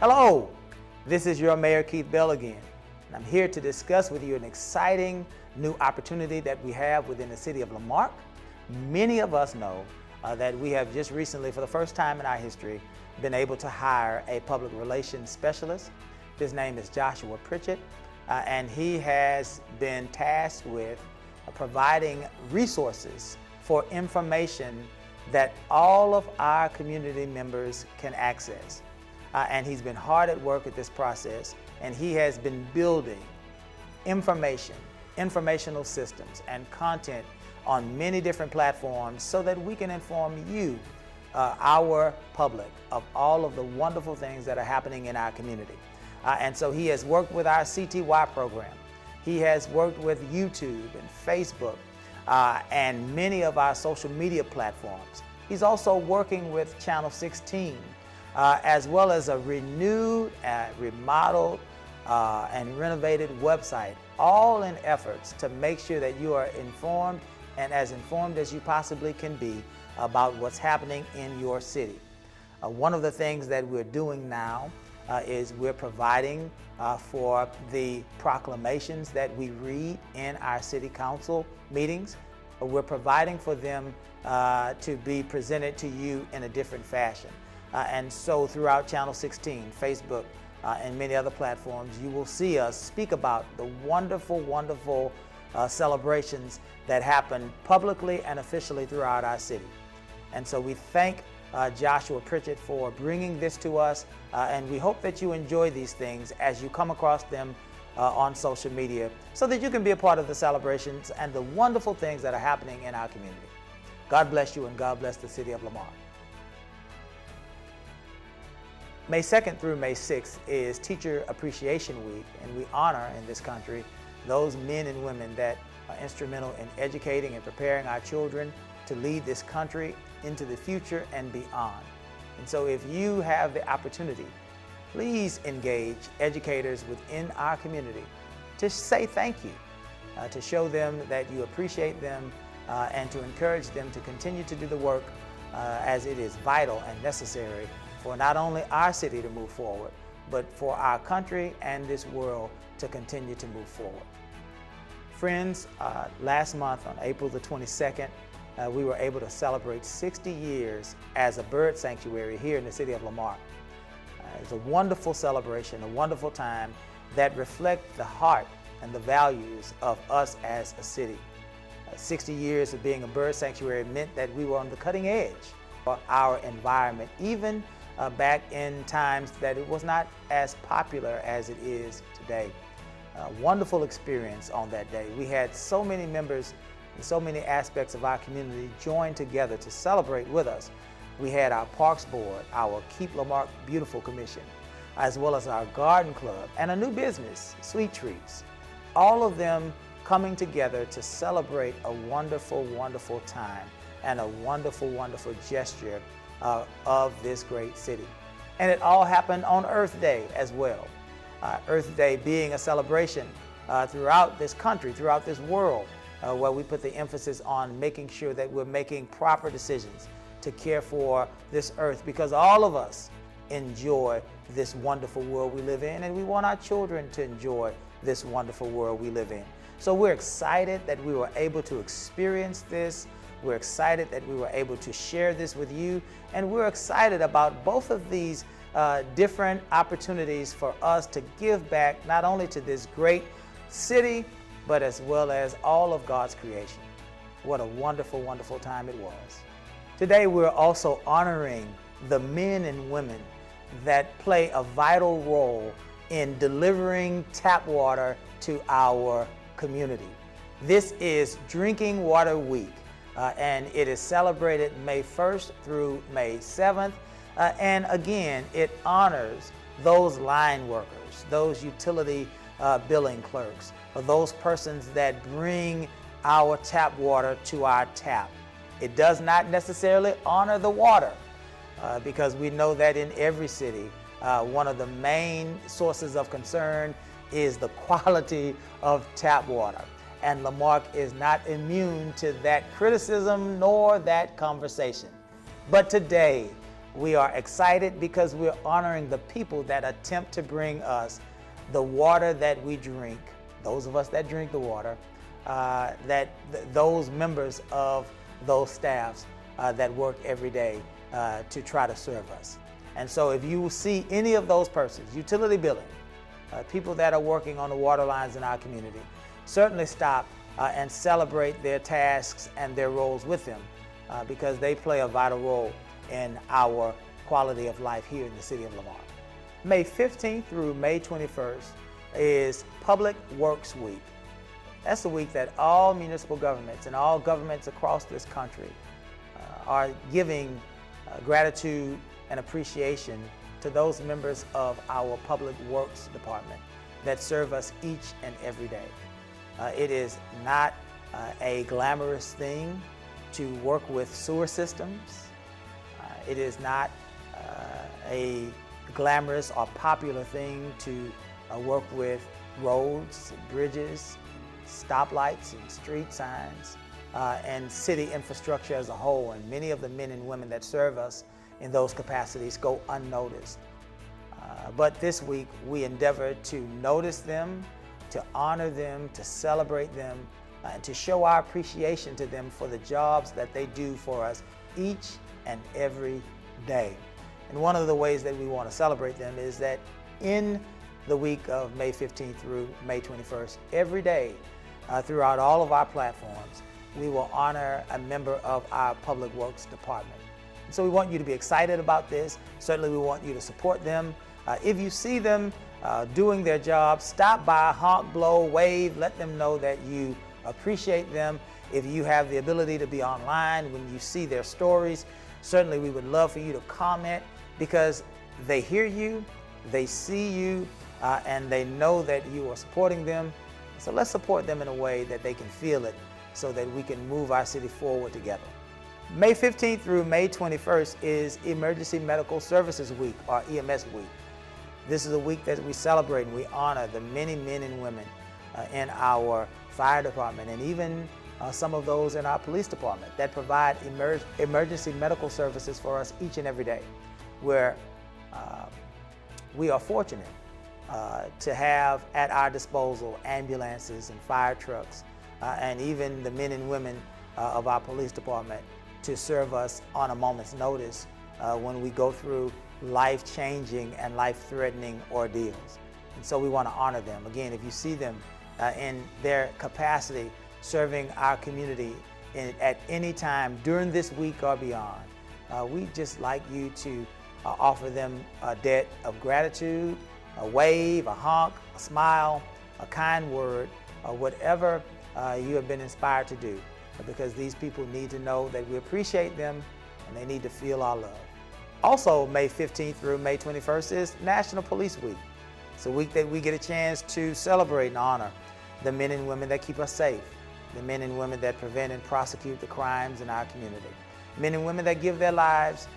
Hello, this is your Mayor Keith Bell again, and I'm here to discuss with you an exciting new opportunity that we have within the city of La Marque. Many of us know that we have just recently, for the first time in our history, been able to hire a public relations specialist. His name is Joshua Pritchett, and he has been tasked with providing resources for information that all of our community members can access. And he's been hard at work at this process, and he has been building informational systems and content on many different platforms so that we can inform you, our public, of all of the wonderful things that are happening in our community. And so he has worked with our CTY program. He has worked with YouTube and Facebook and many of our social media platforms. He's also working with Channel 16, as well as a renewed, remodeled, and renovated website, all in efforts to make sure that you are informed and as informed as you possibly can be about what's happening in your city. One of the things that we're doing now is we're providing for the proclamations that we read in our city council meetings. We're providing for them to be presented to you in a different fashion. And so throughout Channel 16, Facebook, and many other platforms, you will see us speak about the wonderful, wonderful celebrations that happen publicly and officially throughout our city. And so we thank Joshua Pritchett for bringing this to us, and we hope that you enjoy these things as you come across them on social media so that you can be a part of the celebrations and the wonderful things that are happening in our community. God bless you, and God bless the city of La Marque. May 2nd through May 6th is Teacher Appreciation Week, and we honor in this country those men and women that are instrumental in educating and preparing our children to lead this country into the future and beyond. And so if you have the opportunity, please engage educators within our community to say thank you, to show them that you appreciate them, and to encourage them to continue to do the work as it is vital and necessary for not only our city to move forward, but for our country and this world to continue to move forward. Friends, last month on April the 22nd, we were able to celebrate 60 years as a bird sanctuary here in the city of La Marque. It's a wonderful celebration, a wonderful time that reflects the heart and the values of us as a city. 60 years of being a bird sanctuary meant that we were on the cutting edge of our environment, even back in times that it was not as popular as it is today. Wonderful experience on that day. We had so many members and so many aspects of our community join together to celebrate with us. We had our Parks Board, our Keep La Marque Beautiful Commission, as well as our Garden Club and a new business, Sweet Treats. All of them coming together to celebrate a wonderful, wonderful time and a wonderful, wonderful gesture of this great city. And it all happened on Earth Day as well. Earth Day being a celebration throughout this country, throughout this world, where we put the emphasis on making sure that we're making proper decisions to care for this earth, because all of us enjoy this wonderful world we live in, and we want our children to enjoy this wonderful world we live in. So we're excited that we were able to experience this. We're excited that we were able to share this with you, and we're excited about both of these different opportunities for us to give back not only to this great city, but as well as all of God's creation. What a wonderful, wonderful time it was. Today we're also honoring the men and women that play a vital role in delivering tap water to our community. This is Drinking Water Week. And it is celebrated May 1st through May 7th. And again, it honors those line workers, those utility billing clerks, or those persons that bring our tap water to our tap. It does not necessarily honor the water, because we know that in every city, one of the main sources of concern is the quality of tap water. And La Marque is not immune to that criticism nor that conversation. But today, We are excited because we're honoring the people that attempt to bring us the water that we drink, those of us that drink the water, those members of those staffs that work every day to try to serve us. And so if you see any of those persons, utility billing, people that are working on the water lines in our community, certainly stop and celebrate their tasks and their roles with them because they play a vital role in our quality of life here in the city of Lamar. May 15th through May 21st is Public Works Week. That's the week that all municipal governments and all governments across this country are giving gratitude and appreciation to those members of our Public Works Department that serve us each and every day. It is not a glamorous thing to work with sewer systems. It is not a glamorous or popular thing to work with roads, bridges, stoplights, and street signs, and city infrastructure as a whole. And many of the men and women that serve us in those capacities go unnoticed. But this week we endeavor to notice them, to honor them, to celebrate them, and to show our appreciation to them for the jobs that they do for us each and every day. And one of the ways that we want to celebrate them is that in the week of May 15th through May 21st, every day throughout all of our platforms, we will honor a member of our Public Works Department. So we want you to be excited about this. Certainly we want you to support them. If you see them doing their job, stop by, honk, blow, wave, let them know that you appreciate them. If you have the ability to be online when you see their stories, certainly we would love for you to comment because they hear you, they see you, and they know that you are supporting them. So let's support them in a way that they can feel it so that we can move our city forward together. May 15th through May 21st is Emergency Medical Services Week, or EMS Week. This is a week that we celebrate and we honor the many men and women in our fire department and even some of those in our police department that provide emergency medical services for us each and every day, where we are fortunate to have at our disposal ambulances and fire trucks and even the men and women of our police department to serve us on a moment's notice when we go through life-changing and life-threatening ordeals. And so we want to honor them. Again, if you see them in their capacity serving our community at any time during this week or beyond, we just like you to offer them a debt of gratitude, a wave, a honk, a smile, a kind word, or whatever you have been inspired to do, because these people need to know that we appreciate them and they need to feel our love. Also, May 15th through May 21st is National Police Week. It's a week that we get a chance to celebrate and honor the men and women that keep us safe, the men and women that prevent and prosecute the crimes in our community, men and women that give their lives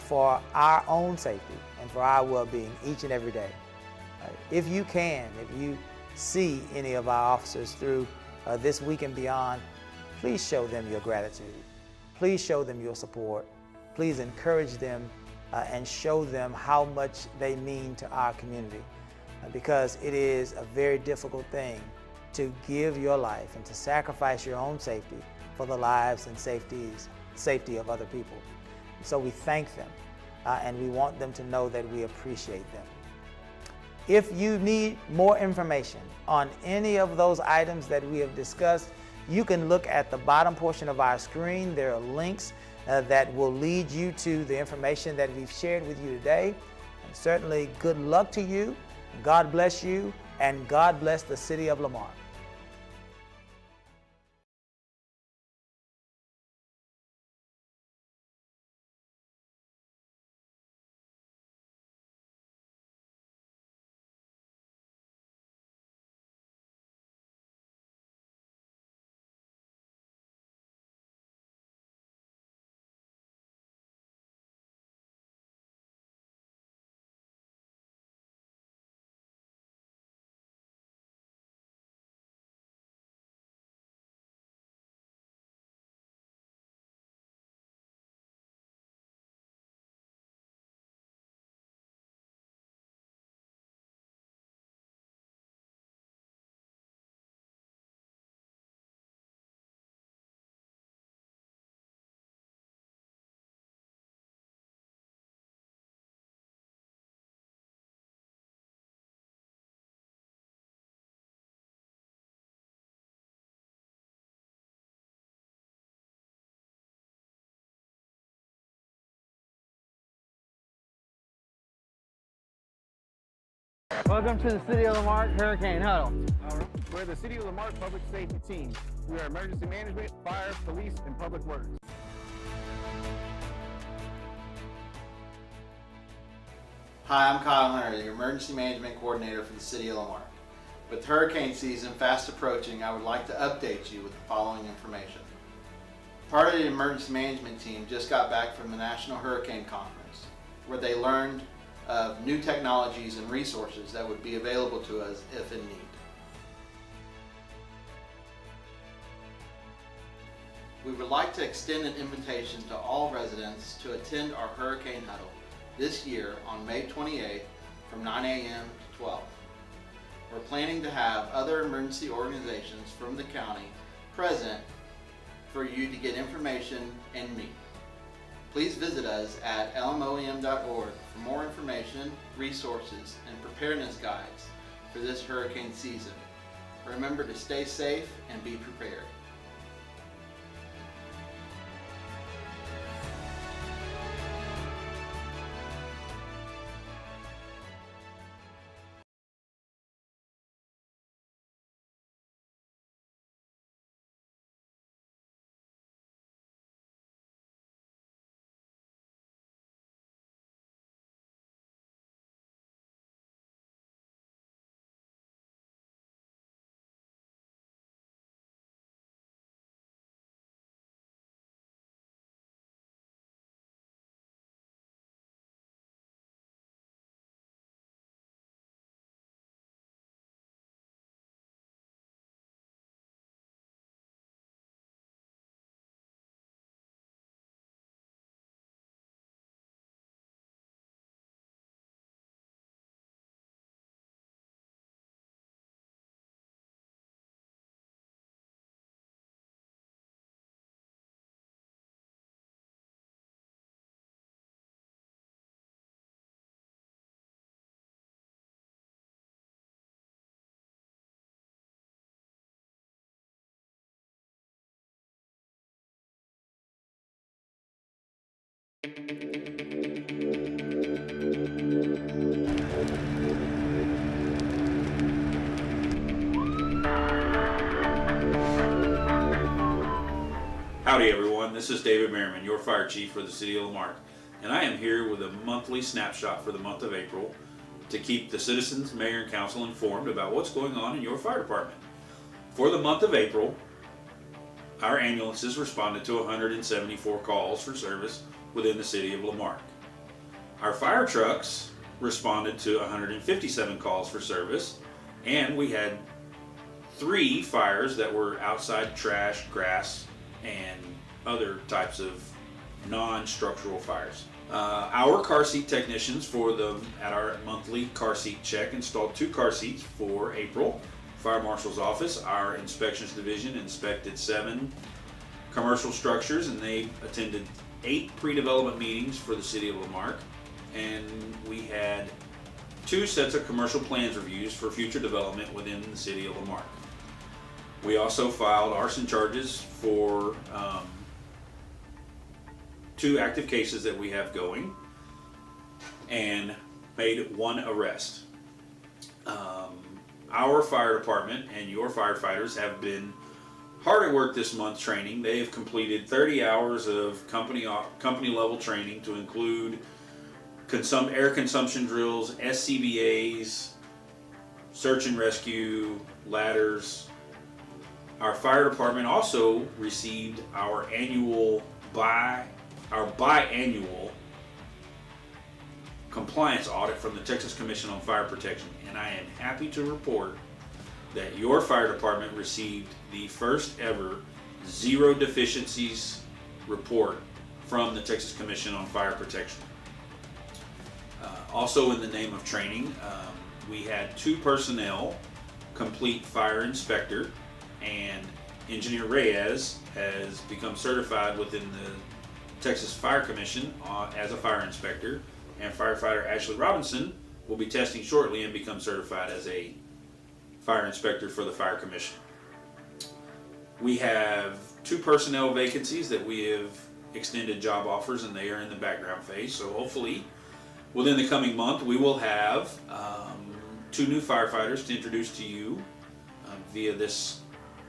for our own safety and for our well-being each and every day. If you see any of our officers through this week and beyond, please show them your gratitude. Please show them your support. Please encourage them and show them how much they mean to our community, because it is a very difficult thing to give your life and to sacrifice your own safety for the lives and safety of other people. So we thank them and we want them to know that we appreciate them. If you need more information on any of those items that we have discussed, you can look at the bottom portion of our screen. There are links that will lead you to the information that we've shared with you today. And certainly good luck to you, God bless you, and God bless the city of Lamar. Welcome to the City of La Marque Hurricane Huddle. We're the City of La Marque Public Safety Team. We are emergency management, fire, police, and public works. Hi, I'm Kyle Hunter, the Emergency Management Coordinator for the City of La Marque. With hurricane season fast approaching, I would like to update you with the following information. Part of the emergency management team just got back from the National Hurricane Conference, where they learned of new technologies and resources that would be available to us if in need. We would like to extend an invitation to all residents to attend our Hurricane Huddle this year on May 28th from 9 a.m. to 12. We're planning to have other emergency organizations from the county present for you to get information and meet. Please visit us at lmom.org for more information, resources, and preparedness guides for this hurricane season. Remember to stay safe and be prepared. Howdy everyone, this is David Merriman, your fire chief for the City of La Marque, and I am here with a monthly snapshot for the month of April to keep the citizens, mayor, and council informed about what's going on in your fire department. For the month of April, our ambulances responded to 174 calls for service within the City of La Marque. Our fire trucks responded to 157 calls for service, and we had 3 fires that were outside trash, grass, and other types of non-structural fires. Our car seat technicians at our monthly car seat check installed 2 car seats for April. Fire Marshal's office, our inspections division, inspected 7 commercial structures, and they attended 8 pre-development meetings for the City of La Marque, and we had 2 sets of commercial plans reviews for future development within the City of La Marque. We also filed arson charges for 2 active cases that we have going and made 1 arrest. Our fire department and your firefighters have been hard at work this month training. They have completed 30 hours of company level training to include air consumption drills, SCBAs, search and rescue, ladders. Our fire department also received our biannual compliance audit from the Texas Commission on Fire Protection, and I am happy to report that your fire department received the first ever 0 deficiencies report from the Texas Commission on Fire Protection. Also in the name of training, we had 2 personnel complete fire inspector, and Engineer Reyes has become certified within the Texas Fire Commission as a fire inspector, and firefighter Ashley Robinson will be testing shortly and become certified as a fire inspector for the Fire Commission. We have 2 personnel vacancies that we have extended job offers, and they are in the background phase, so hopefully within the coming month we will have 2 new firefighters to introduce to you via this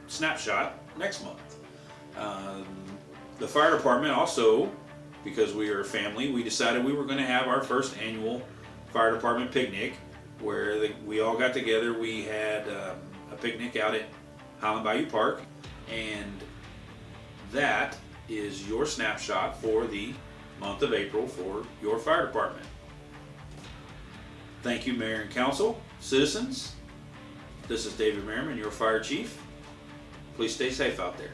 snapshot next month. The fire department also, because we are a family, we decided we were going to have our first annual fire department picnic where we all got together. We had a picnic out at Highland Bayou Park, and that is your snapshot for the month of April for your fire department. Thank you, Mayor and Council, citizens. This is David Merriman, your fire chief. Please stay safe out there.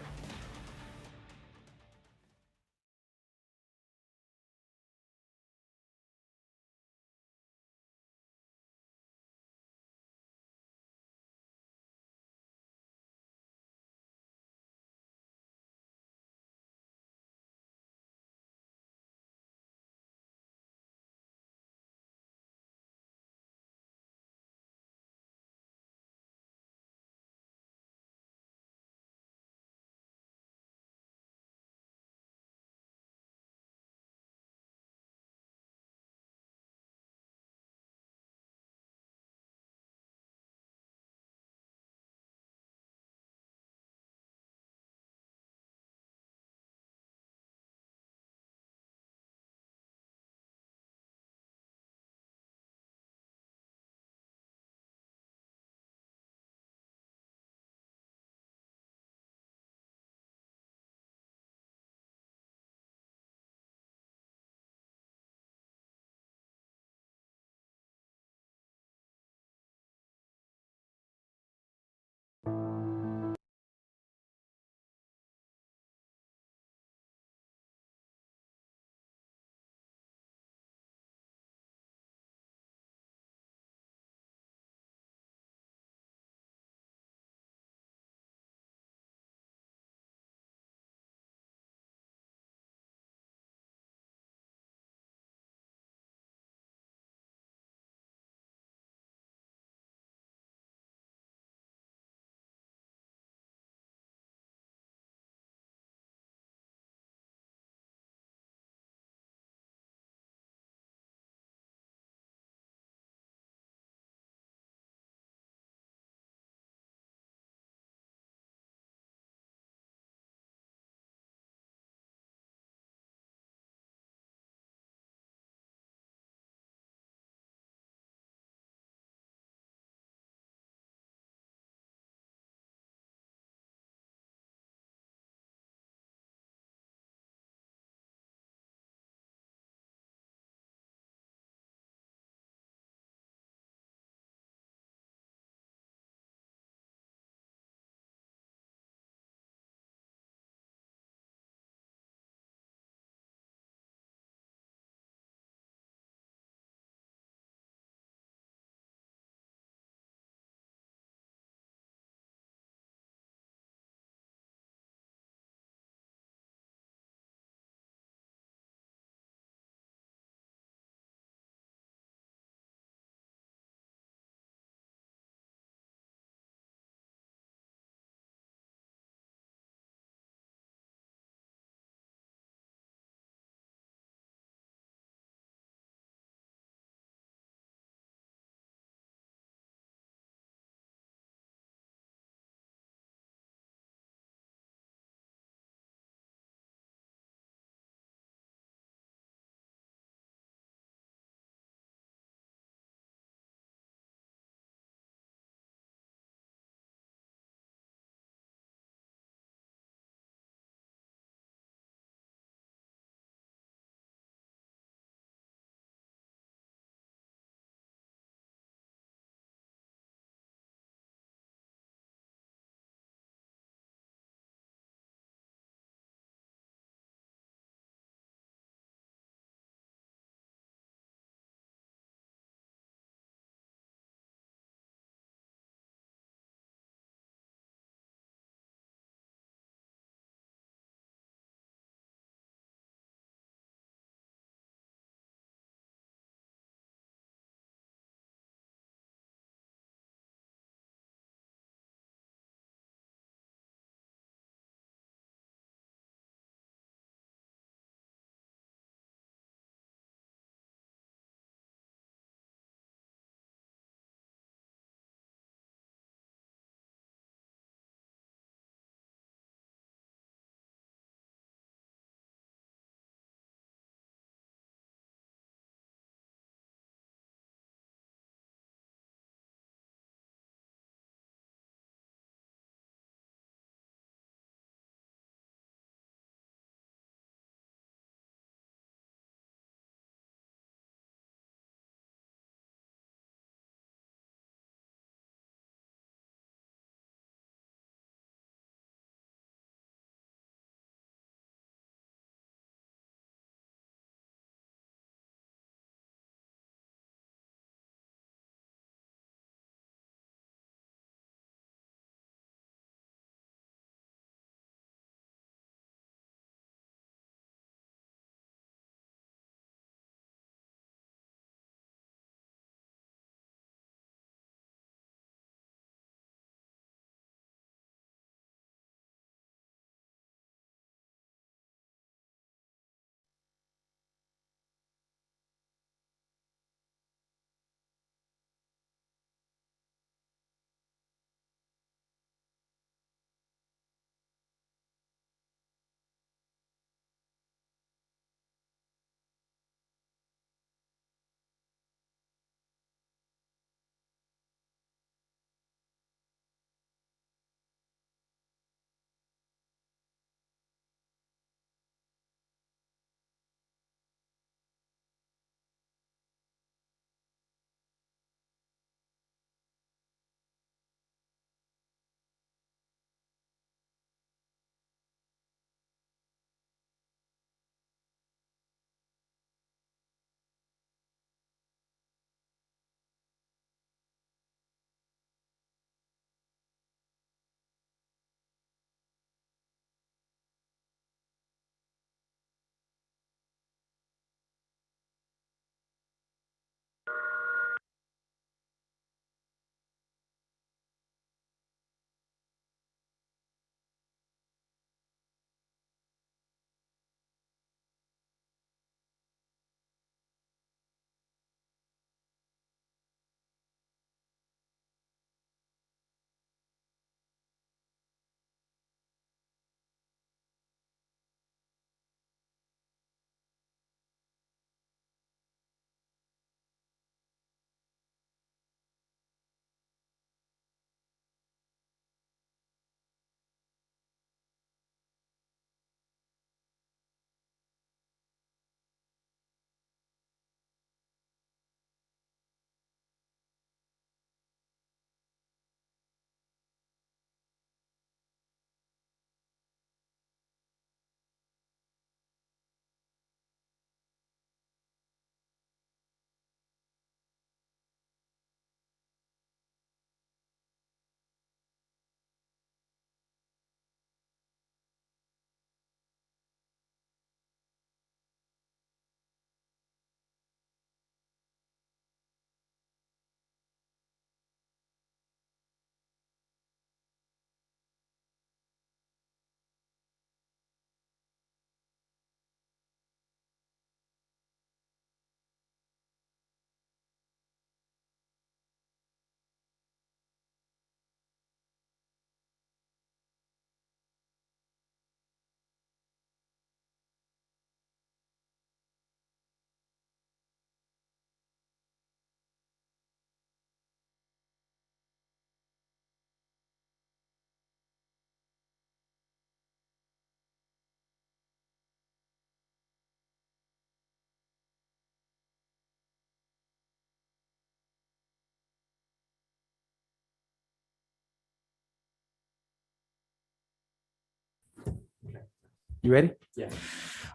You ready? Yeah.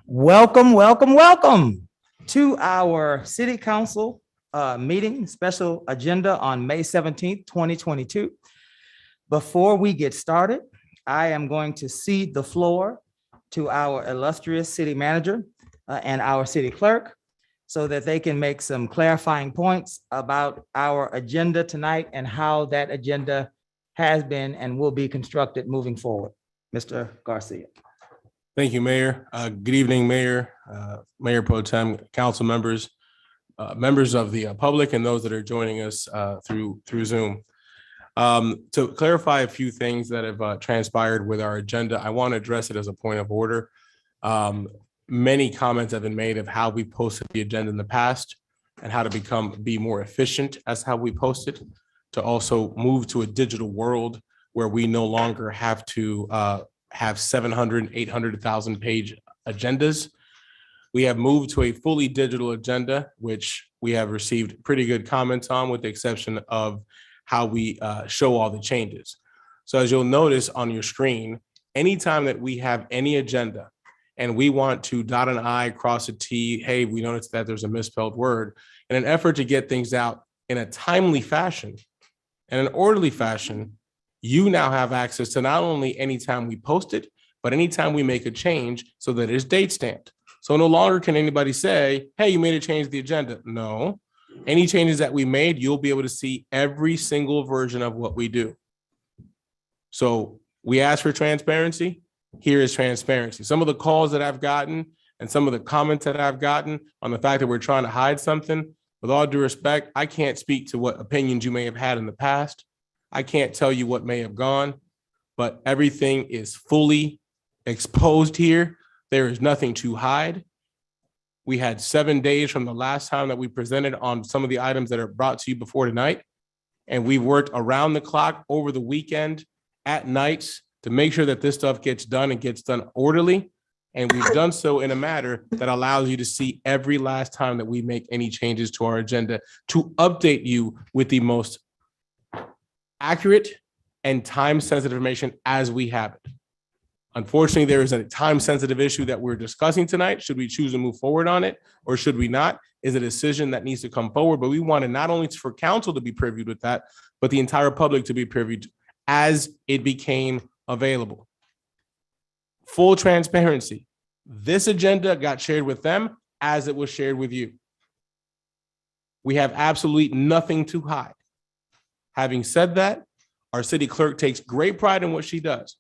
Welcome, welcome, welcome to our city council meeting, special agenda on May 17th, 2022. Before we get started, I am going to cede the floor to our illustrious city manager and our city clerk so that they can make some clarifying points about our agenda tonight and how that agenda has been and will be constructed moving forward. Mr. Garcia. Thank you, Mayor. Good evening, Mayor, Mayor Pro Tem, council members, members of the public, and those that are joining us through Zoom. To clarify a few things that have transpired with our agenda, I want to address it as a point of order. Many comments have been made of how we posted the agenda in the past and how to be more efficient as how we post it, to also move to a digital world where we no longer have to have 700, 800,000 page agendas. We have moved to a fully digital agenda, which we have received pretty good comments on, with the exception of how we show all the changes. So as you'll notice on your screen, anytime that we have any agenda and we want to dot an I, cross a T, hey, we noticed that there's a misspelled word, in an effort to get things out in a timely fashion and an orderly fashion, you now have access to not only anytime we post it, but anytime we make a change so that it's date stamped. So no longer can anybody say, hey, you made a change to the agenda. No, any changes that we made, you'll be able to see every single version of what we do. So we ask for transparency. Here is transparency. Some of the calls that I've gotten and some of the comments that I've gotten on the fact that we're trying to hide something, with all due respect, I can't speak to what opinions you may have had in the past. I can't tell you what may have gone, but everything is fully exposed here. There is nothing to hide. We had 7 days from the last time that we presented on some of the items that are brought to you before tonight. And we worked around the clock over the weekend at nights to make sure that this stuff gets done and gets done orderly. And we've done so in a manner that allows you to see every last time that we make any changes to our agenda, to update you with the most accurate and time-sensitive information as we have it. Unfortunately, there is a time-sensitive issue that we're discussing tonight. Should we choose to move forward on it or should we not? Is a decision that needs to come forward, but we wanted not only for council to be previewed with that, but the entire public to be previewed as it became available. Full transparency. This agenda got shared with them as it was shared with you. We have absolutely nothing to hide. Having said that, our city clerk takes great pride in what she does.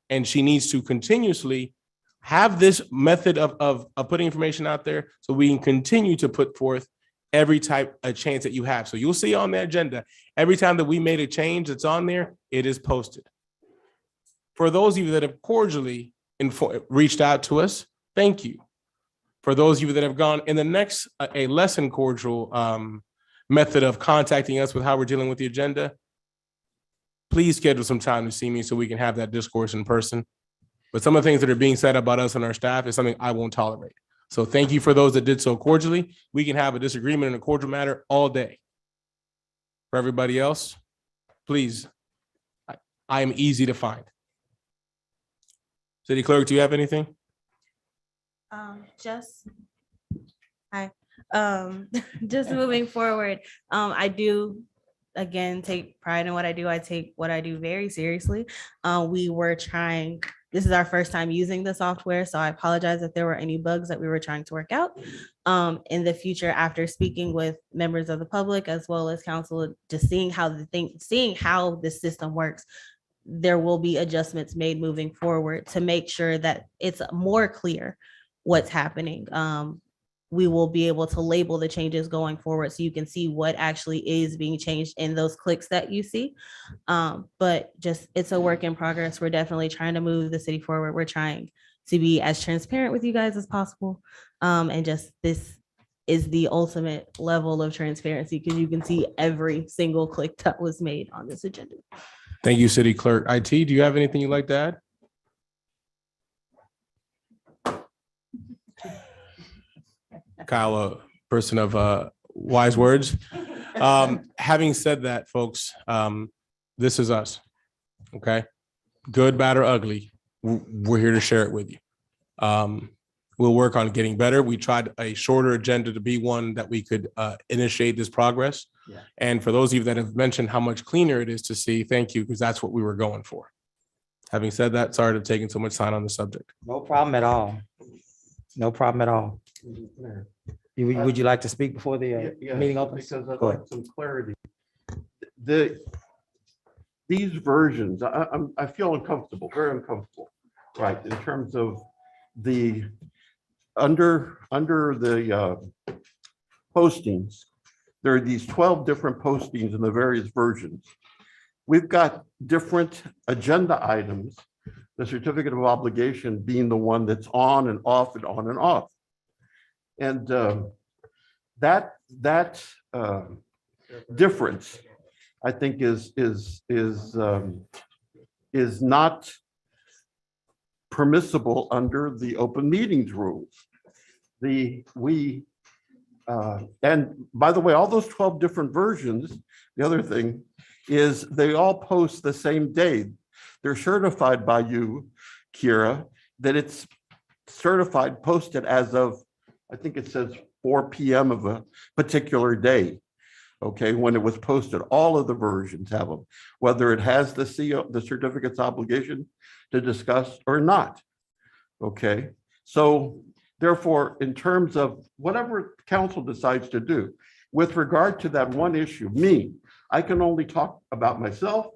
And she needs to continuously have this method of putting information out there so we can continue to put forth every type of change that you have. So you'll see on the agenda, every time that we made a change that's on there, it is posted. For those of you that have cordially reached out to us, thank you. For those of you that have gone in the next, a less than cordial method of contacting us with how we're dealing with the agenda, please schedule some time to see me so we can have that discourse in person. But some of the things that are being said about us and our staff is something I won't tolerate. So thank you for those that did so cordially. We can have a disagreement in a cordial matter all day. For everybody else, please, I am easy to find. City Clerk, do you have anything? Just moving forward, I do again take pride in what I do. I take what I do very seriously. This is our first time using the software, so I apologize if there were any bugs that we were trying to work out. In the future, after speaking with members of the public as well as council, just seeing how the system works, there will be adjustments made moving forward to make sure that it's more clear what's happening. We will be able to label the changes going forward so you can see what actually is being changed in those clicks that you see. But just, it's a work in progress. We're definitely trying to move the city forward. We're trying to be as transparent with you guys as possible. And just, this is the ultimate level of transparency because you can see every single click that was made on this agenda. Thank you, City Clerk. IT, do you have anything you'd like to add? Kyle, a person of wise words. Having said that, folks, this is us, okay? Good, bad, or ugly. we're here to share it with you. We'll work on getting better. We tried a shorter agenda to be one that we could initiate this progress. Yeah. And for those of you that have mentioned how much cleaner it is to see, thank you, because that's what we were going for. Having said that, sorry to have taken so much time on the subject. No problem at all. No problem at all. Would you like to speak before the meeting opens? Because I'd Go like ahead. some clarity. These versions, I feel uncomfortable, very uncomfortable, right? In terms of the, under the postings, there are these 12 different postings in the various versions. We've got different agenda items, the certificate of obligation being the one that's on and off and on and off. And that difference, I think, is not permissible under the open meetings rules. And by the way, all those 12 different versions, the other thing is they all post the same day. They're certified by you, Kira, that it's certified, posted as of, I think it says 4 p.m. of a particular day. Okay, when it was posted, all of the versions have them, whether it has the CO, the certificate's obligation to discuss or not. Okay, so therefore, in terms of whatever council decides to do, with regard to that one issue, I can only talk about myself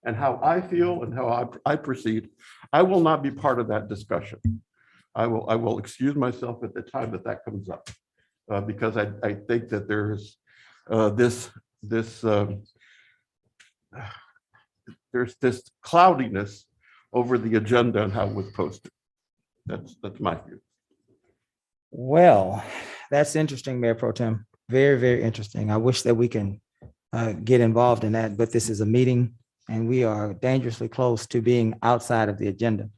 and how I feel and how I proceed. I will not be part of that discussion. I will excuse myself at the time that comes up because I think that there's there's this cloudiness over the agenda and how it was posted. That's my view. Well, that's interesting, Mayor Pro Tem. Very, very interesting. I wish that we can get involved in that, but this is a meeting and we are dangerously close to being outside of the agenda.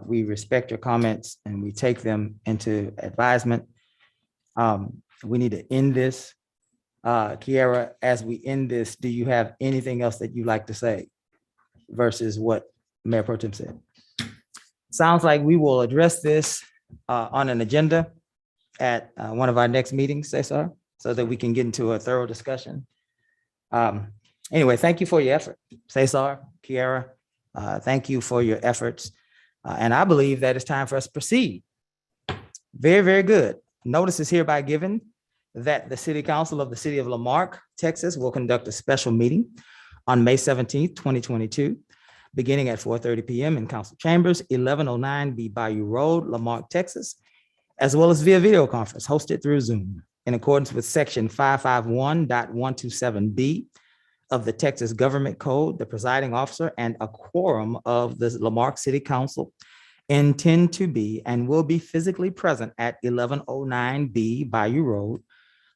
We respect your comments and we take them into advisement. We need to end this. Kiara, as we end this, do you have anything else that you'd like to say versus what Mayor Pro Tem said? Sounds like we will address this on an agenda at one of our next meetings, Cesar, so that we can get into a thorough discussion. Anyway, thank you for your effort, Cesar, Kiara. Thank you for your efforts. And I believe that it's time for us to proceed. Very, very good. Notice is hereby given that the City Council of the City of Lamarque, Texas will conduct a special meeting on May 17th, 2022, beginning at 4:30 p.m. in Council Chambers, 1109 B Bayou Road, Lamarque, Texas, as well as via video conference hosted through Zoom in accordance with section 551.127B of the Texas Government Code. The presiding officer and a quorum of the Lamarque City Council intend to be and will be physically present at 1109 B Bayou Road,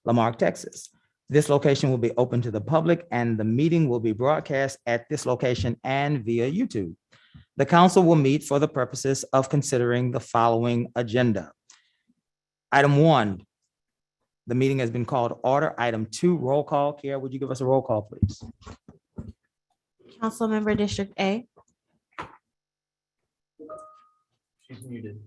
Lamarque, Texas. This location will be open to the public and the meeting will be broadcast at this location and via YouTube. The council will meet for the purposes of considering the following agenda. Item 1, the meeting has been called order. Item 2, roll call. Kiara, would you give us a roll call, please? Councilmember District A. She's muted.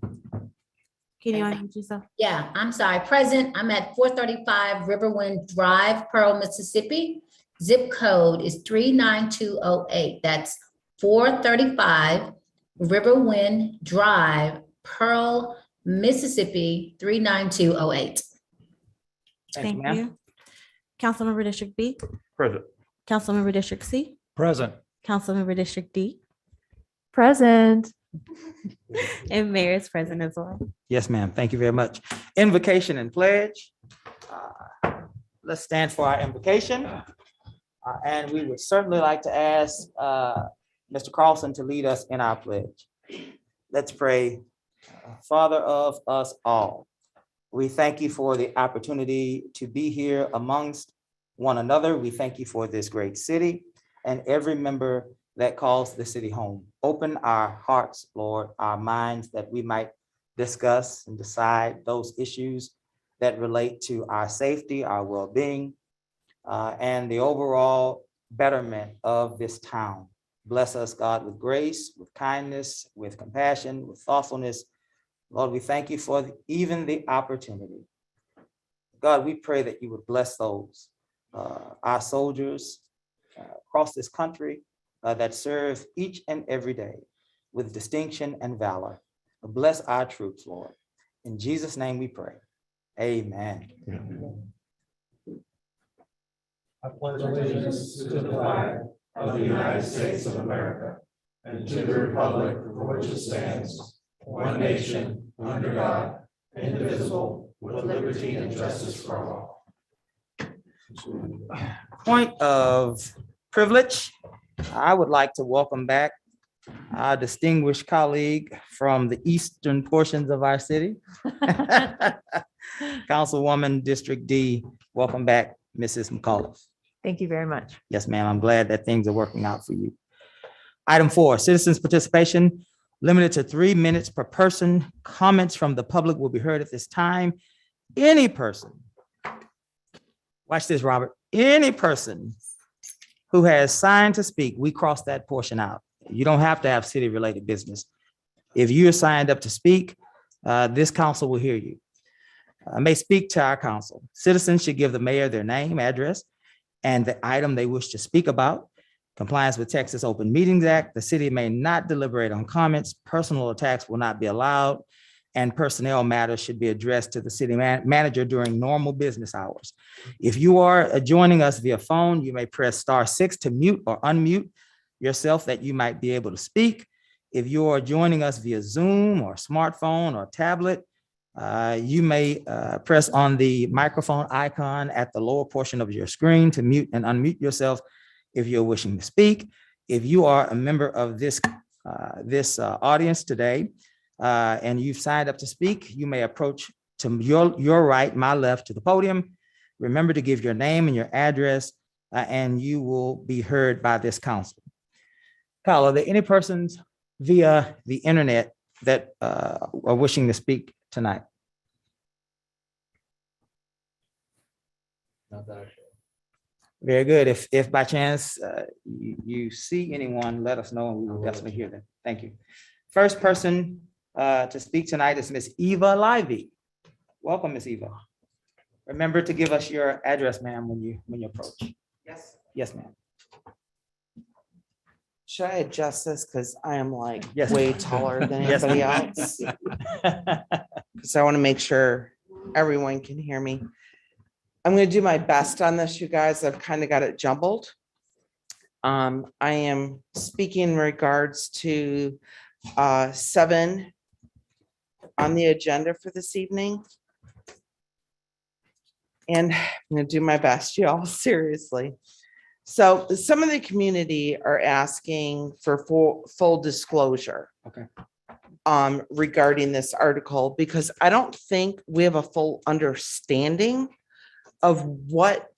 Can you unmute yourself? Yeah, I'm sorry. Present, I'm at 435 Riverwind Drive, Pearl, Mississippi. Zip code is 39208. That's 435 Riverwind Drive, Pearl, Mississippi, 39208. Thank ma'am. you. Councilmember District B. Present. Councilmember District C. Present. Councilmember District D. Present. And Mayor is present as well. Yes, ma'am. Thank you very much. Invocation and pledge. Let's stand for our invocation. And we would certainly like to ask Mr. Carlson to lead us in our pledge. Let's pray. Father of us all, we thank you for the opportunity to be here amongst one another. We thank you for this great city and every member that calls the city home. Open our hearts, Lord, our minds, that we might discuss and decide those issues that relate to our safety, our well-being, and the overall betterment of this town. Bless us, God, with grace, with kindness, with compassion, with thoughtfulness. Lord, we thank you for even the opportunity. God, we pray that you would bless those, our soldiers across this country that serve each and every day with distinction and valor. Bless our troops, Lord. In Jesus' name we pray. Amen. I pledge allegiance to the flag of the United States of America and to the republic for which it stands, one nation, under God, indivisible, with liberty and justice for all. Point of privilege, I would like to welcome back our distinguished colleague from the eastern portions of our city, Councilwoman District D. Welcome back, Mrs. McAuliffe. Thank you very much. Yes, ma'am. I'm glad that things are working out for you. Item 4, citizens' participation, limited to 3 minutes per person. Comments from the public will be heard at this time. Any person, watch this, Robert, any person who has signed to speak, we cross that portion out. You don't have to have city-related business. If you are signed up to speak, this council will hear you. May speak to our council. Citizens should give the mayor their name, address, and the item they wish to speak about. Compliance with Texas Open Meetings Act, the city may not deliberate on comments, personal attacks will not be allowed, and personnel matters should be addressed to the city manager during normal business hours. If you are joining us via phone, you may press *6 to mute or unmute yourself that you might be able to speak. If you are joining us via Zoom or smartphone or tablet, you may press on the microphone icon at the lower portion of your screen to mute and unmute yourself if you're wishing to speak. If you are a member of this audience today and you've signed up to speak, you may approach to your right, my left, to the podium. Remember to give your name and your address, and you will be heard by this council. Kyle, are there any persons via the internet that are wishing to speak tonight? Very good. If by chance you see anyone, let us know and we will definitely hear them. Thank you. First person to speak tonight is Miss Eva Livey. Welcome, Miss Eva. Remember to give us your address, ma'am, when you approach. Yes. Yes, ma'am. Should I adjust this? Because I am like Yes. way taller than Yes, anybody ma'am. else. So I want to make sure everyone can hear me. I'm going to do my best on this, you guys. I've kind of got it jumbled. I am speaking in regards to 7 on the agenda for this evening. And I'm going to do my best, y'all, seriously. So some of the community are asking for full disclosure. Okay. Regarding this article, because I don't think we have a full understanding of what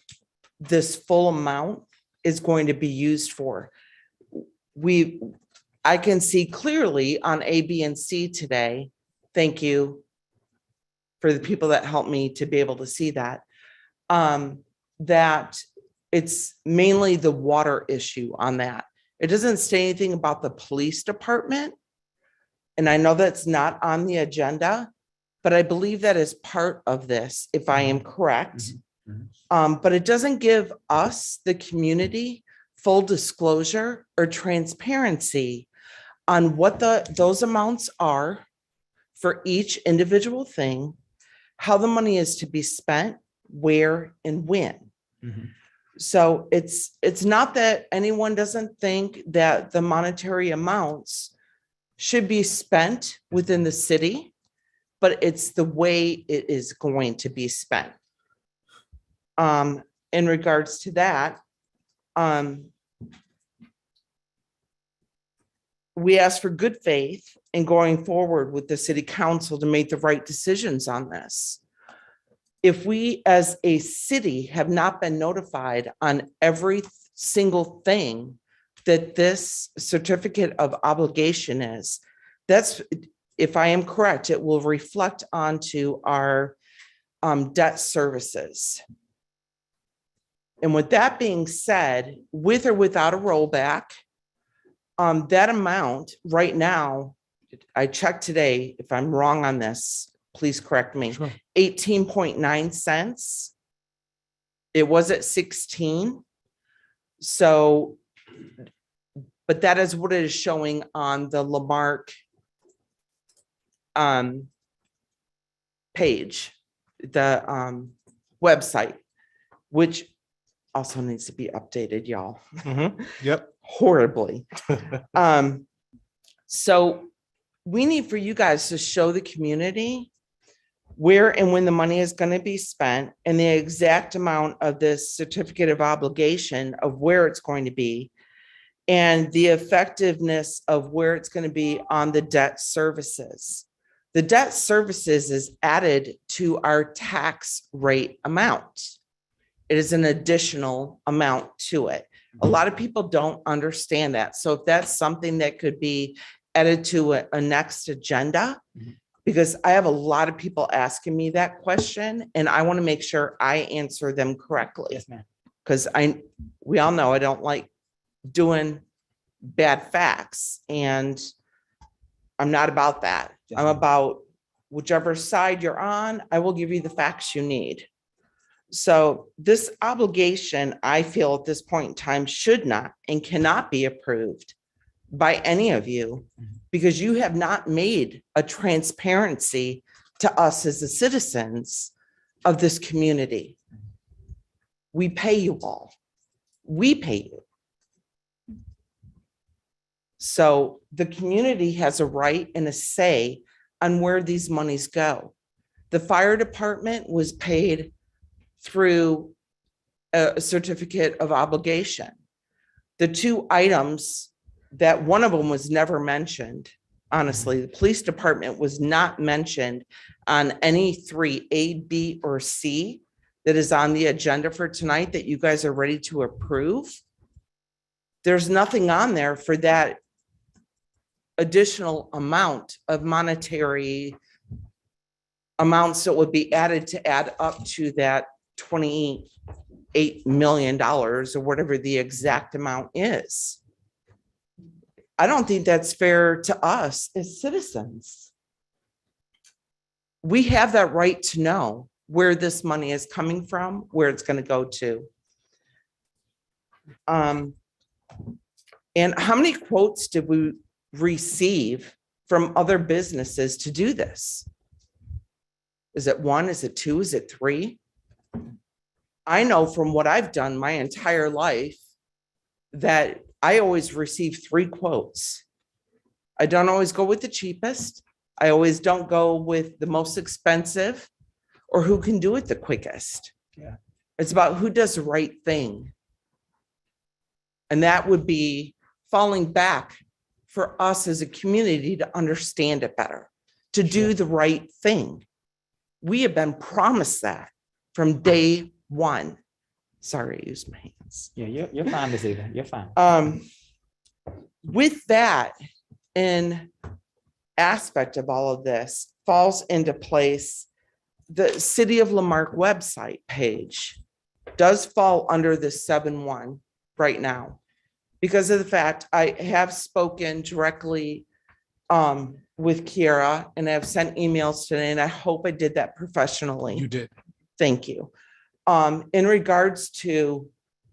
this full amount is going to be used for. I can see clearly on A, B, and C today. Thank you for the people that helped me to be able to see that. That it's mainly the water issue on that. It doesn't say anything about the police department. And I know that's not on the agenda, but I believe that is part of this, if I am correct. But it doesn't give us, the community, full disclosure or transparency on what those amounts are for each individual thing, how the money is to be spent, where and when. So it's not that anyone doesn't think that the monetary amounts should be spent within the city, but it's the way it is going to be spent. In regards to that, we ask for good faith in going forward with the city council to make the right decisions on this. If we as a city have not been notified on every single thing that this certificate of obligation is, that's, if I am correct, it will reflect onto our debt services. And with that being said, with or without a rollback, That amount right now, I checked today, if I'm wrong on this, please correct me, 18.9 cents. It was at 16. So, but that is what it is showing on the Lamarque page, the website, which also needs to be updated, y'all. Yep. Horribly. So we need for you guys to show the community where and when the money is going to be spent and the exact amount of this certificate of obligation of where it's going to be and the effectiveness of where it's going to be on the debt services. The debt services is added to our tax rate amount. It is an additional amount to it. A lot of people don't understand that. So if that's something that could be added to a next agenda, because I have a lot of people asking me that question and I want to make sure I answer them correctly. Yes, ma'am. Because we all know I don't like doing bad facts and I'm not about that. Yes, I'm ma'am. about whichever side you're on, I will give you the facts you need. So this obligation, I feel at this point in time, should not and cannot be approved by any of you because you have not made a transparency to us as the citizens of this community. We pay you all. We pay you. So the community has a right and a say on where these monies go. The fire department was paid through a certificate of obligation. The two items that one of them was never mentioned, honestly, the police department was not mentioned on any 3, A, B, or C that is on the agenda for tonight that you guys are ready to approve. There's nothing on there for that additional amount of monetary amounts that would be added to add up to that $28 million or whatever the exact amount is. I don't think that's fair to us as citizens. We have that right to know where this money is coming from, where it's going to go to. And how many quotes did we receive from other businesses to do this? Is it 1? Is it 2? Is it 3? I know from what I've done my entire life that I always receive 3 quotes. I don't always go with the cheapest. I always don't go with the most expensive or who can do it the quickest. Yeah. It's about who does the right thing. And that would be falling back for us as a community to understand it better, to do the right thing. We have been promised that from day one. Sorry, I used my hands. Yeah, you're fine this evening. You're fine. With that, an aspect of all of this falls into place. The City of Lamarque website page does fall under the 7-1 right now because of the fact I have spoken directly with Kiara and I've sent emails today and I hope I did that professionally. You did. Thank you. In regards to,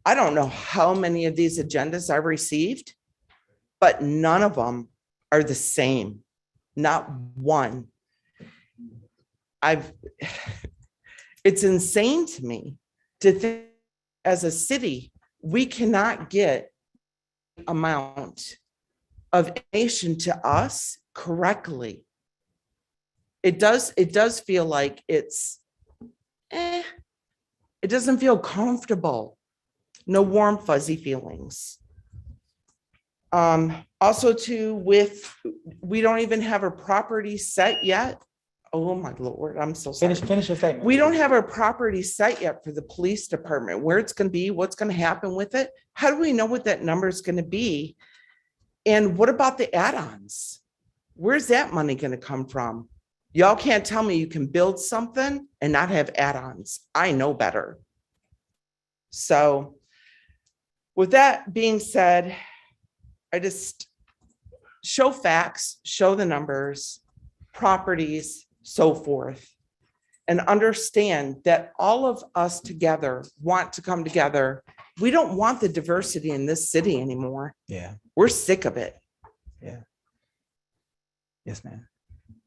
I don't know how many of these agendas I've received, but none of them are the same. Not one. It's insane to me to think as a city, we cannot get amount of information to us correctly. It does feel like it's, it doesn't feel comfortable. No warm, fuzzy feelings. Also too, we don't even have a property set yet. Oh my Lord, I'm so sorry. Finish your statement. We don't have a property set yet for the police department, where it's going to be, what's going to happen with it. How do we know what that number is going to be? And what about the add-ons? Where's that money going to come from? Y'all can't tell me you can build something and not have add-ons. I know better. So with that being said, show facts, show the numbers, properties, so forth. And understand that all of us together want to come together. We don't want the diversity in this city anymore. Yeah. We're sick of it. Yeah. Yes, ma'am.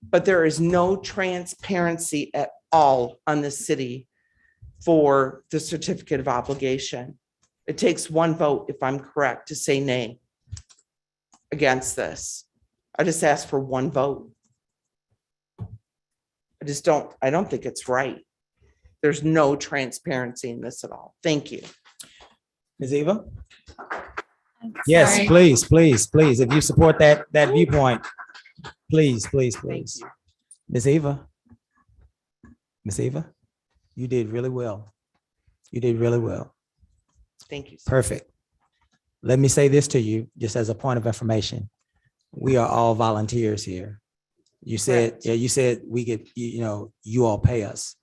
But there is no transparency at all on the city for the certificate of obligation. It takes one vote, if I'm correct, to say nay against this. I just asked for one vote. I don't think it's right. There's no transparency in this at all. Thank you. Ms. Eva? Yes, please, please, please. If you support that viewpoint, please, please, please. Ms. Eva? Ms. Eva? You did really well. You did really well. Thank you. Sir. Perfect. Let me say this to you, just as a point of information. We are all volunteers here. You said, Correct. yeah, you said we get, you all pay us.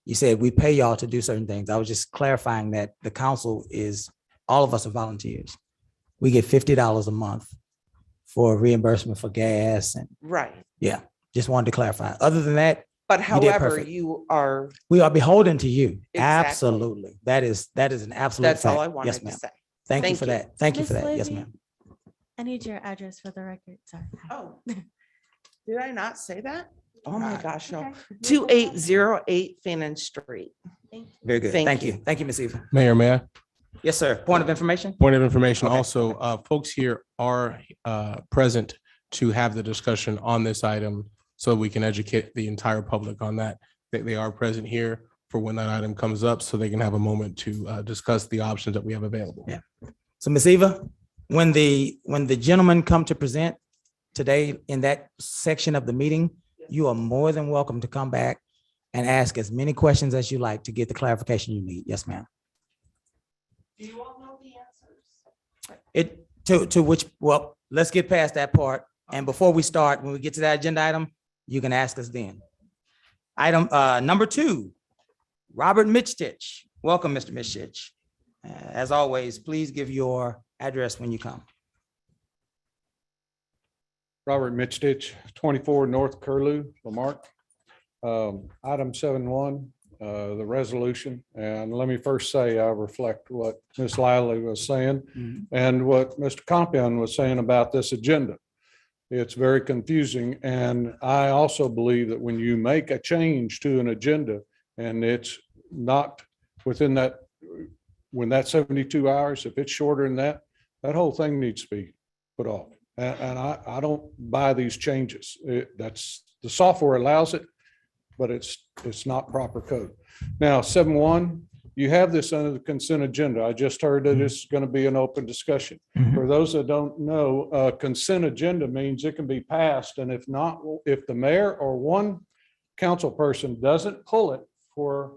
You said we pay y'all to do certain things. I was just clarifying that the council is, all of us are volunteers. We get $50 a month for reimbursement for gas and Right. yeah, just wanted to clarify. Other than that, But you did however, perfect. you are, We are beholden to you. Exactly. Absolutely. That is an absolute that's all fact. I wanted Yes, to ma'am. say. Thank you Thank for you. that. Thank you Miss for that. Yes, Lizzie? ma'am. I need your address for the record. Sorry. Oh, did I not say that? Oh my Alright. gosh, no. Okay. 2808 Fannin Street. Thank you. Very good. Thank Thank you. you. Thank you, Ms. Eva. Mayor, may I? Yes, sir. Point of information? Point of information. Okay, Also, folks here are present to have the discussion on this item so we can educate the entire public on that. They are present here for when that item comes up so they can have a moment to discuss the options that we have available. Yeah. So Ms. Eva, when the gentlemen come to present today in that section of the meeting, you are more than welcome to come back and ask as many questions as you like to get the clarification you need. Yes, ma'am. Do you all know the answers? Well, let's get past that part. And before we start, when we get to that agenda item, you can ask us then. Item number 2, Robert Mitchitich. Welcome, Mr. Mitchitich. As always, please give your address when you come. Robert Mitchitich, 24 North Curlew, Lamarck. Item 7.1, the resolution. And let me first say, I reflect what Ms. Lively was saying and what Mr. Compion was saying about this agenda. It's very confusing. And I also believe that when you make a change to an agenda and it's not within that, when that 72 hours, if it's shorter than that, that whole thing needs to be put off. And I don't buy these changes. That's the software allows it, but it's not proper code. Now, 7.1, you have this under the consent agenda. I just heard that it's going to be an open discussion. For those that don't know, consent agenda means it can be passed. And if not, if the mayor or one council person doesn't pull it for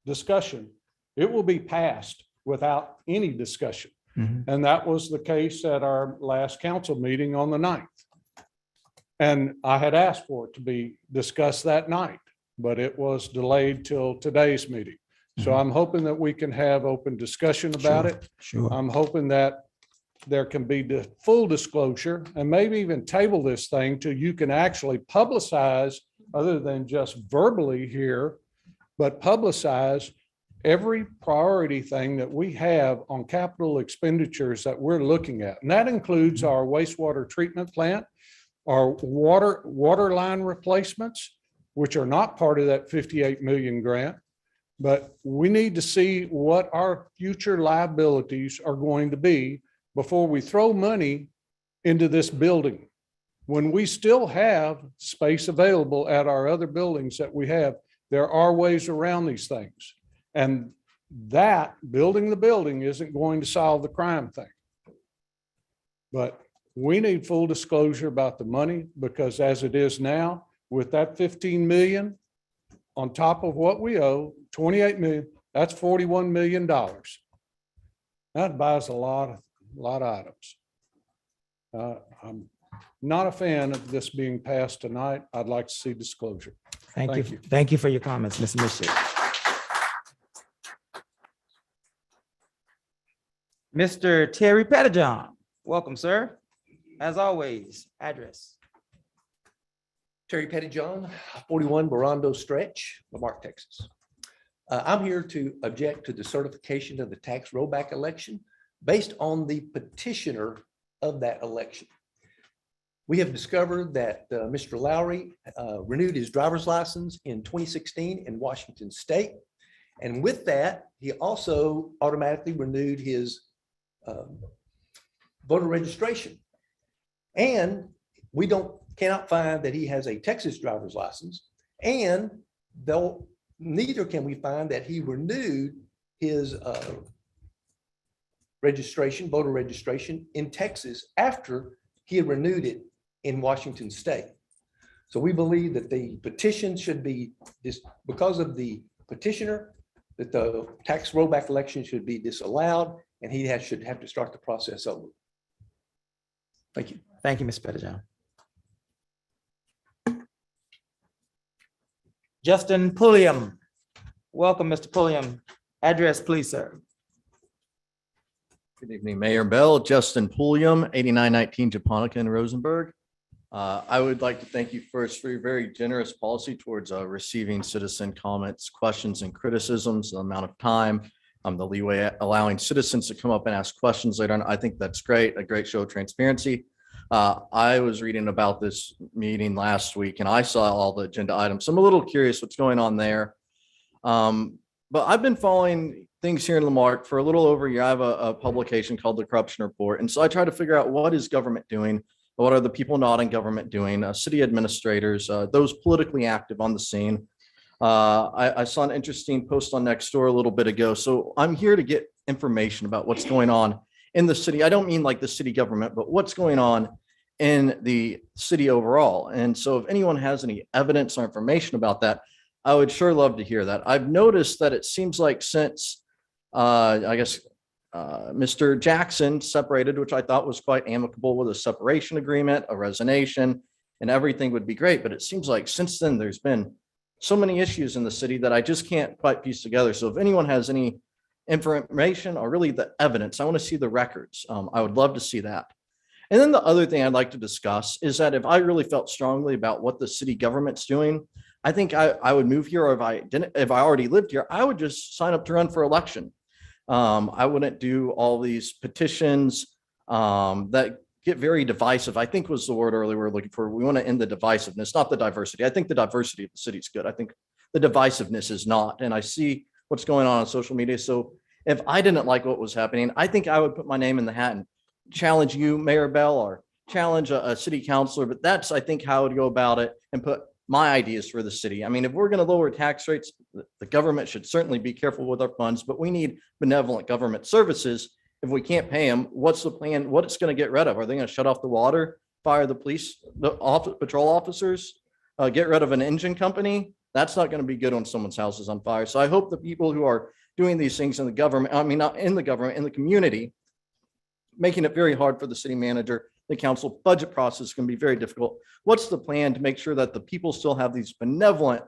discussion, it will be passed without any discussion. And that was the case at our last council meeting on the 9th. And I had asked for it to be discussed that night, but it was delayed till today's meeting. So I'm hoping that we can have open discussion about it. Sure. I'm hoping that there can be the full disclosure and maybe even table this thing till you can actually publicize, other than just verbally here, but publicize every priority thing that we have on capital expenditures that we're looking at. And that includes our wastewater treatment plant, our water line replacements, which are not part of that 58 million grant. But we need to see what our future liabilities are going to be before we throw money into this building. When we still have space available at our other buildings that we have, there are ways around these things. And that building the building isn't going to solve the crime thing. But we need full disclosure about the money, because as it is now, with that 15 million on top of what we owe, 28 million, that's $41 million. That buys a lot of items. I'm not a fan of this being passed tonight. I'd like to see disclosure. Thank Thank you. you. Thank you for your comments, Mr. Mitchitich. Mr. Terry Pettijohn, welcome, sir. As always, address. Terry Pettyjohn, 41 Borondo Stretch, Lamarck, Texas. I'm here to object to the certification of the tax rollback election based on the petitioner of that election. We have discovered that Mr. Lowry renewed his driver's license in 2016 in Washington State. And with that, he also automatically renewed his voter registration. And we cannot find that he has a Texas driver's license, and neither can we find that he renewed his voter registration in Texas after he had renewed it in Washington State. So we believe that the petition should be, because of the petitioner, that the tax rollback election should be disallowed, and he should have to start the process over. Thank you. Thank you, Mr. Pettyjohn. Justin Pulliam. Welcome, Mr. Pulliam. Address, please, sir. Good evening, Mayor Bell. Justin Pulliam, 8919 Japonica in Rosenberg. I would like to thank you first for your very generous policy towards receiving citizen comments, questions, and criticisms, the amount of time, the leeway allowing citizens to come up and ask questions later on. I think that's great, a great show of transparency. I was reading about this meeting last week and I saw all the agenda items. So I'm a little curious what's going on there. But I've been following things here in Lamarck for a little over a year. I have a publication called the Corruption Report. And so I try to figure out what is government doing? What are the people not in government doing? City administrators, those politically active on the scene. I saw an interesting post on Nextdoor a little bit ago. So I'm here to get information about what's going on in the city. I don't mean like the city government, but what's going on in the city overall. And so if anyone has any evidence or information about that, I would sure love to hear that. I've noticed that it seems like since, Mr. Jackson separated, which I thought was quite amicable with a separation agreement, a resignation, and everything would be great. But it seems like since then, there's been so many issues in the city that I just can't quite piece together. So if anyone has any information or really the evidence, I want to see the records. I would love to see that. And then the other thing I'd like to discuss is that if I really felt strongly about what the city government's doing, I think I would move here, or if I already lived here, I would just sign up to run for election. I wouldn't do all these petitions that get very divisive. I think was the word earlier we're looking for. We want to end the divisiveness, not the diversity. I think the diversity of the city is good. I think the divisiveness is not. And I see what's going on social media. So if I didn't like what was happening, I think I would put my name in the hat and challenge you, Mayor Bell, or challenge a city councilor. But that's, I think, how I would go about it and put my ideas for the city. I mean, if we're going to lower tax rates, the government should certainly be careful with our funds, but we need benevolent government services. If we can't pay them, what's the plan? What it's going to get rid of? Are they going to shut off the water, fire the police, the patrol officers, get rid of an engine company? That's not going to be good when someone's house is on fire. So I hope the people who are doing these things in the government, I mean, not in the government, in the community, making it very hard for the city manager, the council budget process can be very difficult. What's the plan to make sure that the people still have these benevolent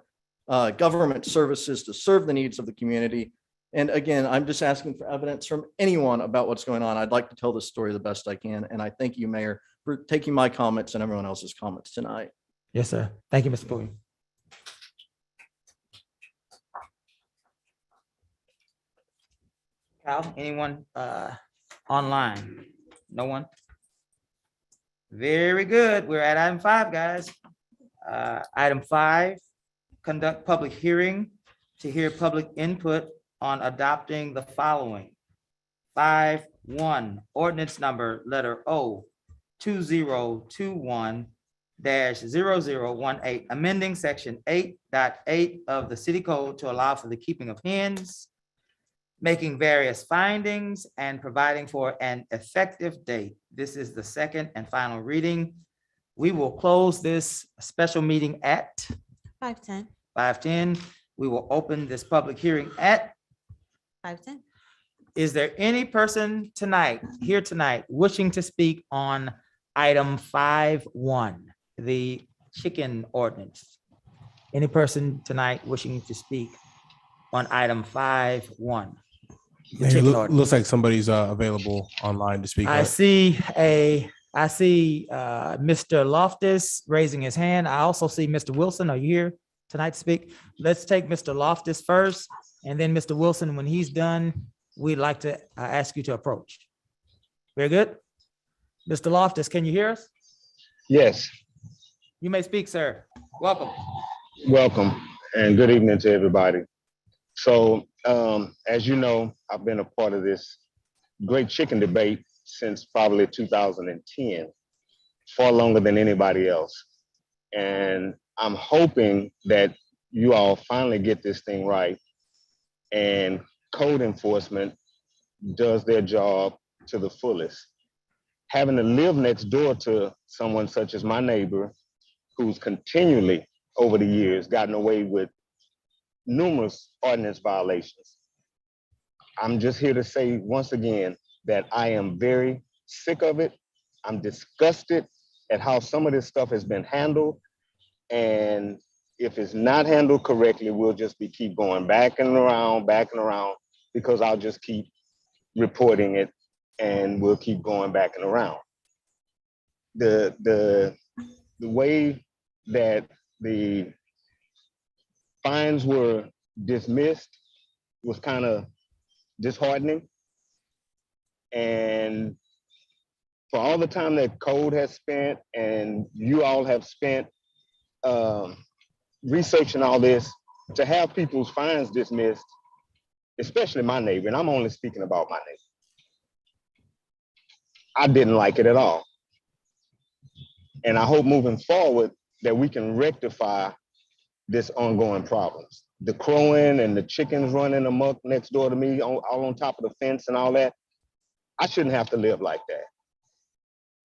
government services to serve the needs of the community? And again, I'm just asking for evidence from anyone about what's going on. I'd like to tell this story the best I can. And I thank you, Mayor, for taking my comments and everyone else's comments tonight. Yes, sir. Thank you, Mr. Pulliam. Kyle, anyone online? No one? Very good. We're at item 5, guys. Item 5, conduct public hearing to hear public input on adopting the following. 5.1, ordinance number letter O 2021-0018, amending section 8.8 of the city code to allow for the keeping of hens, making various findings, and providing for an effective date. This is the second and final reading. We will close this special meeting at 5:10. 5:10. We will open this public hearing at 5:10. Is there any person here tonight, wishing to speak on item 5.1, the chicken ordinance? Any person tonight wishing to speak on item 5.1? Mayor, looks like somebody's available online to speak. I see a I see Mr. Loftus raising his hand. I also see Mr. Wilson. Are you here tonight to speak? Let's take Mr. Loftus first, and then Mr. Wilson, when he's done, we'd like to ask you to approach. Very good. Mr. Loftus, can you hear us? Yes, You may speak, sir. Welcome. welcome and good evening to everybody. So, as you know, I've been a part of this great chicken debate since probably 2010, far longer than anybody else. And I'm hoping that you all finally get this thing right and code enforcement does their job to the fullest. Having to live next door to someone such as my neighbor, who's continually over the years gotten away with numerous ordinance violations. I'm just here to say once again that I am very sick of it. I'm disgusted at how some of this stuff has been handled. And if it's not handled correctly, we'll just keep going back and around, because I'll just keep reporting it and we'll keep going back and around. The way that the fines were dismissed was kind of disheartening. And for all the time that code has spent and you all have spent researching all this, to have people's fines dismissed, especially my neighbor, and I'm only speaking about my neighbor, I didn't like it at all. And I hope moving forward that we can rectify this ongoing problems. The crowing and the chickens running amok next door to me, all on top of the fence and all that, I shouldn't have to live like that.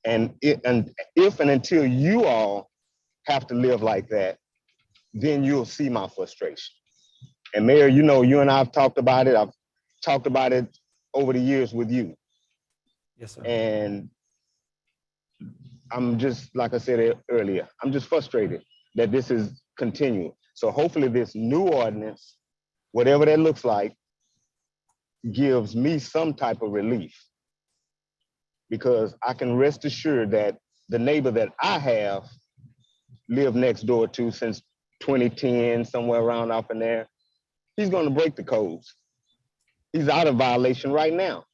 And if and until you all have to live like that, then you'll see my frustration. And Mayor, you know, you and I have talked about it. I've talked about it over the years with you. Yes, sir. And I'm just, like I said earlier, I'm just frustrated that this is continuing. So hopefully this new ordinance, whatever that looks like, gives me some type of relief. Because I can rest assured that the neighbor that I have lived next door to since 2010, somewhere around up in there, he's going to break the codes. He's out of violation right now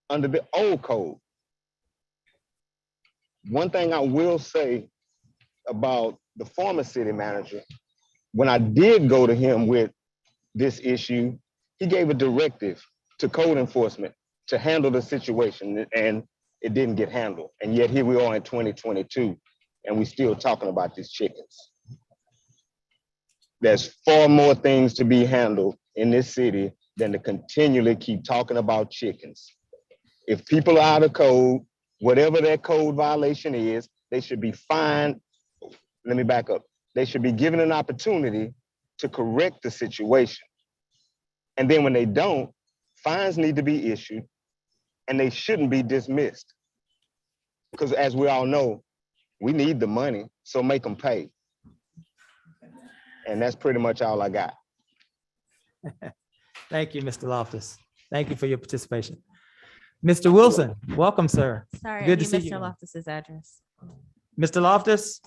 under the old code. One thing I will say about the former city manager, when I did go to him with this issue, he gave a directive to code enforcement to handle the situation, and it didn't get handled. And yet here we are in 2022, and we're still talking about these chickens. There's far more things to be handled in this city than to continually keep talking about chickens. If people are out of code, whatever their code violation is, they should be fined. Let me back up. They should be given an opportunity to correct the situation. And then when they don't, fines need to be issued and they shouldn't be dismissed. Because as we all know, we need the money, so make them pay. And that's pretty much all I got. Thank you, Mr. Loftus. Thank you for your participation. Mr. Wilson, welcome, sir. Sorry, Good I to need see Mr. you. Loftus's address. Mr. Loftus?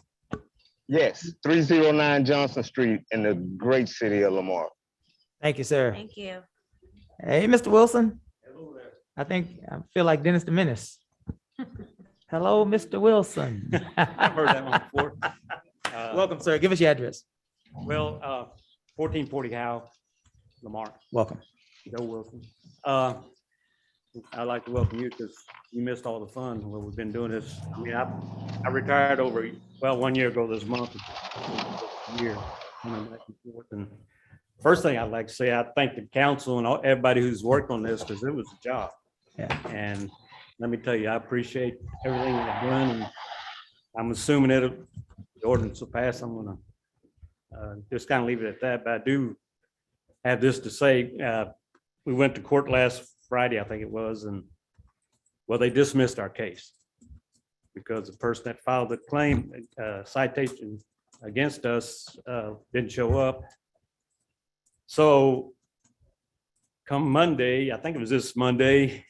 Yes, 309 Johnson Street in the great city of Lamar. Thank you, sir. Thank you. Hey, Mr. Wilson. I feel like Dennis the Menace. Hello, Mr. Wilson. I've heard that one before. Welcome, sir. Give us your address. Well, 1440 Howe, Lamar. Welcome. Joe Wilson. I'd like to welcome you because you missed all the fun when we've been doing this. I mean, I retired 1 year ago this month. Year coming back and forth. And first thing I'd like to say, I thank the council and everybody who's worked on this because it was a job. Yeah. And let me tell you, I appreciate everything you've done. And I'm assuming the ordinance will pass. I'm gonna just kind of leave it at that. But I do have this to say. We went to court last Friday, I think it was, and well, they dismissed our case because the person that filed the claim citation against us didn't show up. So come Monday, I think it was this Monday,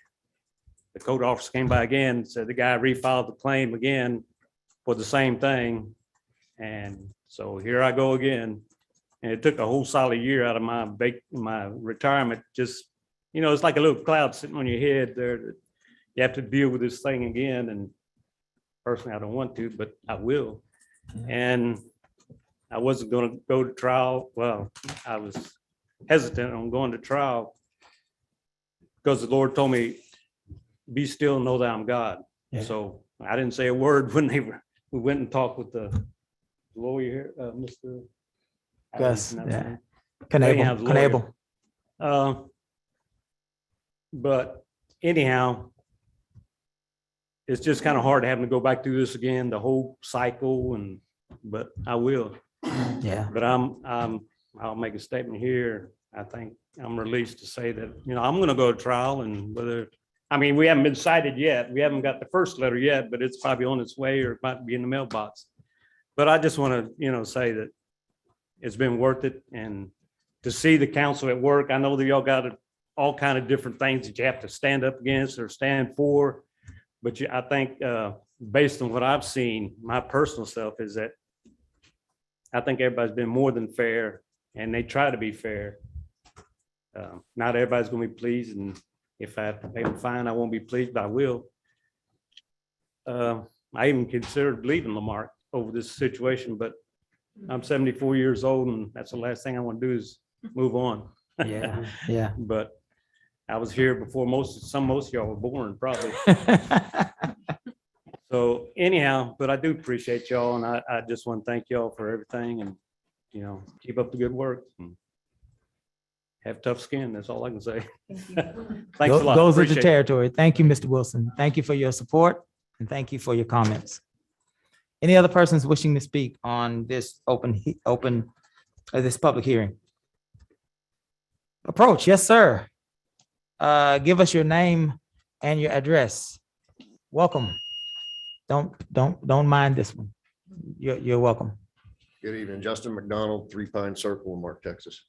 the code officer came by again, said the guy refiled the claim again for the same thing. And so here I go again. And it took a whole solid year out of my retirement. Just, you know, it's like a little cloud sitting on your head there. That you have to deal with this thing again. And personally, I don't want to, but I will. And I wasn't going to go to trial. Well, I was hesitant on going to trial because the Lord told me, be still and know that I'm God. Yeah. So I didn't say a word when we went and talked with the lawyer here, Mr. Gus, yeah. Anyhow, Canable. But anyhow, it's just kind of hard having to go back through this again, the whole cycle, but I will. Yeah. But I'll make a statement here. I think I'm released to say that, you know, I'm going to go to trial, and we haven't been cited yet. We haven't got the first letter yet, but it's probably on its way, or it might be in the mailbox. But I just want to, you know, say that it's been worth it. And to see the council at work, I know that y'all got all kind of different things that you have to stand up against or stand for. But I think based on what I've seen, my personal self is that I think everybody's been more than fair, and they try to be fair. Not everybody's going to be pleased, and if I have to pay them fine, I won't be pleased, but I will. I even considered leaving Lamarck over this situation, but I'm 74 years old, and that's the last thing I want to do is move on. Yeah, yeah. But I was here before most of y'all were born, probably. So anyhow, but I do appreciate y'all, and I just want to thank y'all for everything, and, you know, keep up the good work and have tough skin. That's all I can say. Thanks a lot. Goes with the Appreciate it. territory. Thank you, Mr. Wilson. Thank you for your support, and thank you for your comments. Any other persons wishing to speak on this this public hearing? Approach, yes, sir. Give us your name and your address. Welcome. Don't mind this one. You're welcome. Good evening, Justin McDonald, 3 Pine Circle in Marque, Texas.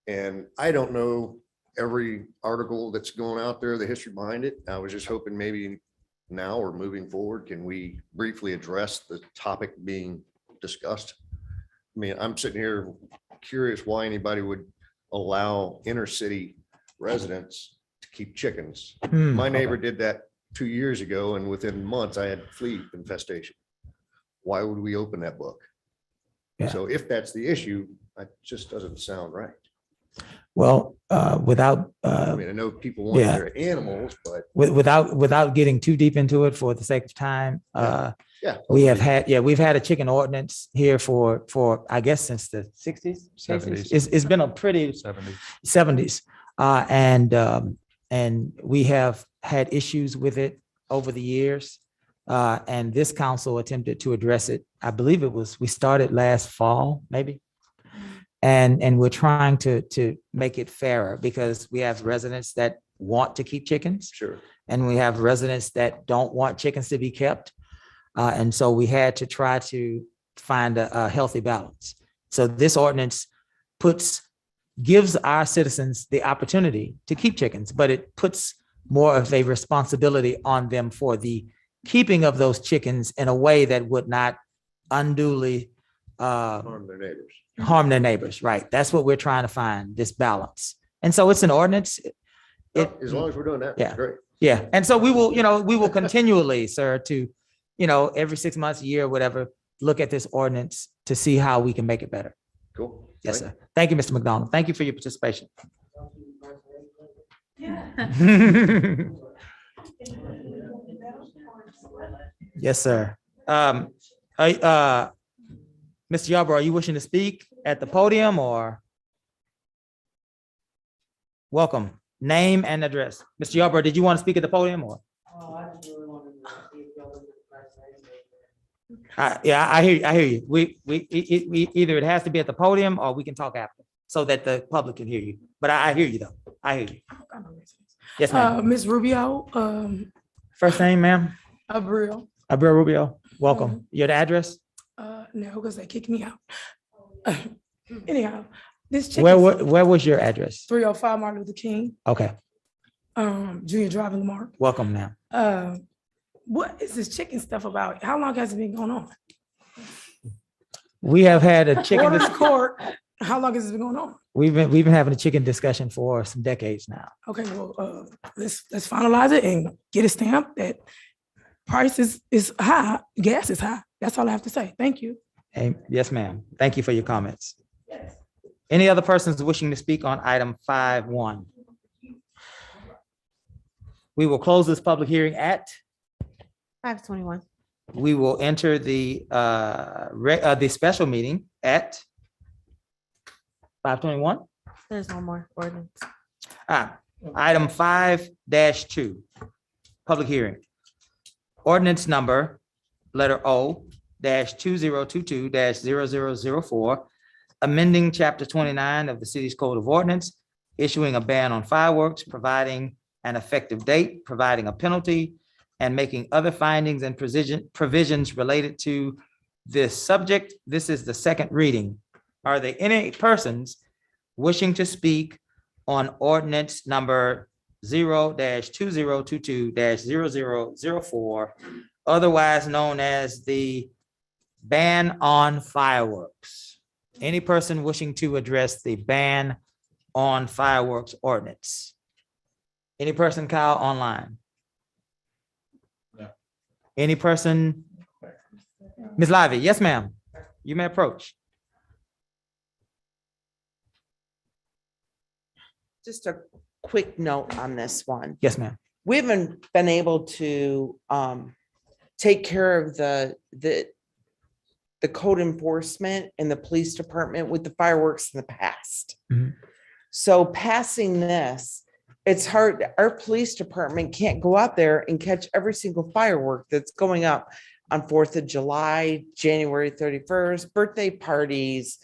And I don't know every article that's going out there, the history behind it. I was just hoping maybe now or moving forward, can we briefly address the topic being discussed? I mean, I'm sitting here curious why anybody would allow inner city residents to keep chickens. My neighbor did that 2 years ago, and within months I had flea infestation. Why would we open that book? Yeah. So if that's the issue, it just doesn't sound right. Well, without I mean, I know people want yeah. their animals, but without getting too deep into it for the sake of time, we've had a chicken ordinance here for I guess since the 60s, 70s. It's been a pretty 70s, and we have had issues with it over the years, and this council attempted to address it. I believe we started last fall, maybe. And we're trying to make it fairer, because we have residents that want to keep chickens. Sure. And we have residents that don't want chickens to be kept. And so we had to try to find a healthy balance. So this ordinance gives our citizens the opportunity to keep chickens, but it puts more of a responsibility on them for the keeping of those chickens in a way that would not unduly harm their neighbors. Right. That's what we're trying to find, this balance. And so it's an ordinance. As long as we're doing that, yeah, that's great. Yeah. And so we will continually, sir, to, every 6 months, a year, whatever, look at this ordinance to see how we can make it better. Cool. Yes, sir. Thank you, Mr. McDonald. Thank you for your participation. Yes, sir. Mr. Yarborough, are you wishing to speak at the podium, or? Welcome. Name and address. Mr. Yarborough, did you want to speak at the podium, or? I hear you. We either it has to be at the podium, or we can talk after, so that the public can hear you. But I hear you though. I hear you. Yes, ma'am. Ms. Rubio. First name, ma'am. Abril. Abril Rubio. Welcome. Your address? No, because they kicked me out. Anyhow, this chicken. Where was your address? 305 Martin Luther King. Okay. Junior driving Mark. Welcome, ma'am. What is this chicken stuff about? How long has it been going on? We have had a chicken. Order to court. How long has this been going on? We've been having a chicken discussion for some decades now. Okay, well, let's finalize it and get a stamp that price is high, gas is high. That's all I have to say. Thank you. Hey, yes, ma'am. Thank you for your comments. Any other persons wishing to speak on item 5.1? We will close this public hearing at, 5:21. we will enter the special meeting at 5:21. There's one more ordinance. Item 5-2, public hearing. Ordinance number, letter O, -2022-0004, amending chapter 29 of the city's code of ordinance, issuing a ban on fireworks, providing an effective date, providing a penalty, and making other findings and provisions related to this subject. This is the second reading. Are there any persons wishing to speak on ordinance number 0-2022-0004, otherwise known as the ban on fireworks? Any person wishing to address the ban on fireworks ordinance? Any person, Kyle, online? Any person? Ms. Lively, yes, ma'am. You may approach. Just a quick note on this one. Yes, ma'am. We haven't been able to take care of the code enforcement and the police department with the fireworks in the past. Mhm. So passing this, it's hard. Our police department can't go out there and catch every single firework that's going up on 4th of July, January 31st, birthday parties,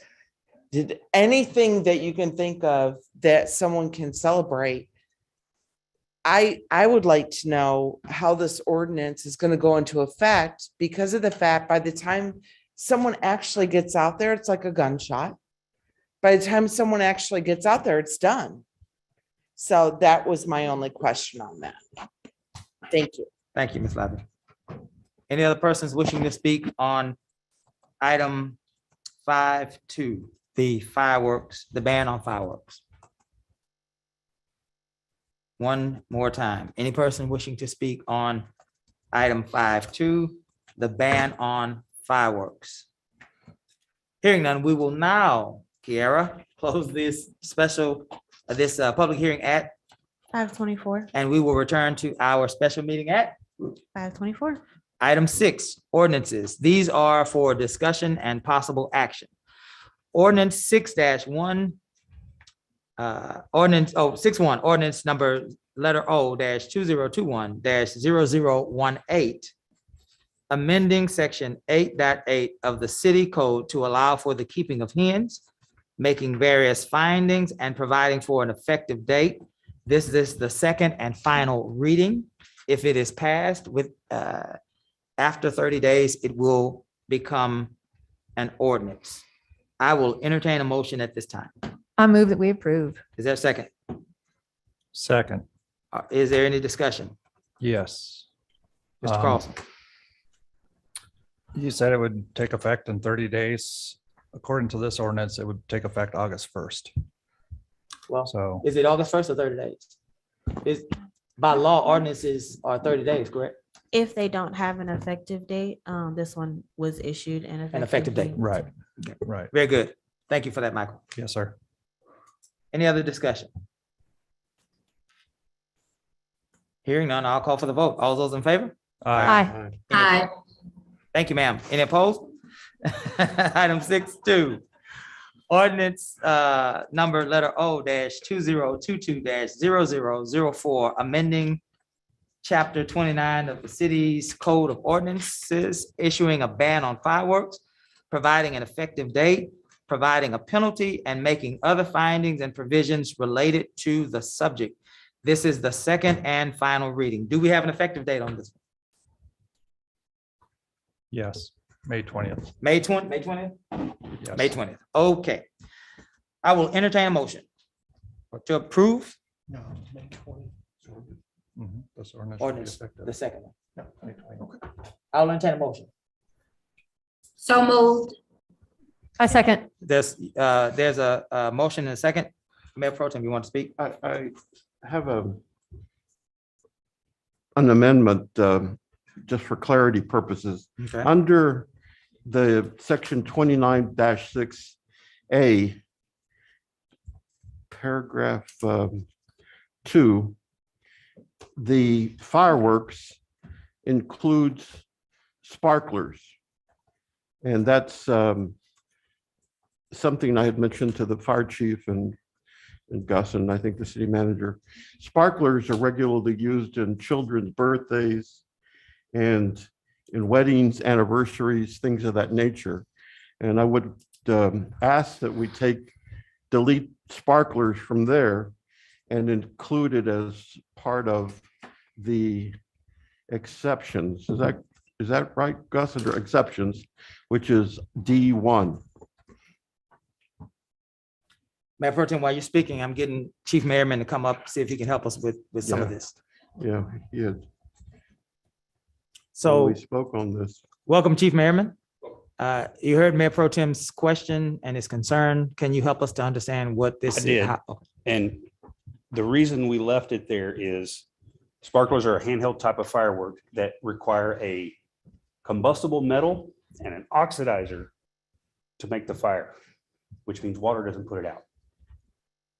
did anything that you can think of that someone can celebrate. I would like to know how this ordinance is going to go into effect, because of the fact by the time someone actually gets out there, it's like a gunshot. By the time someone actually gets out there, it's done. So that was my only question on that. Thank you. Thank you, Ms. Lively. Any other persons wishing to speak on item 5.2, the fireworks, the ban on fireworks? One more time. Any person wishing to speak on item 5.2, the ban on fireworks? Hearing none, we will now, Kiara, close this public hearing at, 5:24. and we will return to our special meeting at 5:24. item 6, ordinances. These are for discussion and possible action. Ordinance 6-1, ordinance number letter O -2021-0018, amending section 8.8 of the city code to allow for the keeping of hens, making various findings and providing for an effective date. This is the second and final reading. If it is passed with, after 30 days, it will become an ordinance. I will entertain a motion at this time. I move that we approve. Is there a second? Second. Is there any discussion? Yes. Mr. Carlson? You said it would take effect in 30 days. According to this ordinance, it would take effect August 1st. Well, So is it August 1st or 30 days? Is, by law, ordinances are 30 days, correct? If they don't have an effective date, this one was issued an effective date. right, right. Very good. Thank you for that, Michael. Yes, sir. Any other discussion? Hearing none, I'll call for the vote. All those in favor? Aye. Aye. Thank you, ma'am. Any opposed? Item 6.2, ordinance number letter O -2022-0004, amending chapter 29 of the city's code of ordinances, issuing a ban on fireworks, providing an effective date, providing a penalty, and making other findings and provisions related to the subject. This is the second and final reading. Do we have an effective date on this? Yes, May 20th. May 20th? Yes. May 20th. Okay. I will entertain a motion to approve. No, May 20. That's ordinance. Ordinance, the second one. Yeah, 2020. I'll entertain a motion. So moved. I second. There's a motion and a second. Mayor Pro Tem, you want to speak? I have an amendment, just for clarity purposes. Okay. Under the section 29-6A, paragraph 2, the fireworks includes sparklers. And that's something I had mentioned to the fire chief and Gus, and I think the city manager. Sparklers are regularly used in children's birthdays and in weddings, anniversaries, things of that nature. And I would ask that we delete sparklers from there and include it as part of the exceptions. Is that right, Gus? Under exceptions, which is D1. Mayor Pro Tem, while you're speaking, I'm getting Chief Merriman to come up, see if he can help us with some of this. Yeah, yeah. So we spoke on this. welcome, Chief Merriman. You heard Mayor Pro Tem's question and his concern. Can you help us to understand what this I did. And the reason we left it there is sparklers are a handheld type of firework that require a combustible metal and an oxidizer to make the fire, which means water doesn't put it out.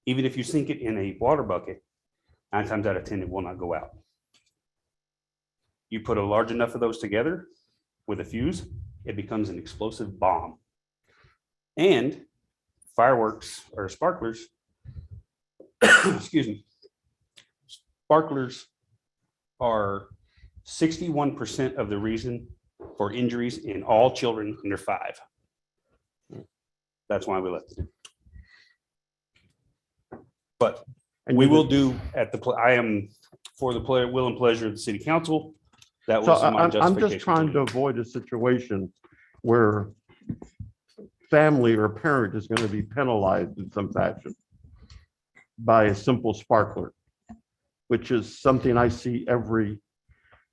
Even if you sink it in a water bucket, 9 times out of 10, it will not go out. You put a large enough of those together with a fuse, it becomes an explosive bomb. And fireworks or sparklers, excuse me, sparklers are 61% of the reason for injuries in all children under 5. That's why we left it. But we will do I am for the will and pleasure of the city council. That was my I'm justification. just trying to avoid a situation where family or parent is going to be penalized in some fashion by a simple sparkler, which is something I see every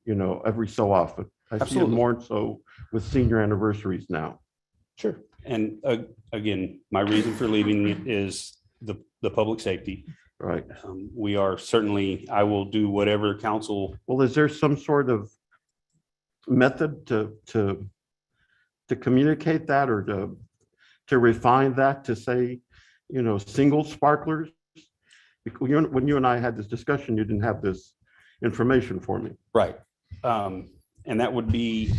so often. I see it Absolutely. more so with senior anniversaries now. Sure. And again, my reason for leaving it is the public safety. Right. We are certainly, I will do whatever council. Well, is there some sort of method to communicate that or to refine that to say, single sparklers? Because when you and I had this discussion, you didn't have this information for me. Right. And that would be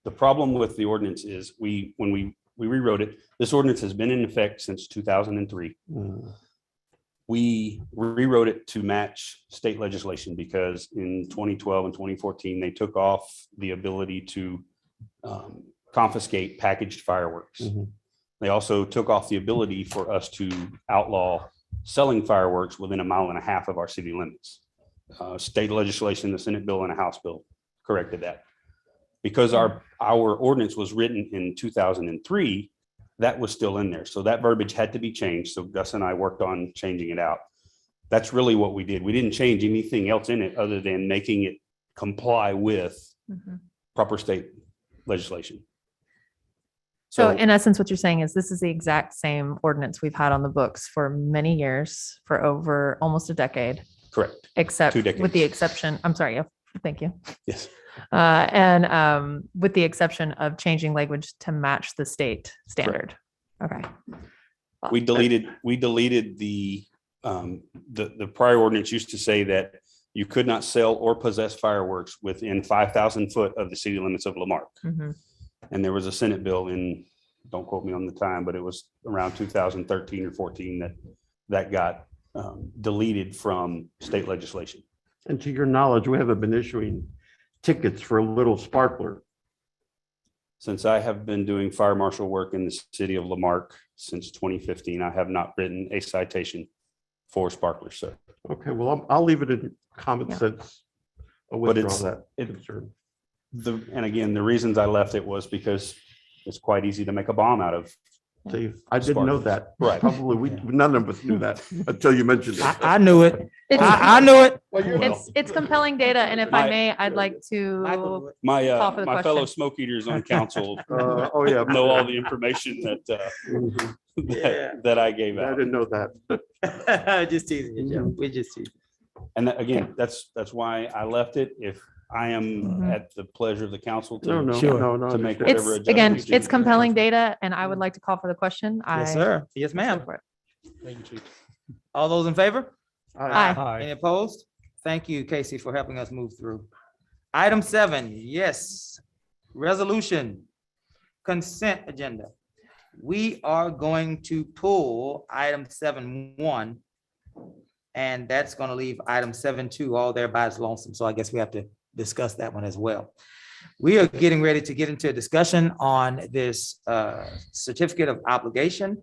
the problem with the ordinance is when we rewrote it, this ordinance has been in effect since 2003. We rewrote it to match state legislation because in 2012 and 2014, they took off the ability to confiscate packaged fireworks. They also took off the ability for us to outlaw selling fireworks within 1.5 miles of our city limits. State legislation, the Senate bill and a House bill corrected that. Because our ordinance was written in 2003, that was still in there. So that verbiage had to be changed. So Gus and I worked on changing it out. That's really what we did. We didn't change anything else in it other than making it comply with proper state legislation. So in essence, what you're saying is this is the exact same ordinance we've had on the books for many years, for over almost a decade. Correct. Except 2 decades. with the exception, I'm sorry, thank you. Yes. And with the exception of changing language to match the state standard. Okay. We deleted the prior ordinance used to say that you could not sell or possess fireworks within 5,000 foot of the city limits of Lamarque. And there was a Senate bill don't quote me on the time, but it was around 2013 or 14 that got deleted from state legislation. And to your knowledge, we haven't been issuing tickets for a little sparkler. Since I have been doing fire marshal work in the city of Lamarque since 2015, I have not written a citation for sparklers, sir. Okay, well, I'll leave it in common sense. I'll But withdraw that concern. And again, the reasons I left it was because it's quite easy to make a bomb out of See, I didn't know that. Right. Probably none of us knew that until you mentioned it. I knew it. It's- I knew it. It's compelling data, and if I may, I'd like to call for My the my fellow question. smoke eaters on council Oh, yeah. know all the information that that I gave I out. didn't know that. Just teasing you, Joe. We just teasing. And again, that's why I left it. If I am at the pleasure of the council to to make It's, whatever again, adjustments. it's compelling data, and I would like to call for the question. Yes, sir. Yes, ma'am. Thank you, Chief. All those in favor? Aye. Any opposed? Thank you, Casey, for helping us move through. Item 7, yes, resolution, consent agenda. We are going to pull item 7.1, and that's going to leave item 7.2 all there by its lonesome. So I guess we have to discuss that one as well. We are getting ready to get into a discussion on this certificate of obligation.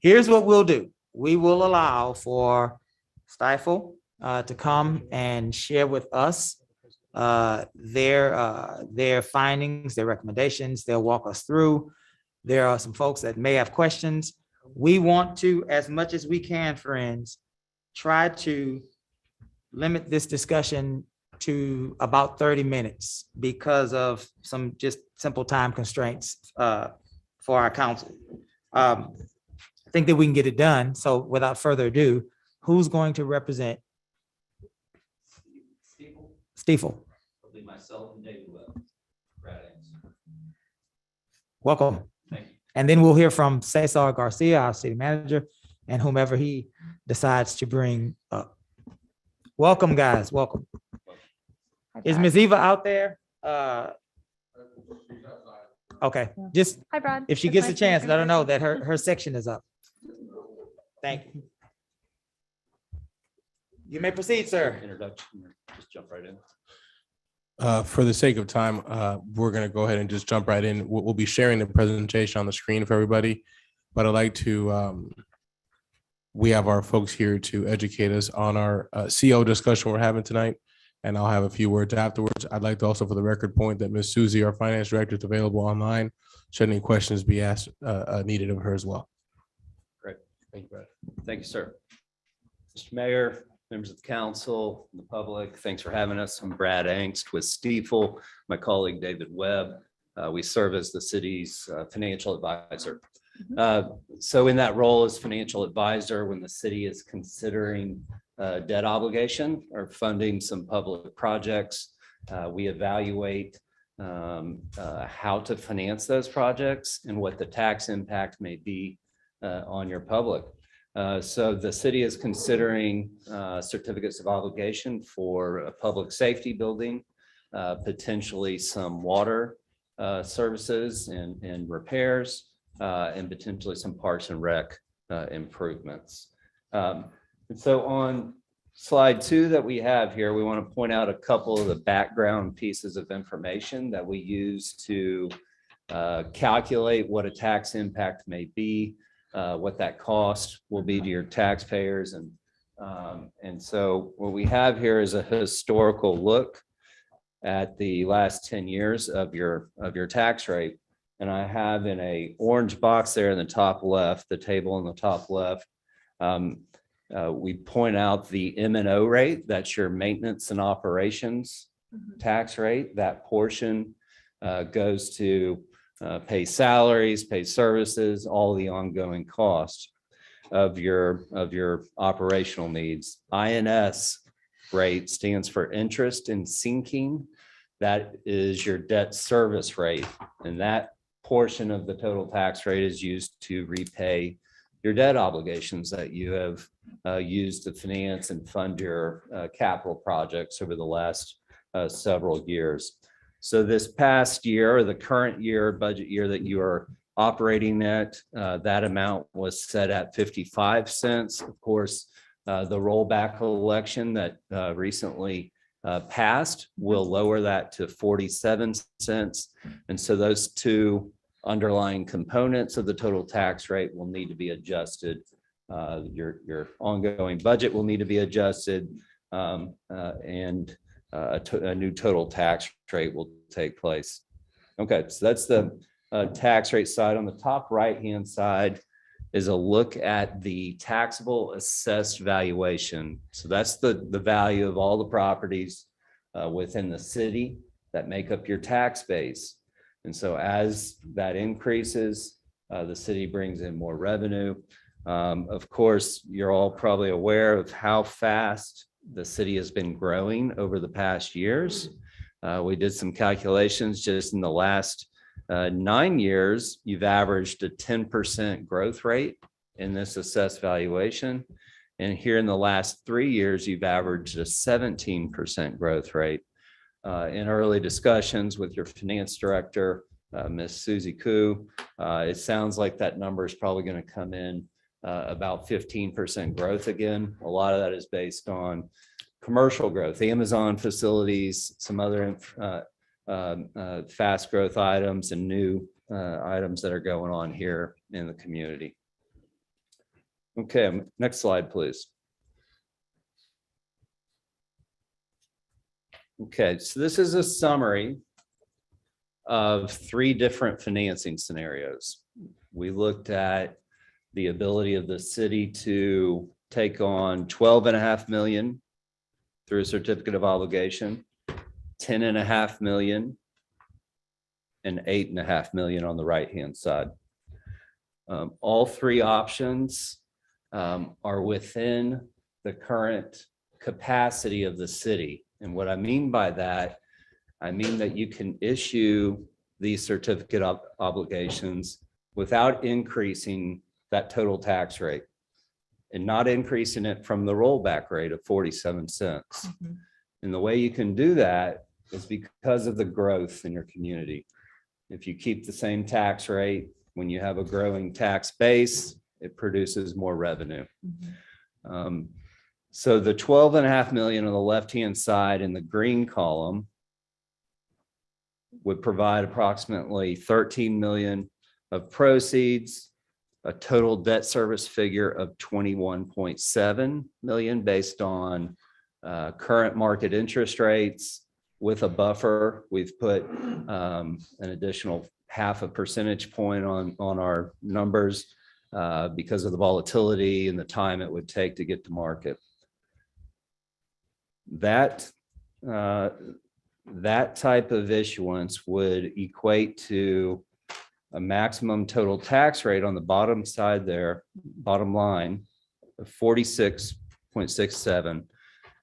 Here's what we'll do. We will allow for Stifel to come and share with us their findings, their recommendations. They'll walk us through. There are some folks that may have questions. We want to, as much as we can, friends, try to limit this discussion to about 30 minutes because of some just simple time constraints for our council. I think that we can get it done. So without further ado, who's going to represent Stifel? Myself and David Webb. Welcome. And then we'll hear from Cesar Garcia, our city manager, and whomever he decides to bring up. Welcome, guys. Welcome. Is Ms. Eva out there? Okay, just Hi, Brad. if she It's gets a nice to meet chance, you. let her know that her section is up. Thank you. You may proceed, sir. Introduction, just jump right in. For the sake of time, we're going to go ahead and just jump right in. We'll be sharing the presentation on the screen for everybody, but I'd like to, we have our folks here to educate us on our CO discussion we're having tonight, and I'll have a few words afterwards. I'd like to also, for the record, point that Ms. Susie, our finance director, is available online, should any questions be asked, needed of her as well. Great. Thank you, Brad. Thank you, sir. Mr. Mayor, members of the council, the public, thanks for having us. I'm Brad Angst with Stifel, my colleague David Webb. We serve as the city's financial advisor. So in that role as financial advisor, when the city is considering debt obligation or funding some public projects, we evaluate how to finance those projects and what the tax impact may be on your public. So the city is considering certificates of obligation for a public safety building, potentially some water services and repairs, and potentially some parks and rec improvements. And so on slide 2 that we have here, we want to point out a couple of the background pieces of information that we use to calculate what a tax impact may be, what that cost will be to your taxpayers. And so what we have here is a historical look at the last 10 years of your tax rate. And I have in a orange box there in the top left, the table in the top left, we point out the M&O rate. That's your maintenance and operations tax rate. That portion goes to pay salaries, pay services, all the ongoing costs of your operational needs. INS rate stands for interest and sinking. That is your debt service rate. And that portion of the total tax rate is used to repay your debt obligations that you have used to finance and fund your capital projects over the last several years. So this past year, or the current year, budget year that you are operating at, that amount was set at 55 cents. Of course, the rollback election that recently passed will lower that to 47 cents. And so those two underlying components of the total tax rate will need to be adjusted. Your ongoing budget will need to be adjusted, and a new total tax rate will take place. Okay, so that's the tax rate side, on the top right-hand side is a look at the taxable assessed valuation. So that's the value of all the properties within the city that make up your tax base. And so as that increases, the city brings in more revenue. Of course, you're all probably aware of how fast the city has been growing over the past years. We did some calculations just in the last 9 years, you've averaged a 10% growth rate in this assessed valuation. And here in the last 3 years, you've averaged a 17% growth rate. In early discussions with your finance director, Ms. Susie Koo, it sounds like that number is probably going to come in about 15% growth again. A lot of that is based on commercial growth, Amazon facilities, some other fast growth items and new items that are going on here in the community. Okay, next slide, please. Okay, so this is a summary of 3 different financing scenarios. We looked at the ability of the city to take on $12.5 million through a certificate of obligation, $10.5 million, and $8.5 million on the right-hand side. All 3 options are within the current capacity of the city. And what I mean by that, I mean that you can issue these certificate of obligations without increasing that total tax rate and not increasing it from the rollback rate of 47 cents. Mm-hmm. And the way you can do that is because of the growth in your community. If you keep the same tax rate, when you have a growing tax base, it produces more revenue. Mm-hmm. So the 12.5 million on the left-hand side in the green column would provide approximately 13 million of proceeds, a total debt service figure of 21.7 million based on current market interest rates. With a buffer, we've put an additional 0.5 percentage point on our numbers because of the volatility and the time it would take to get to market. That type of issuance would equate to a maximum total tax rate on the bottom side there, bottom line, of 46.67,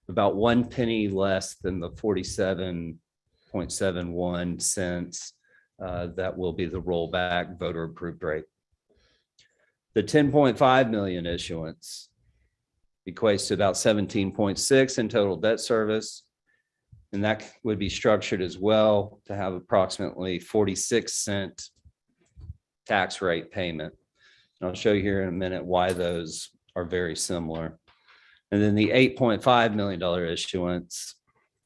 about 1 penny less than the 47.71 cents that will be the rollback voter approved rate. The 10.5 million issuance equates to about 17.6 in total debt service. And that would be structured as well to have approximately 46-cent tax rate payment. And I'll show you here in a minute why those are very similar. And then the $8.5 million issuance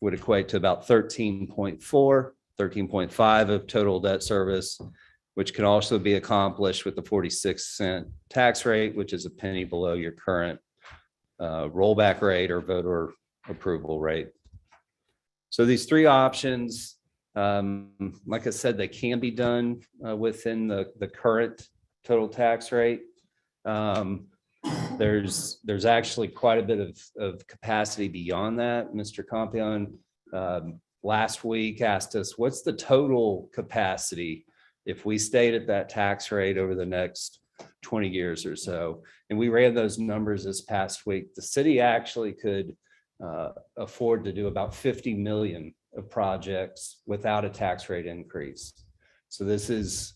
would equate to about 13.5 of total debt service, which can also be accomplished with the 46-cent tax rate, which is a penny below your current rollback rate or voter approval rate. So these 3 options, like I said, they can be done within the current total tax rate. There's actually quite a bit of capacity beyond that. Mr. Compion last week asked us, what's the total capacity if we stayed at that tax rate over the next 20 years or so? And we ran those numbers this past week. The city actually could afford to do about 50 million of projects without a tax rate increase. So this is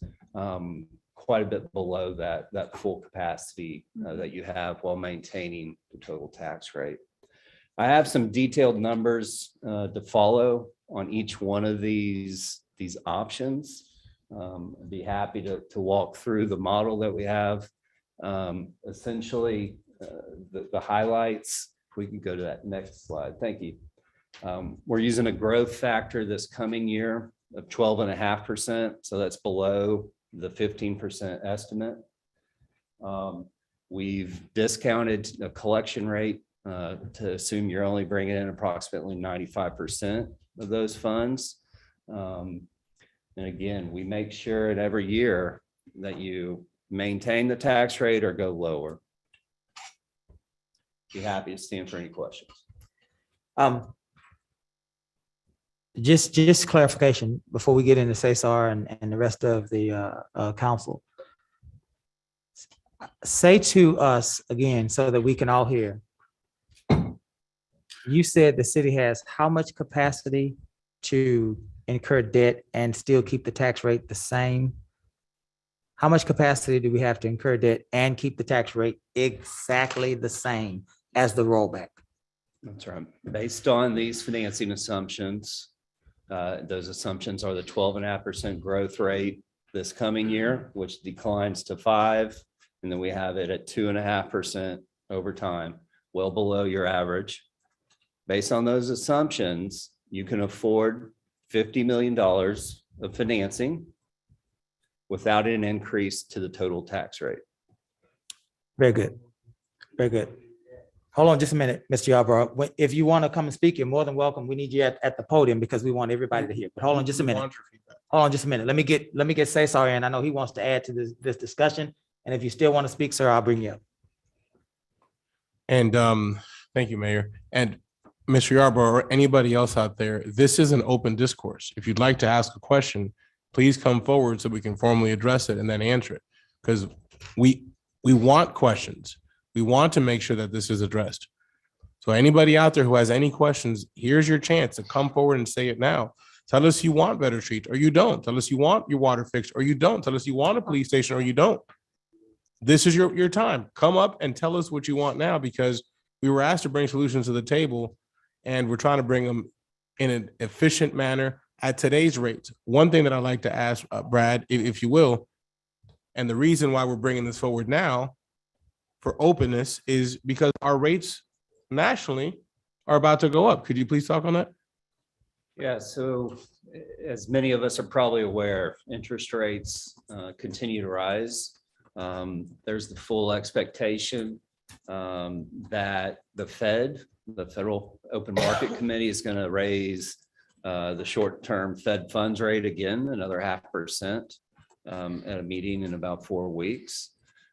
quite a bit below that full capacity that you have while maintaining the total tax rate. I have some detailed numbers to follow on each one of these options. I'd be happy to walk through the model that we have. Essentially, the highlights, if we can go to that next slide. Thank you. We're using a growth factor this coming year of 12.5%. So that's below the 15% estimate. We've discounted a collection rate to assume you're only bringing in approximately 95% of those funds. And again, we make sure at every year that you maintain the tax rate or go lower. Be happy to stand for any questions. Just clarification before we get into Cesar and the rest of the council. Say to us again so that we can all hear. You said the city has how much capacity to incur debt and still keep the tax rate the same? How much capacity do we have to incur debt and keep the tax rate exactly the same as the rollback? That's right. Based on these financing assumptions, those assumptions are the 12.5% growth rate this coming year, which declines to 5%. And then we have it at 2.5% over time, well below your average. Based on those assumptions, you can afford $50 million of financing without an increase to the total tax rate. Very good. Very good. Hold on just a minute, Mr. Yarbrough. If you want to come and speak, you're more than welcome. We need you at the podium because we want everybody to hear. But hold on just a minute. Hold on just a minute. Let me get Cesar in. I know he wants to add to this discussion. And if you still want to speak, sir, I'll bring you up. And thank you, Mayor. And Mr. Yarbrough or anybody else out there, this is an open discourse. If you'd like to ask a question, please come forward so we can formally address it and then answer it. Because we want questions. We want to make sure that this is addressed. So anybody out there who has any questions, here's your chance to come forward and say it now. Tell us you want better streets or you don't. Tell us you want your water fixed or you don't. Tell us you want a police station or you don't. This is your time. Come up and tell us what you want now, because we were asked to bring solutions to the table and we're trying to bring them in an efficient manner at today's rates. One thing that I'd like to ask Brad, if you will, and the reason why we're bringing this forward now for openness is because our rates nationally are about to go up. Could you please talk on that? Yeah, so as many of us are probably aware, interest rates continue to rise. There's the full expectation that the Federal Open Market Committee, is going to raise the short-term Fed funds rate again, another 0.5% at a meeting in about 4 weeks.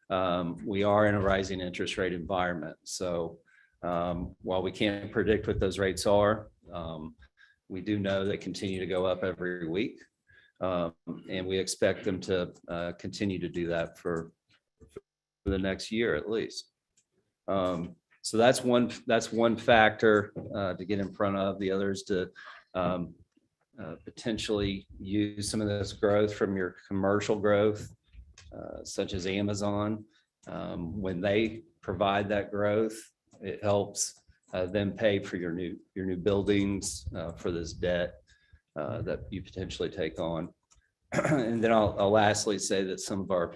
We are in a rising interest rate environment. So while we can't predict what those rates are, we do know they continue to go up every week. And we expect them to continue to do that for the next year at least. So that's one factor to get in front of. The other is to potentially use some of this growth from your commercial growth, such as Amazon. When they provide that growth, it helps them pay for your new buildings, for this debt that you potentially take on. And then I'll lastly say that some of our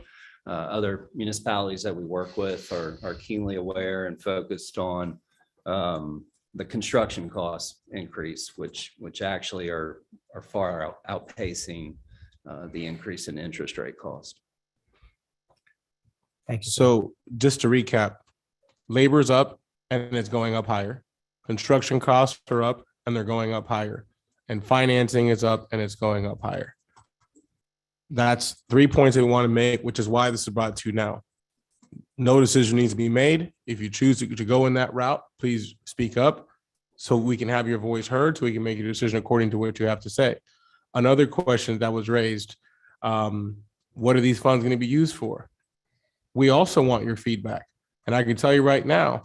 other municipalities that we work with are keenly aware and focused on the construction cost increase, which actually are far outpacing the increase in interest rate cost. Thank you. So just to recap, labor's up and it's going up higher. Construction costs are up and they're going up higher. And financing is up and it's going up higher. That's 3 points that we want to make, which is why this is brought to you now. No decision needs to be made. If you choose to go in that route, please speak up so we can have your voice heard, so we can make a decision according to what you have to say. Another question that was raised, what are these funds going to be used for? We also want your feedback. And I can tell you right now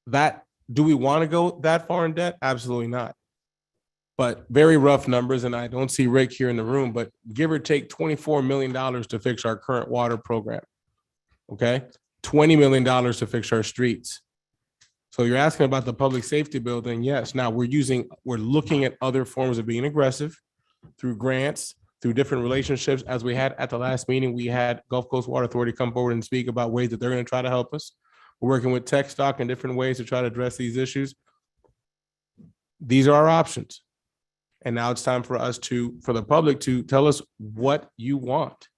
that, do we want to go that far in debt? Absolutely not. But very rough numbers, and I don't see Rick here in the room, but give or take $24 million to fix our current water program. Okay, $20 million to fix our streets. So you're asking about the public safety building. Yes. Now we're looking at other forms of being aggressive through grants, through different relationships. As we had at the last meeting, we had Gulf Coast Water Authority come forward and speak about ways that they're going to try to help us. We're working with Tech Stock in different ways to try to address these issues. These are our options. And now it's time for us for the public to tell us what you want.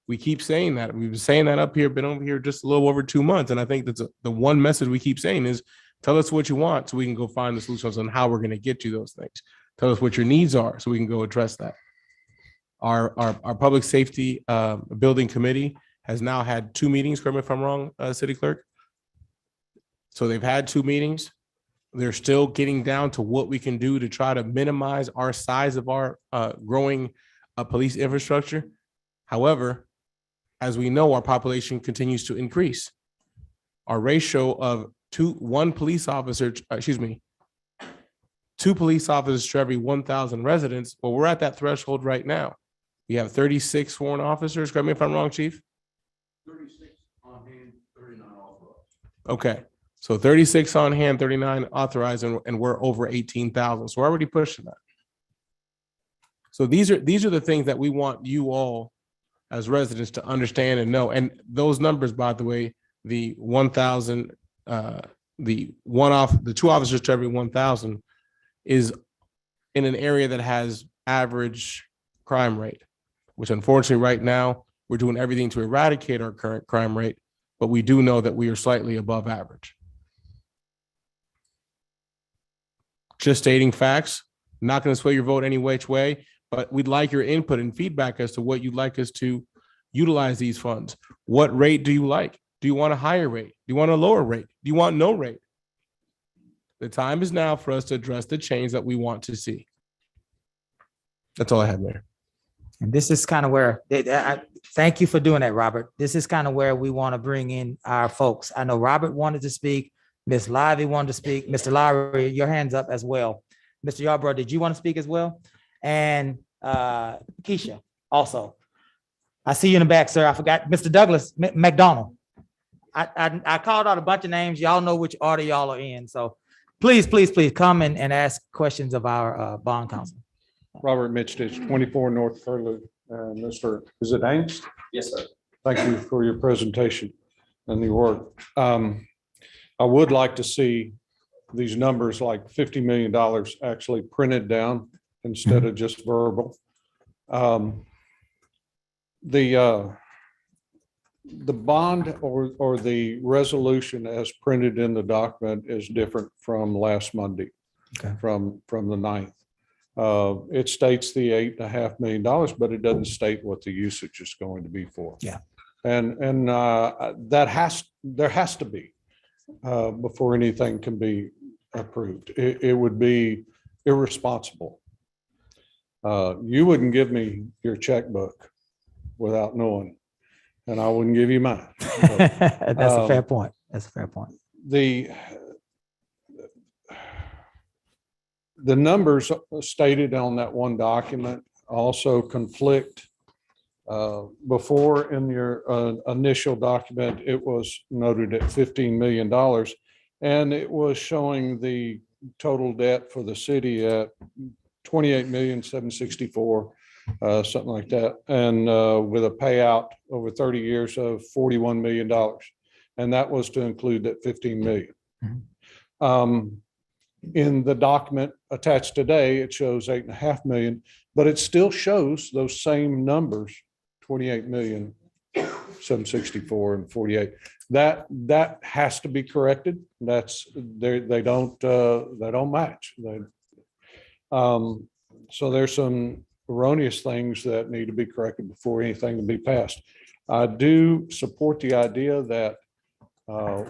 We keep saying that. We've been saying that up here, been over here just a little over 2 months. And I think that's the one message we keep saying is, tell us what you want so we can go find the solutions on how we're going to get you those things. Tell us what your needs are so we can go address that. Our public safety building committee has now had 2 meetings, correct me if I'm wrong, City Clerk. So they've had 2 meetings. They're still getting down to what we can do to try to minimize our size of our growing police infrastructure. However, as we know, our population continues to increase. Our ratio of 2 police officers to every 1,000 residents, well, we're at that threshold right now. We have 36 sworn officers. Correct me if I'm wrong, Chief. 36 on hand, 39 authorized. Okay, so 36 on hand, 39 authorized, and we're over 18,000. So we're already pushing that. So these are the things that we want you all as residents to understand and know. And those numbers, by the way, the 1,000, the 2 officers to every 1,000 is in an area that has average crime rate, which unfortunately right now we're doing everything to eradicate our current crime rate, but we do know that we are slightly above average. Just stating facts, not going to sway your vote any which way, but we'd like your input and feedback as to what you'd like us to utilize these funds. What rate do you like? Do you want a higher rate? Do you want a lower rate? Do you want no rate? The time is now for us to address the change that we want to see. That's all I have, Mayor. And this is kind of where, thank you for doing that, Robert. This is kind of where we want to bring in our folks. I know Robert wanted to speak. Ms. Lively wanted to speak. Mr. Lowry, your hand's up as well. Mr. Yarbrough, did you want to speak as well? And Keisha also. I see you in the back, sir. I forgot. Mr. Douglas McDonald. I called out a bunch of names. Y'all know which order y'all are in. So please come and ask questions of our bond counsel. Robert Mitchell, 24 North Curlew. Mr. Is it Angst? Yes, sir. Thank you for your presentation and the work. I would like to see these numbers like $50 million actually printed down instead of just verbal. The bond or the resolution as printed in the document is different from last Monday, from the 9th. It states the $8.5 million, but it doesn't state what the usage is going to be for. Yeah. And there has to be before anything can be approved. It would be irresponsible. You wouldn't give me your checkbook without knowing, and I wouldn't give you mine. That's a fair point. That's a fair point. The numbers stated on that one document also conflict. Before in your initial document, it was noted at $15 million, and it was showing the total debt for the city at $28,764,000, something like that, and with a payout over 30 years of $41 million, and that was to include that $15 million. Mm-hmm. In the document attached today, it shows $8.5 million, but it still shows those same numbers, 28,764,000 and 48. That has to be corrected. They don't match. So there's some erroneous things that need to be corrected before anything can be passed. I do support the idea that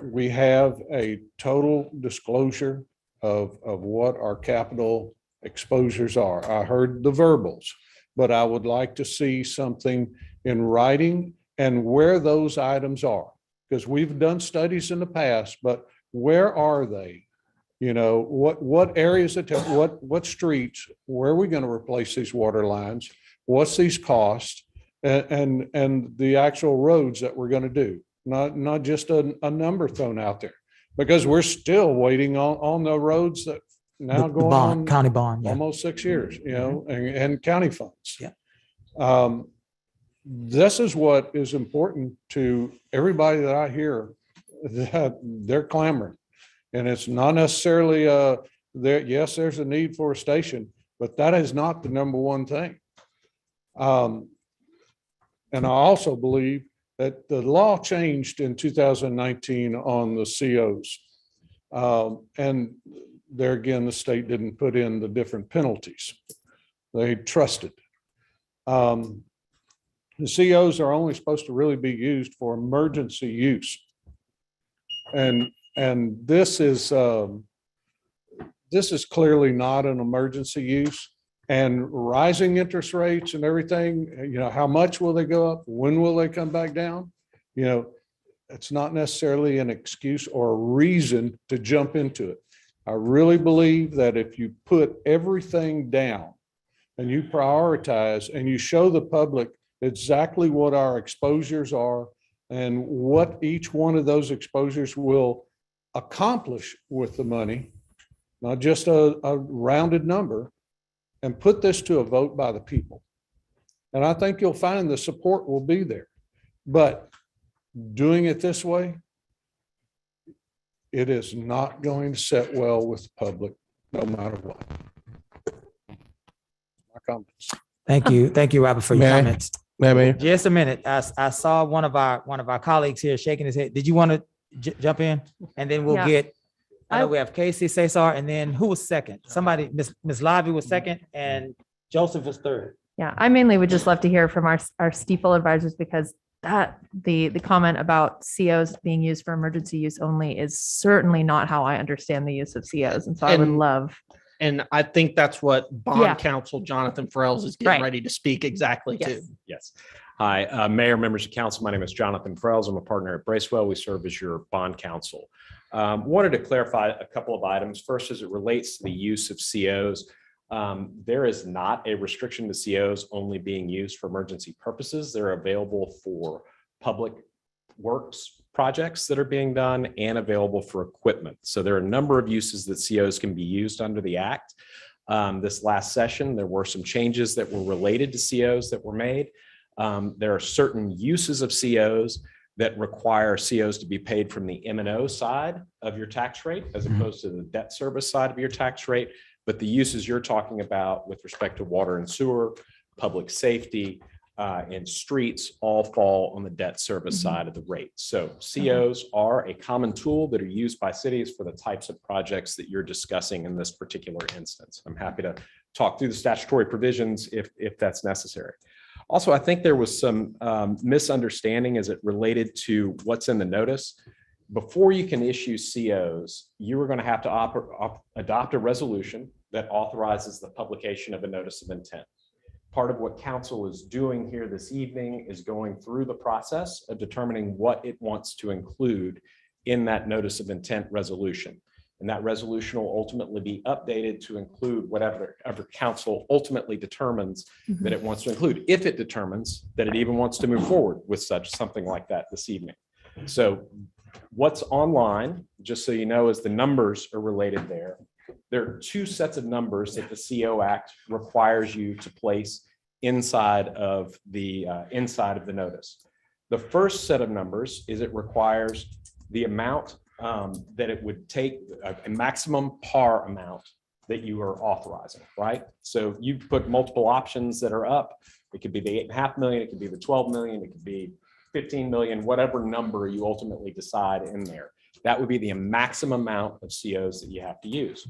we have a total disclosure of what our capital exposures are. I heard the verbals, but I would like to see something in writing and where those items are, because we've done studies in the past, but where are they? You know, what areas of what streets, where are we going to replace these water lines? What's these costs and the actual roads that we're going to do, not just a number thrown out there, because we're still waiting on the roads that now The going bond, on county bond, yeah. almost 6 years, you know, and county funds. Yeah. This is what is important to everybody that I hear, that they're clamoring. And it's not necessarily yes, there's a need for a station, but that is not the number one thing. And I also believe that the law changed in 2019 on the COs. And there again, the state didn't put in the different penalties. They trusted. The COs are only supposed to really be used for emergency use. And this is clearly not an emergency use. And rising interest rates and everything, you know, how much will they go up? When will they come back down? You know, it's not necessarily an excuse or a reason to jump into it. I really believe that if you put everything down and you prioritize and you show the public exactly what our exposures are and what each one of those exposures will accomplish with the money, not just a rounded number, and put this to a vote by the people. And I think you'll find the support will be there. But doing it this way, it is not going to set well with the public, no matter what. My comments. Thank you, Robert, for your May I? comments. Mayor. Just a minute. I saw one of our colleagues here shaking his head. Did you want to jump in? And then we'll Yeah. get, I know we have Casey, Cesar, and then who was second? Somebody, Ms. Lively was second and Joseph was third. Yeah, I mainly would just love to hear from our Stiefel advisors, because the comment about COs being used for emergency use only is certainly not how I understand the use of COs. And so I would love. And I think that's what bond Yeah. counsel Jonathan Frells is getting Right. ready to speak exactly to. Yes. Yes. Hi, Mayor, members of council. My name is Jonathan Frells. I'm a partner at Bracewell. We serve as your bond counsel. Wanted to clarify a couple of items. First, as it relates to the use of COs, there is not a restriction to COs only being used for emergency purposes. They're available for public works projects that are being done and available for equipment. So there are a number of uses that COs can be used under the Act. This last session, there were some changes that were related to COs that were made. There are certain uses of COs that require COs to be paid from the M&O side of your tax rate as opposed to the debt service side of your tax rate. But the uses you're talking about with respect to water and sewer, public safety, and streets all fall on the debt service side of the rate. So COs are a common tool that are used by cities for the types of projects that you're discussing in this particular instance. I'm happy to talk through the statutory provisions if that's necessary. Also, I think there was some misunderstanding as it related to what's in the notice. Before you can issue COs, you are going to have to adopt a resolution that authorizes the publication of a notice of intent. Part of what council is doing here this evening is going through the process of determining what it wants to include in that notice of intent resolution. And that resolution will ultimately be updated to include whatever council ultimately determines that it wants to include, if it determines that it even wants to move forward with something like that this evening. So what's online, just so you know, is the numbers are related there. There are two sets of numbers that the CO Act requires you to place inside of the notice. The first set of numbers is it requires the amount that it would take, a maximum par amount that you are authorizing, right? So you put multiple options that are up. It could be the 8.5 million, it could be the 12 million, it could be 15 million, whatever number you ultimately decide in there. That would be the maximum amount of COs that you have to use.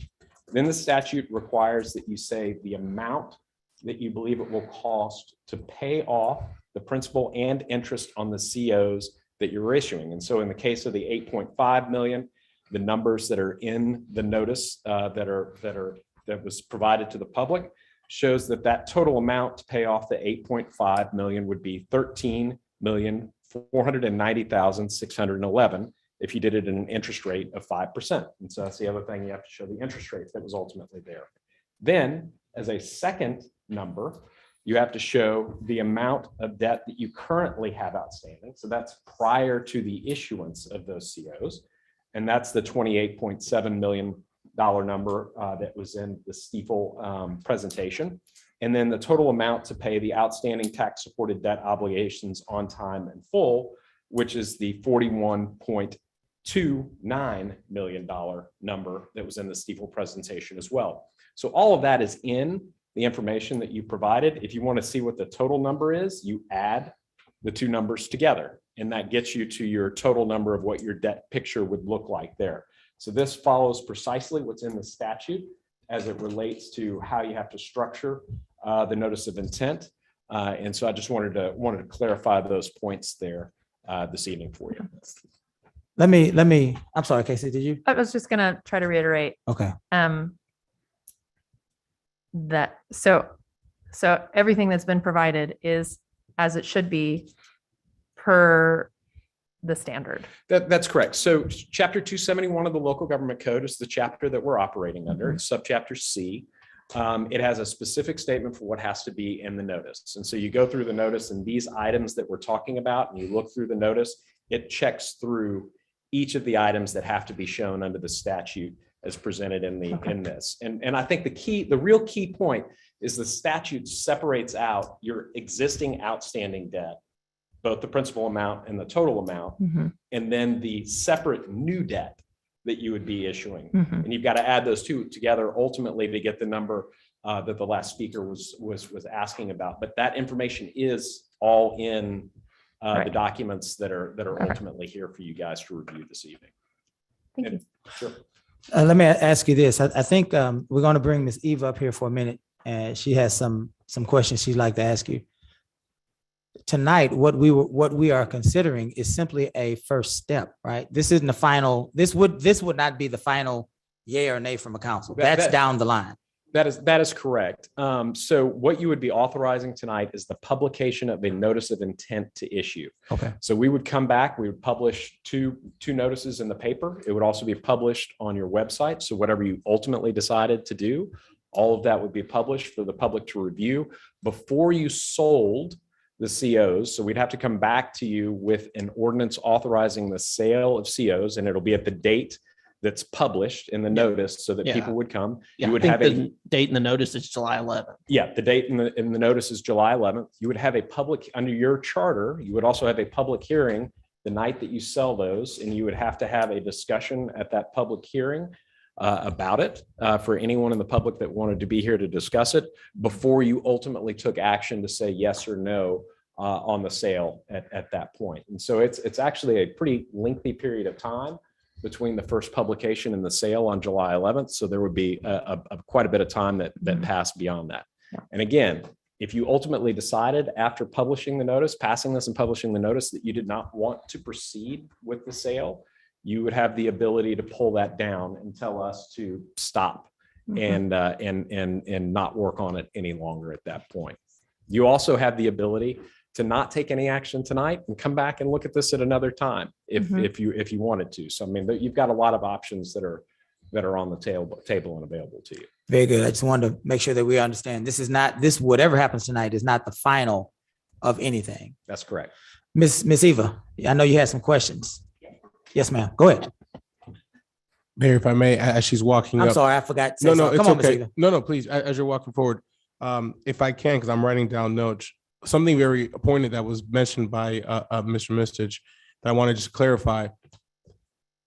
Then the statute requires that you say the amount that you believe it will cost to pay off the principal and interest on the COs that you're issuing. And so in the case of the 8.5 million, the numbers that are in the notice that was provided to the public shows that total amount to pay off the 8.5 million would be 13,490,611 if you did it in an interest rate of 5%. And so that's the other thing, you have to show the interest rate that was ultimately there. Then as a second number, you have to show the amount of debt that you currently have outstanding. So that's prior to the issuance of those COs. And that's the $28.7 million number that was in the Stiefel presentation. And then the total amount to pay the outstanding tax supported debt obligations on time and full, which is the $41.29 million number that was in the Stiefel presentation as well. So all of that is in the information that you provided. If you want to see what the total number is, you add the two numbers together, and that gets you to your total number of what your debt picture would look like there. So this follows precisely what's in the statute as it relates to how you have to structure the notice of intent. And so I just wanted to clarify those points there this evening for you. Let me, I'm sorry, Casey, did you? I was just gonna try to reiterate Okay. That so everything that's been provided is as it should be per the standard. That's correct. So chapter 271 of the local government code is the chapter that we're operating under. It's subchapter C. It has a specific statement for what has to be in the notice. And so you go through the notice and these items that we're talking about, and you look through the notice, it checks through each of the items that have to be shown under the statute as presented in this. And I think the real key point is the statute separates out your existing outstanding debt, both the principal amount and the total amount, and then the separate new debt that you would be issuing. And you've got to add those two together ultimately to get the number that the last speaker was asking about. But that information is all in the documents that are ultimately here for you guys to review this evening. Thank you. Sure. Let me ask you this. I think we're going to bring Ms. Eva up here for a minute, and she has some questions she'd like to ask you. Tonight, what we are considering is simply a first step, right? This isn't the final. This would not be the final yay or nay from a council. That's down the line. That is correct. So what you would be authorizing tonight is the publication of a notice of intent to issue. Okay. So we would come back, we would publish two notices in the paper. It would also be published on your website. So whatever you ultimately decided to do, all of that would be published for the public to review before you sold the COs. So we'd have to come back to you with an ordinance authorizing the sale of COs, and it'll be at the date that's published in the notice so that people would come. Yeah, You would I have think the date in the notice is July 11th. Yeah, the date in the notice is July 11th. You would have a public, under your charter, you would also have a public hearing the night that you sell those, and you would have to have a discussion at that public hearing about it for anyone in the public that wanted to be here to discuss it before you ultimately took action to say yes or no on the sale at that point. And so it's actually a pretty lengthy period of time between the first publication and the sale on July 11th. So there would be quite a bit of time that passed beyond that. And again, if you ultimately decided after publishing the notice, passing this and publishing the notice that you did not want to proceed with the sale, you would have the ability to pull that down and tell us to stop and not work on it any longer at that point. You also have the ability to not take any action tonight and come back and look at this at another time if you wanted to. So I mean, you've got a lot of options that are on the table and available to you. Very good. I just wanted to make sure that we understand this whatever happens tonight is not the final of anything. That's correct. Miss Eva, I know you had some questions. Yes, ma'am. Go ahead. Mayor, if I may, as she's walking up. I'm sorry, I forgot. To say No, something. it's Come on, Ms. okay. Eva. No, please, as you're walking forward, if I can, because I'm writing down notes, something very pointed that was mentioned by Mr. Mistich that I want to just clarify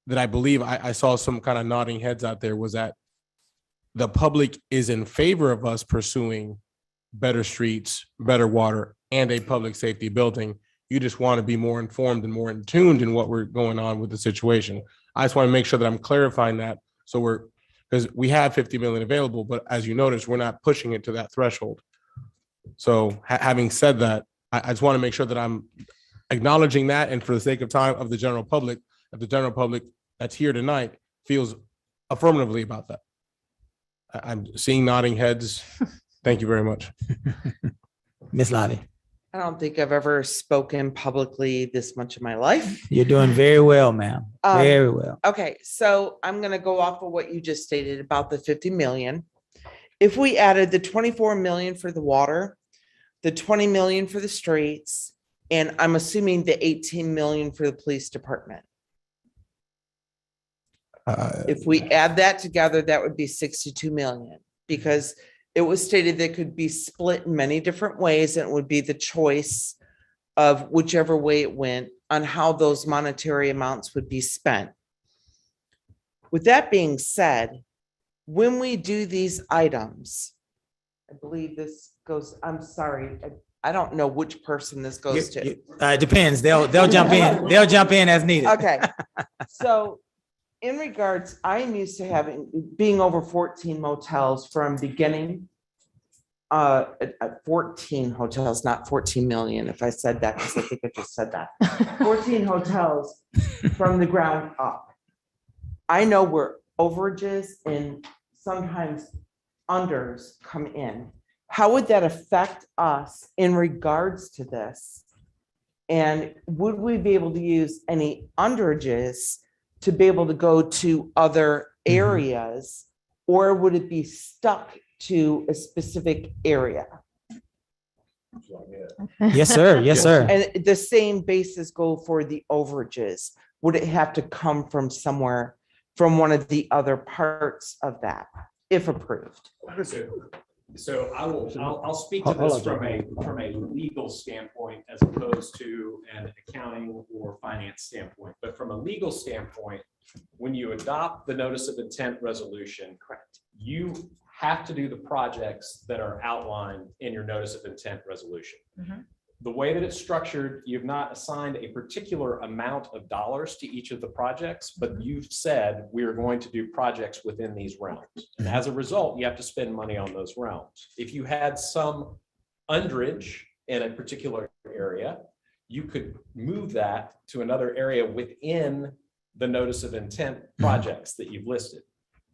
that I believe I saw some kind of nodding heads out there was that the public is in favor of us pursuing better streets, better water, and a public safety building. You just want to be more informed and more in tuned in what we're going on with the situation. I just want to make sure that I'm clarifying that. So because we have 50 million available, but as you notice, we're not pushing it to that threshold. So having said that, I just want to make sure that I'm acknowledging that, and for the sake of time of the general public, that the general public that's here tonight feels affirmatively about that. I'm seeing nodding heads. Thank you very much. Miss Lottie. I don't think I've ever spoken publicly this much in my life. You're doing very well, ma'am. Very well. Okay, so I'm going to go off of what you just stated about the 50 million. If we added the 24 million for the water, the 20 million for the streets, and I'm assuming the 18 million for the police department. If we add that together, that would be 62 million, because it was stated that could be split in many different ways, and it would be the choice of whichever way it went on how those monetary amounts would be spent. With that being said, when we do these items, I believe this goes, I'm sorry, I don't know which person this goes to. It depends. They'll jump in. They'll jump in as needed. Okay. So in regards, I'm used to being over 14 motels from beginning at 14 hotels, not 14 million, if I said that, because I think I just said that. 14 hotels from the ground up. I know where overages and sometimes unders come in. How would that affect us in regards to this? And would we be able to use any underages to be able to go to other areas? Or would it be stuck to a specific area? Yes, sir. Yes, sir. And the same basis go for the overages. Would it have to come from somewhere, from one of the other parts of that, if approved? So I'll speak to this from a legal standpoint as opposed to an accounting or finance standpoint. But from a legal standpoint, when you adopt the notice of intent resolution, correct, you have to do the projects that are outlined in your notice of intent resolution. The way that it's structured, you've not assigned a particular amount of dollars to each of the projects, but you've said we are going to do projects within these realms. And as a result, you have to spend money on those realms. If you had some underage in a particular area, you could move that to another area within the notice of intent projects that you've listed.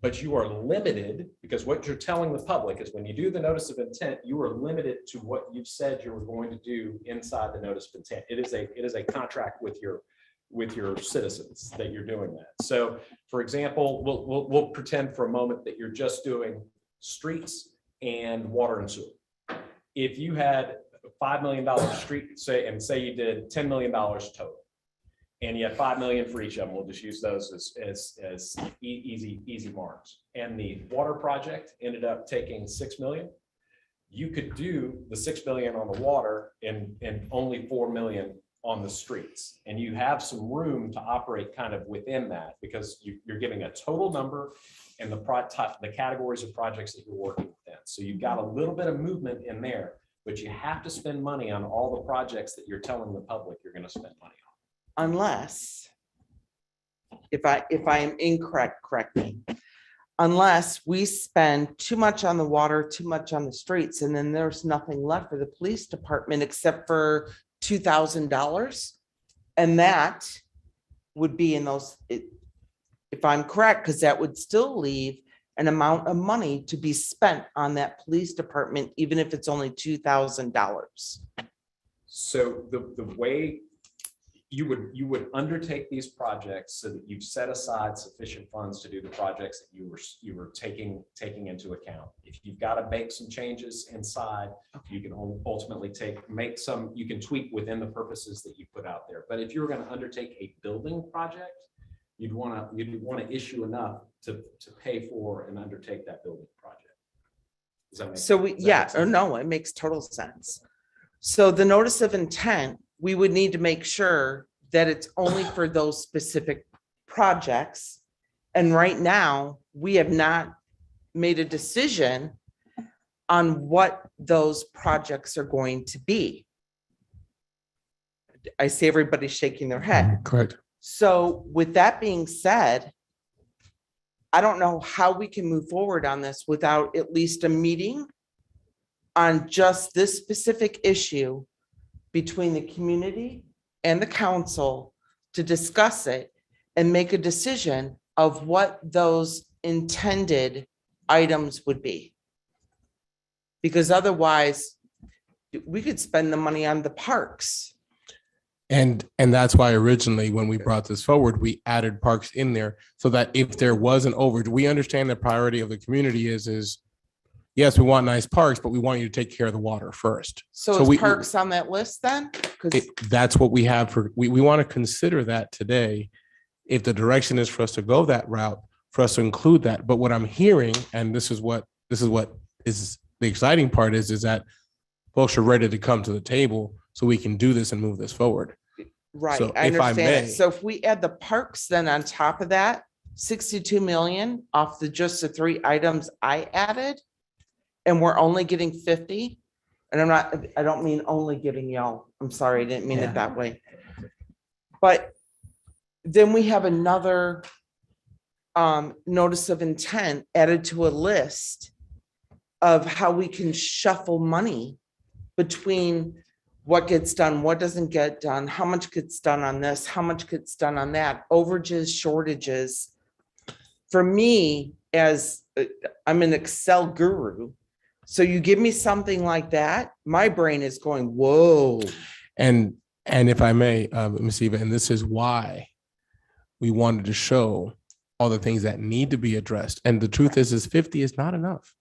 But you are limited, because what you're telling the public is when you do the notice of intent, you are limited to what you've said you were going to do inside the notice of intent. It is a contract with your citizens that you're doing that. So for example, we'll pretend for a moment that you're just doing streets and water and sewer. If you had a $5 million street, say you did $10 million total, and you have 5 million for each of them. We'll just use those as easy marks. And the water project ended up taking 6 million. You could do the 6 million on the water and only 4 million on the streets. And you have some room to operate kind of within that, because you're giving a total number and the categories of projects that you're working within. So you've got a little bit of movement in there, but you have to spend money on all the projects that you're telling the public you're going to spend money on. Unless, if I am incorrect, correct me. Unless we spend too much on the water, too much on the streets, and then there's nothing left for the police department except for $2,000. And that would be in those, if I'm correct, because that would still leave an amount of money to be spent on that police department, even if it's only $2,000. So the way you would undertake these projects so that you've set aside sufficient funds to do the projects that you were taking into account. If you've got to make some changes inside, you can ultimately you can tweak within the purposes that you put out there. But if you're going to undertake a building project, you'd want to issue enough to pay for and undertake that building project. Does that make sense? No, it makes total sense. So the notice of intent, we would need to make sure that it's only for those specific projects. And right now, we have not made a decision on what those projects are going to be. I see everybody shaking their head. Correct. So with that being said, I don't know how we can move forward on this without at least a meeting on just this specific issue between the community and the council to discuss it and make a decision of what those intended items would be. Because otherwise, we could spend the money on the parks. And that's why originally when we brought this forward, we added parks in there so that if there was an overage, we understand the priority of the community is yes, we want nice parks, but we want you to take care of the water first. So is parks on that list then? That's what we have we want to consider that today. If the direction is for us to go that route, for us to include that. But what I'm hearing, and this is what is the exciting part is that folks are ready to come to the table so we can do this and move this forward. Right, So I if I understand it. may- So if we add the parks then on top of that, 62 million off just the 3 items I added, and we're only getting 50, and I don't mean only giving y'all, I'm sorry, I didn't mean it that way. But then we have another notice of intent added to a list of how we can shuffle money between what gets done, what doesn't get done, how much gets done on this, how much gets done on that, overages, shortages. For me, as I'm an Excel guru, so you give me something like that, my brain is going, whoa. And if I may, Ms. Eva, and this is why we wanted to show all the things that need to be addressed. And the truth is 50 is not enough.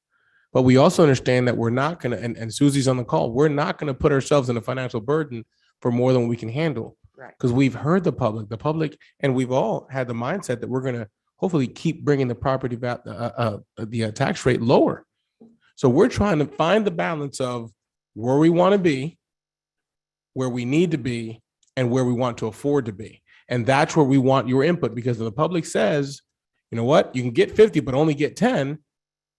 But we also understand that we're not going to, and Susie's on the call, we're not going to put ourselves in a financial burden for more than we can handle. Right. Because we've heard the public, and we've all had the mindset that we're going to hopefully keep bringing the property the tax rate lower. So we're trying to find the balance of where we want to be, where we need to be, and where we want to afford to be. And that's where we want your input, because if the public says, you know what, you can get 50, but only get 10,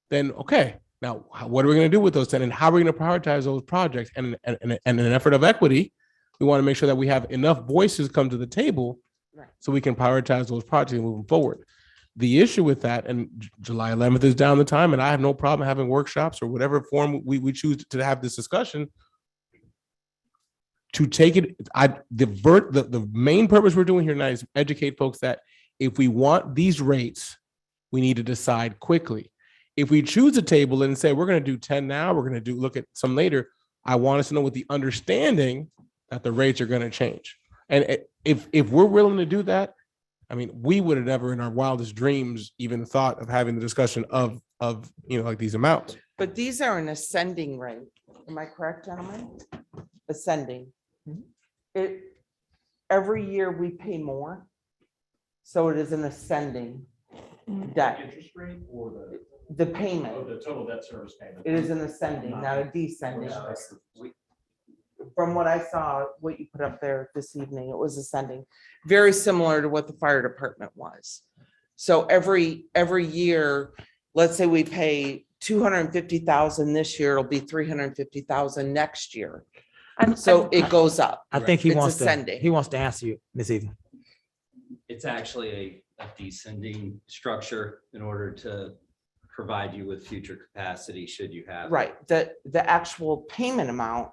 then okay. Now, what are we going to do with those 10, and how are we going to prioritize those projects? And in an effort of equity, we want to make sure that we have enough voices come to the table so we can prioritize those projects moving forward. The issue with that, and July 11th is down the time, and I have no problem having workshops or whatever form we choose to have this discussion. To take it, the main purpose we're doing here tonight is educate folks that if we want these rates, we need to decide quickly. If we choose a table and say, we're going to do 10 now, we're going to look at some later, I want us to know with the understanding that the rates are going to change. And if we're willing to do that, I mean, we would have never in our wildest dreams even thought of having the discussion of like these amounts. But these are an ascending rate. Am I correct, gentlemen? Ascending. Every year we pay more. So it is an ascending debt. Interest rate or The payment. the total debt service payment? It is an ascending, not a descending. From what I saw, what you put up there this evening, it was ascending, very similar to what the fire department was. So every year, let's say we pay 250,000 this year, it'll be 350,000 next year. So it goes up. I think he It's wants ascending. to answer you, Ms. Eva. It's actually a descending structure in order to provide you with future capacity should you have. Right, the actual payment amount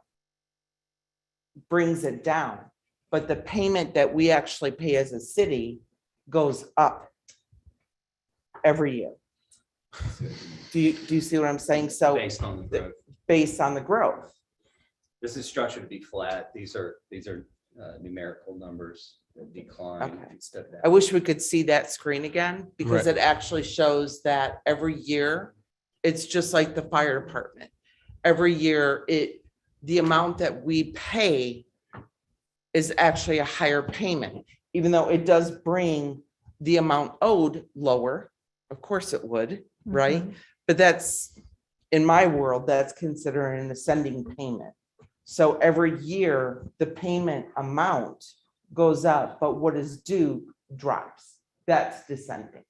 brings it down, but the payment that we actually pay as a city goes up every year. Do you see what I'm saying? So Based on the growth. based on the growth. This is structured to be flat. These are numerical numbers that decline Okay. instead of that. I wish we could see that screen again, because Right. it actually shows that every year, it's just like the fire department. Every year, the amount that we pay is actually a higher payment, even though it does bring the amount owed lower. Of course it would, right? But that's, in my world, that's considered an ascending payment. So every year, the payment amount goes up, but what is due drops. That's descending.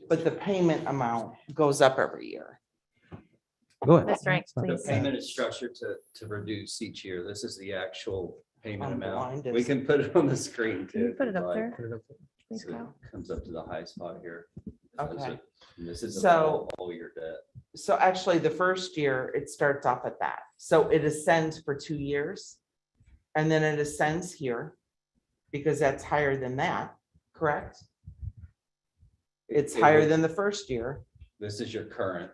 But the payment amount goes up every year. Go ahead. Mr. Ranks, The please. payment is structured to reduce each year. This is the actual payment I'm amount. blind We as- can put it on the screen Can you too. put if it you'd up like. there? Please, So Kyle. it comes up to the high spot here. Okay. And this is So- all your debt. So actually, the first year, it starts off at that. So it ascends for 2 years. And then it ascends here, because that's higher than that, correct? It's It higher would- than the first year. This is your current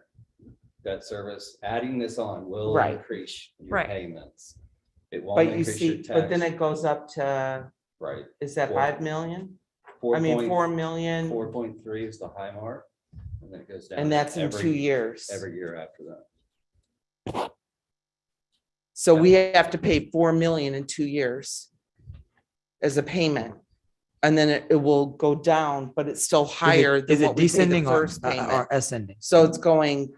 debt service. Adding this on will Right. increase your Right. payments. It won't But you increase your see, tax. but then it goes up to, Right. is that Four- 5 million? I mean, 4 million, 4.3 is the high mark. And then it goes down. and that's in every- 2 years. Every year after that. So we have to pay 4 million in 2 years as a payment. And then it will go down, but it's still higher than Is it what we pay the descending or first payment. or ascending? So it's going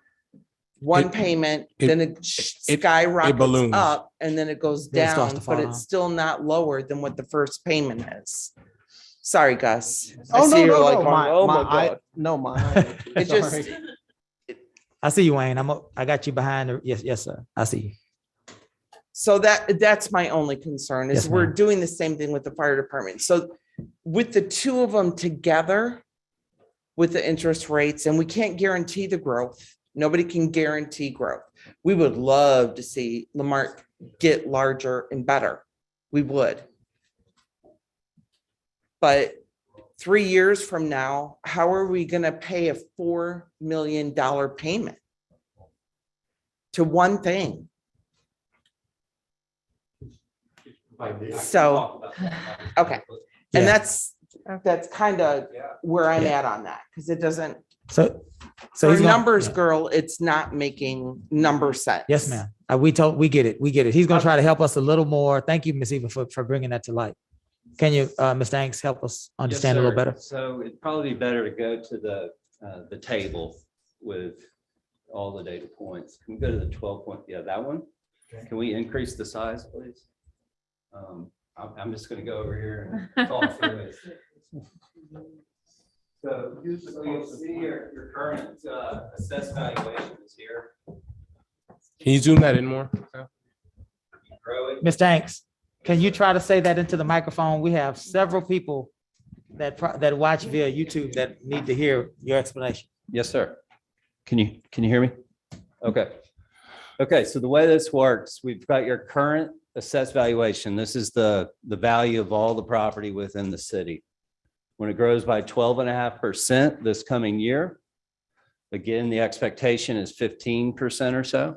one It- payment, it- then it skyrockets balloons. up, and then it goes Then it starts down, to but fall it's down. still not lower than what the first payment is. Sorry, Gus. I Oh, see no, you're no, like no, going, my, "Oh my, my I, God." no, my. It just, I see you, Wayne. I got you behind. Yes, sir. I see you. so that's my only concern is Yes, we're ma'am. doing the same thing with the fire department. So with the two of them together, with the interest rates, and we can't guarantee the growth Nobody can guarantee growth. We would love to see Lamarck get larger and better. We would. But 3 years from now, how are we going to pay a $4 million payment to one thing? So, okay. And Yeah. that's kind of where I'm at on that, because it doesn't, So for he's gonna- numbers, yeah. girl, it's not making number sense. Yes, ma'am. We get it. He's gonna try to help us a little more. Thank you, Ms. Eva, for bringing that to light. Can you, Ms. Danks, help us understand a little better? So it'd probably be better to go to the table with all the data points. Can we go to the 12 point? Yeah, that one. Can we increase the size, please? I'm just gonna go over here and talk through it. So you'll see your current assessed valuation is here. Can you zoom that in more? Grow it. Ms. Danks, can you try to say that into the microphone? We have several people that watch via YouTube that need to hear your explanation. Yes, sir. Can you hear me? Okay. Okay, so the way this works, we've got your current assessed valuation. This is the value of all the property within the city. When it grows by 12.5% this coming year, again, the expectation is 15% or so.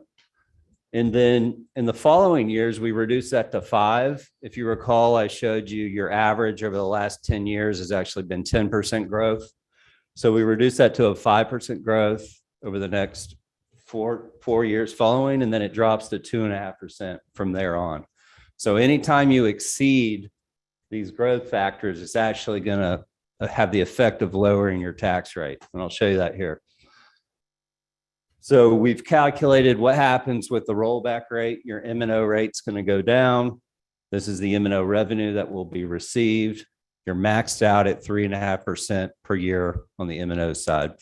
And then in the following years, we reduce that to 5. If you recall, I showed you your average over the last 10 years has actually been 10% growth. So we reduce that to a 5% growth over the next four years following, and then it drops to 2.5% from there on. So anytime you exceed these growth factors, it's actually going to have the effect of lowering your tax rate. And I'll show you that here. So we've calculated what happens with the rollback rate. Your M&O rate's going to go down. This is the M&O revenue that will be received. You're maxed out at 3.5% per year on the M&O side.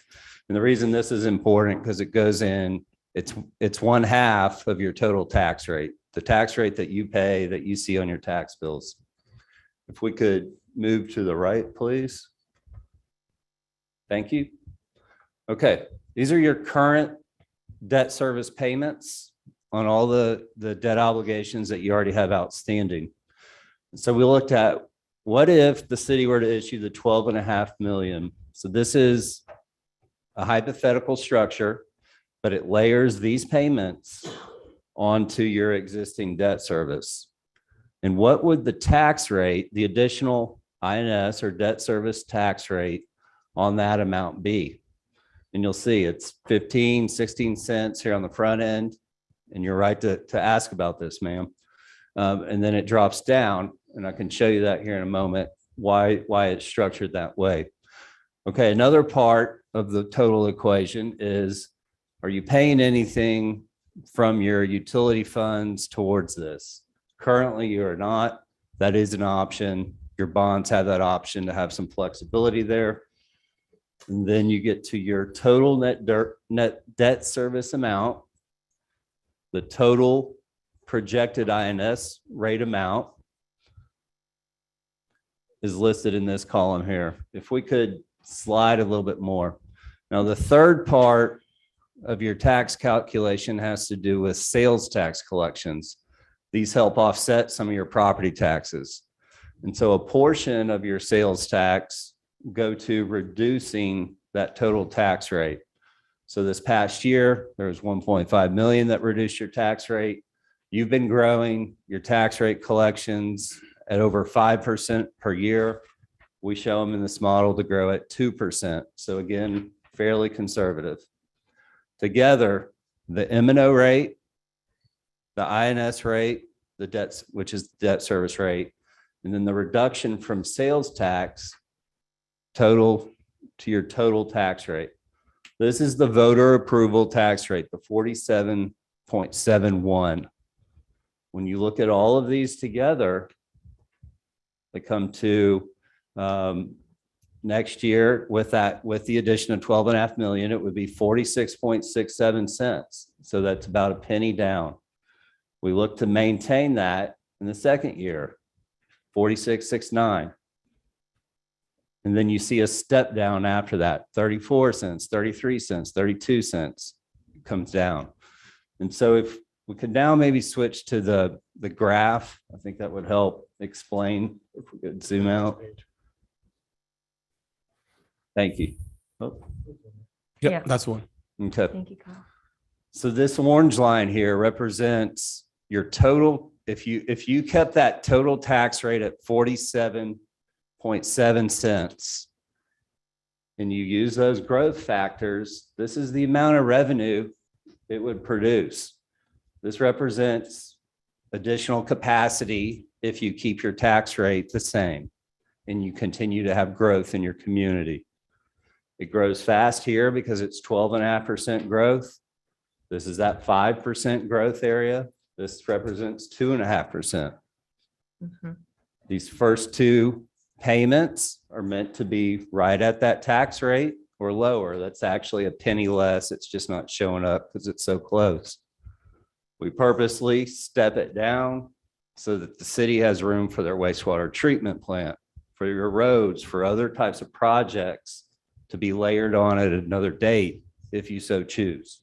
And the reason this is important because it goes in, it's 1/2 of your total tax rate, the tax rate that you pay that you see on your tax bills. If we could move to the right, please. Thank you. Okay, these are your current debt service payments on all the debt obligations that you already have outstanding. So we looked at what if the city were to issue the 12.5 million. So this is a hypothetical structure, but it layers these payments onto your existing debt service. And what would the tax rate, the additional INS or debt service tax rate on that amount be? And you'll see it's 15, 16 cents here on the front end. And you're right to ask about this, ma'am. And then it drops down, and I can show you that here in a moment, why it's structured that way. Okay, another part of the total equation is, are you paying anything from your utility funds towards this? Currently, you are not. That is an option. Your bonds have that option to have some flexibility there. And then you get to your total net debt service amount, the total projected INS rate amount is listed in this column here. If we could slide a little bit more. Now, the third part of your tax calculation has to do with sales tax collections. These help offset some of your property taxes. And so a portion of your sales tax go to reducing that total tax rate. So this past year, there was 1.5 million that reduced your tax rate. You've been growing your tax rate collections at over 5% per year. We show them in this model to grow at 2%. So again, fairly conservative. Together, the M&O rate, the INS rate, the debts, which is the debt service rate, and then the reduction from sales tax total to your total tax rate. This is the voter approval tax rate, the 47.71. When you look at all of these together, they come to next year with the addition of 12.5 million, it would be 46.67 cents. So that's about a penny down. We look to maintain that in the second year, 46.69. And then you see a step down after that, 34 cents, 33 cents, 32 cents. comes down. And so if we could now maybe switch to the graph, I think that would help explain. If we could zoom out. Thank you. Oh, Yep, Yeah. that's one. okay. Thank you, Kyle. So this orange line here represents your total. If you kept that total tax rate at 47.7 cents and you use those growth factors, this is the amount of revenue it would produce. This represents additional capacity if you keep your tax rate the same and you continue to have growth in your community. It grows fast here because it's 12.5% growth. This is that 5% growth area. This represents 2.5%. These first two payments are meant to be right at that tax rate or lower. That's actually a penny less. It's just not showing up because it's so close. We purposely step it down so that the city has room for their wastewater treatment plant, for your roads, for other types of projects to be layered on at another date if you so choose.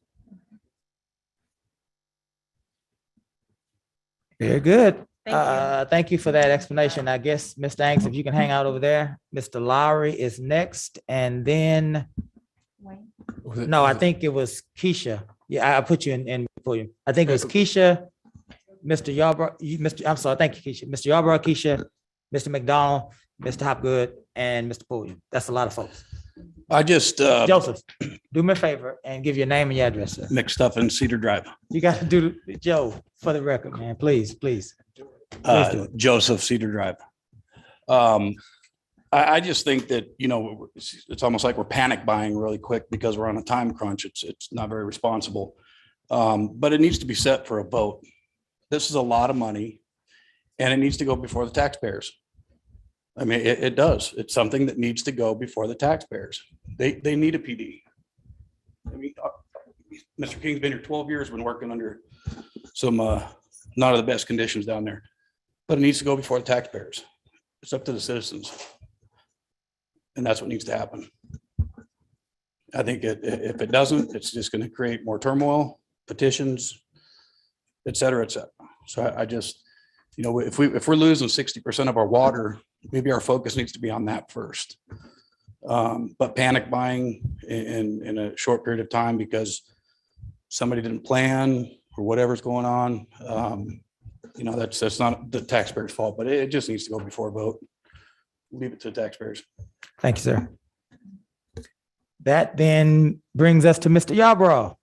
Very good. Thank Thank you for that explanation. I guess, Mr. Hanks, if you can hang out over there. Mr. Lowry is next, and then, no, I think it was Keisha. Yeah, I put you in for you. I think it was Keisha, Mr. Yarbrough, I'm sorry, thank you, Keisha. Mr. Yarbrough, Keisha, Mr. McDonald, Mr. Hopgood, and Mr. Pulliam. That's a lot of folks. I just Joseph, do me a favor and give your name and your address, sir. mixed up in Cedar Drive. You got to do, Joe, for the record, man, please, please. Please do it. Joseph, Cedar Drive. I just think that, it's almost like we're panic buying really quick because we're on a time crunch. It's not very responsible. But it needs to be set for a vote. This is a lot of money and it needs to go before the taxpayers. I mean, it does. It's something that needs to go before the taxpayers. They need a PD. I mean, Mr. King's been here 12 years, been working under some not of the best conditions down there, but it needs to go before the taxpayers. It's up to the citizens. And that's what needs to happen. I think if it doesn't, it's just going to create more turmoil, petitions, et cetera, et cetera. So I just, if we're losing 60% of our water, maybe our focus needs to be on that first. But panic buying in a short period of time because somebody didn't plan or whatever's going on, that's not the taxpayers' fault, but it just needs to go before a vote. Leave it to the taxpayers. Thank you, sir. That then brings us to Mr. Yarbrough.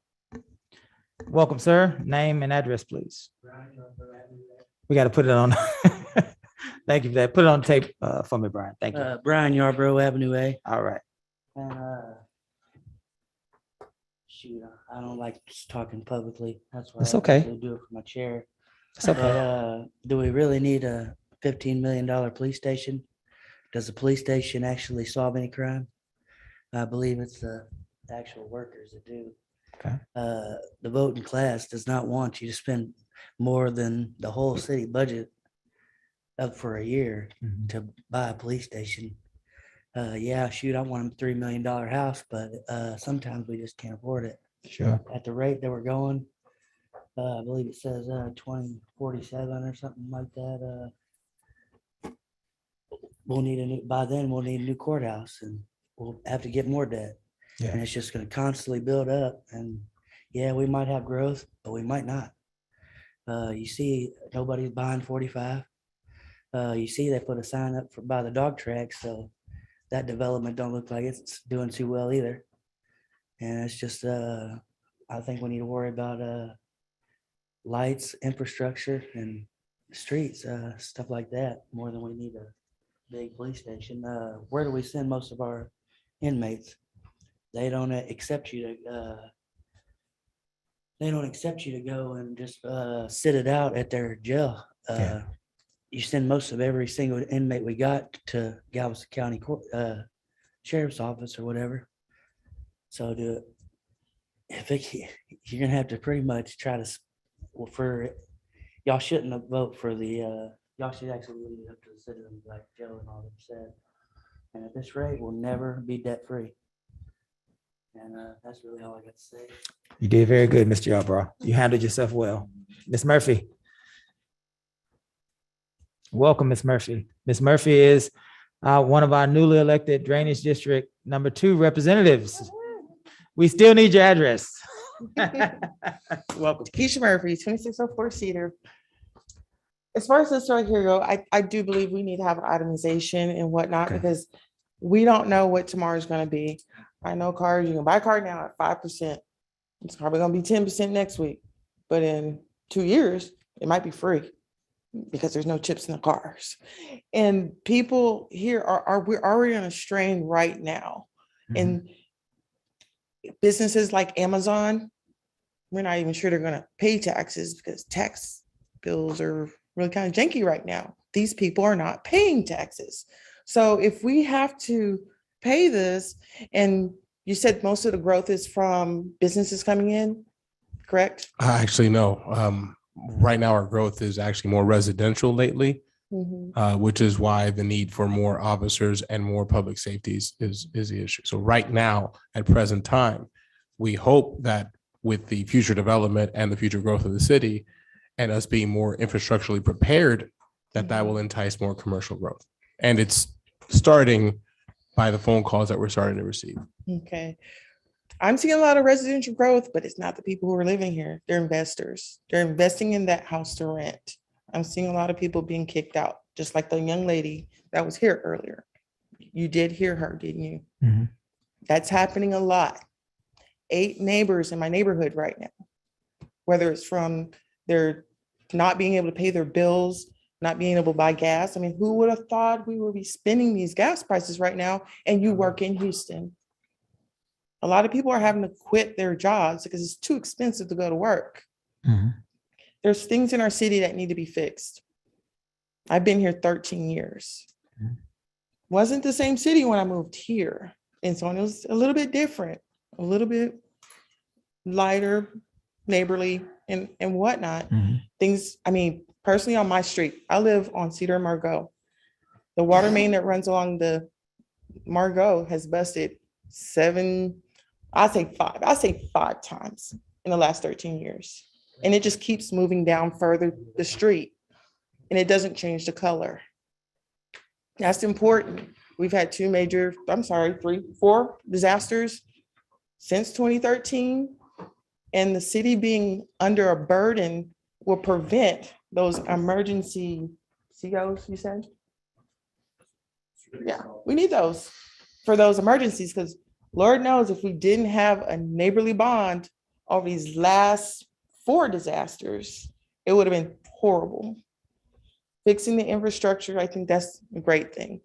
Welcome, sir. Name and address, please. We got to put it on. Thank you for that. Put it on tape for me, Brian. Thank you. Brian Yarbrough, Avenue A. All right. Shoot, I don't like just talking publicly. That's why It's I okay. usually do it from my chair. It's okay. But, do we really need a $15 million police station? Does the police station actually solve any crime? I believe it's the actual workers that do. Okay. The voting class does not want you to spend more than the whole city budget up for a year to buy a police station. Yeah, shoot, I want a $3 million house, but sometimes we just can't afford it. Sure. At the rate that we're going, I believe it says 2047 or something like that. We'll need by then we'll need a new courthouse and we'll have to get more debt. Yeah. And it's just going to constantly build up. And yeah, we might have growth, but we might not. You see, nobody's buying 45. You see, they put a sign up by the dog track, so that development don't look like it's doing too well either. And it's just, I think we need to worry about lights, infrastructure, and streets, stuff like that, more than we need a big police station. Where do we send most of our inmates? They don't accept you to. They don't accept you to go and just sit it out at their jail. You send most of every single inmate we got to Galveston County Court, Sheriff's Office or whatever. So you're gonna have to pretty much try to y'all shouldn't vote for the y'all should actually leave it up to the citizens like Joe and all them said. And at this rate, we'll never be debt free. And that's really all I got to say. You did very good, Mr. Yarbrough. You handled yourself well. Ms. Murphy. Welcome, Ms. Murphy. Ms. Murphy is one of our newly elected Drainage District #2 representatives. We still need your address. Welcome. Keisha Murphy, 2604 Cedar. As far as this right here go, I do believe we need to have itemization and whatnot, because we don't know what tomorrow's gonna be. I know cars, you can buy a car now at 5%. It's probably gonna be 10% next week, but in 2 years, it might be free because there's no chips in the cars. And people here we're already on a strain right now. And businesses like Amazon, we're not even sure they're gonna pay taxes because tax bills are really kind of janky right now. These people are not paying taxes. So if we have to pay this, and you said most of the growth is from businesses coming in, correct? Actually, no. Right now, our growth is actually more residential lately, which is why the need for more officers and more public safeties is the issue. So right now, at present time, we hope that with the future development and the future growth of the city and us being more infrastructurally prepared, that will entice more commercial growth. And it's starting by the phone calls that we're starting to receive. Okay. I'm seeing a lot of residential growth, but it's not the people who are living here. They're investors. They're investing in that house to rent. I'm seeing a lot of people being kicked out, just like the young lady that was here earlier. You did hear her, didn't you? That's happening a lot. 8 neighbors in my neighborhood right now, whether it's from their not being able to pay their bills, not being able to buy gas. I mean, who would have thought we would be spending these gas prices right now? And you work in Houston. A lot of people are having to quit their jobs because it's too expensive to go to work. There's things in our city that need to be fixed. I've been here 13 years. Wasn't the same city when I moved here. And so it was a little bit different, a little bit lighter, neighborly, and whatnot. Things, I mean, personally on my street, I live on Cedar and Margot. The water main that runs along the Margot has busted 5 times in the last 13 years. And it just keeps moving down further the street, and it doesn't change the color. That's important. We've had 4 disasters since 2013, and the city being under a burden will prevent those emergency COs, you said? Yeah, we need those for those emergencies, because Lord knows if we didn't have a neighborly bond over these last 4 disasters, it would have been horrible. Fixing the infrastructure, I think that's a great thing.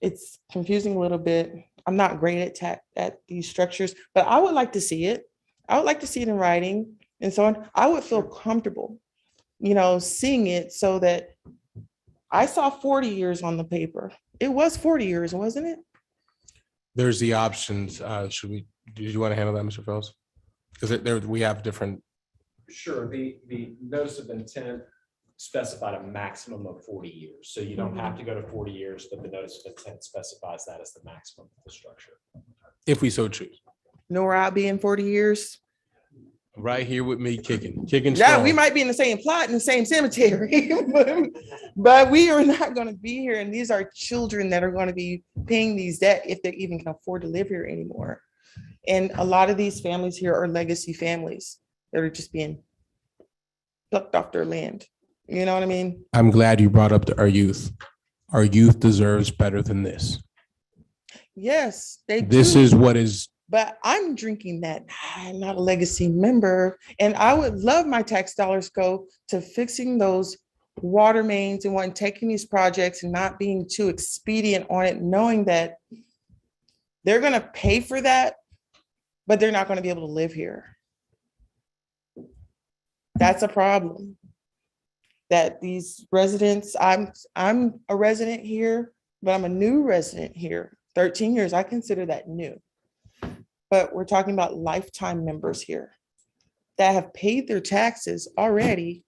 It's confusing a little bit. I'm not great at these structures, but I would like to see it. I would like to see it in writing and so on. I would feel comfortable, seeing it, so that I saw 40 years on the paper. It was 40 years, wasn't it? There's the options. Did you want to handle that, Mr. Phelps? Because we have different. Sure, the notice of intent specified a maximum of 40 years. So you don't have to go to 40 years, but the notice of intent specifies that as the maximum of the structure. If we so choose. Know where I'll be in 40 years? Right here with me kicking strong. Yeah, we might be in the same plot in the same cemetery, but we are not going to be here. And these are children that are going to be paying these debt if they even can afford to live here anymore. And a lot of these families here are legacy families that are just being plucked off their land. You know what I mean? I'm glad you brought up our youth. Our youth deserves better than this. Yes, they do. This is what is. But I'm drinking that. I'm not a legacy member. And I would love my tax dollars go to fixing those water mains and taking these projects and not being too expedient on it, knowing that they're going to pay for that, but they're not going to be able to live here. That's a problem. That these residents, I'm a resident here, but I'm a new resident here. 13 years, I consider that new. But we're talking about lifetime members here that have paid their taxes already.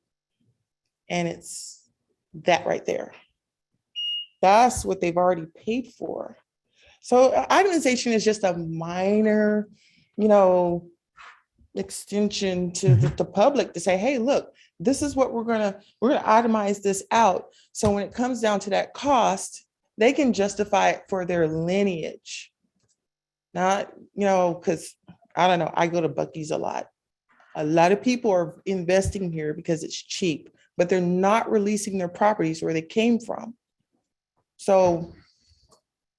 And it's that right there. That's what they've already paid for. So itemization is just a minor extension to the public to say, hey, look, this is what we're gonna itemize this out. So when it comes down to that cost, they can justify it for their lineage. Not, because I don't know, I go to Buc-ee's a lot. A lot of people are investing here because it's cheap, but they're not releasing their properties where they came from. So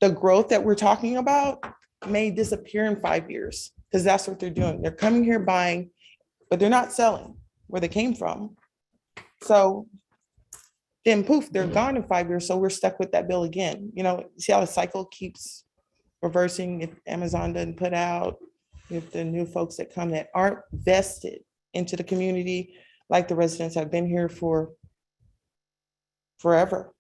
the growth that we're talking about may disappear in 5 years because that's what they're doing. They're coming here buying, but they're not selling where they came from. So then poof, they're gone in 5 years. So we're stuck with that bill again. See how the cycle keeps reversing if Amazon doesn't put out, if the new folks that come that aren't vested into the community, like the residents have been here for forever.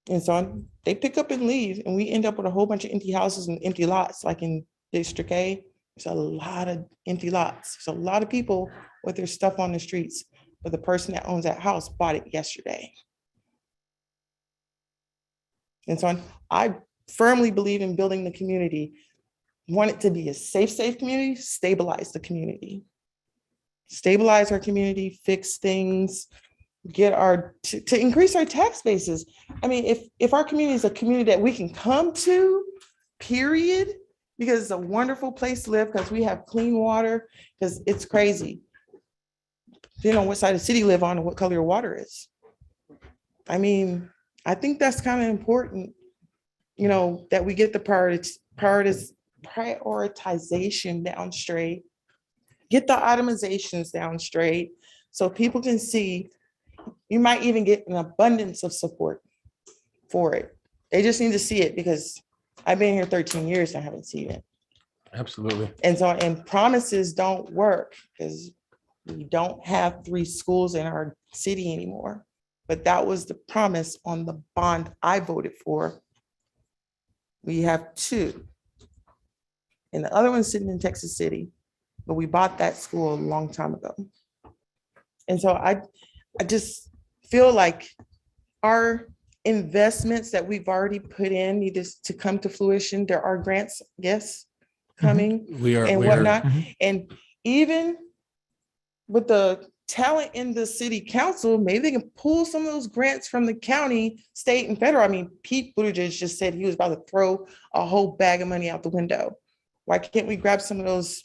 And so they pick up and leave, and we end up with a whole bunch of empty houses and empty lots. Like in District A, there's a lot of empty lots. There's a lot of people with their stuff on the streets, but the person that owns that house bought it yesterday. And so I firmly believe in building the community. Want it to be a safe community, stabilize the community. Stabilize our community, fix things, get to increase our tax bases. I mean, if our community is a community that we can come to, period, because it's a wonderful place to live, because we have clean water, because it's crazy. Depending on what side of the city you live on and what color your water is. I mean, I think that's kind of important, that we get the prioritization down straight, get the itemizations down straight, so people can see. You might even get an abundance of support for it. They just need to see it, because I've been here 13 years and I haven't seen it. Absolutely. And promises don't work, because we don't have 3 schools in our city anymore. But that was the promise on the bond I voted for. We have 2. And the other one's sitting in Texas City, but we bought that school a long time ago. And so I just feel like our investments that we've already put in need to come to fruition. There are grants, yes, coming and whatnot. And even with the talent in the city council, maybe they can pull some of those grants from the county, state, and federal. I mean, Pete Buttigieg just said he was about to throw a whole bag of money out the window. Why can't we grab some of those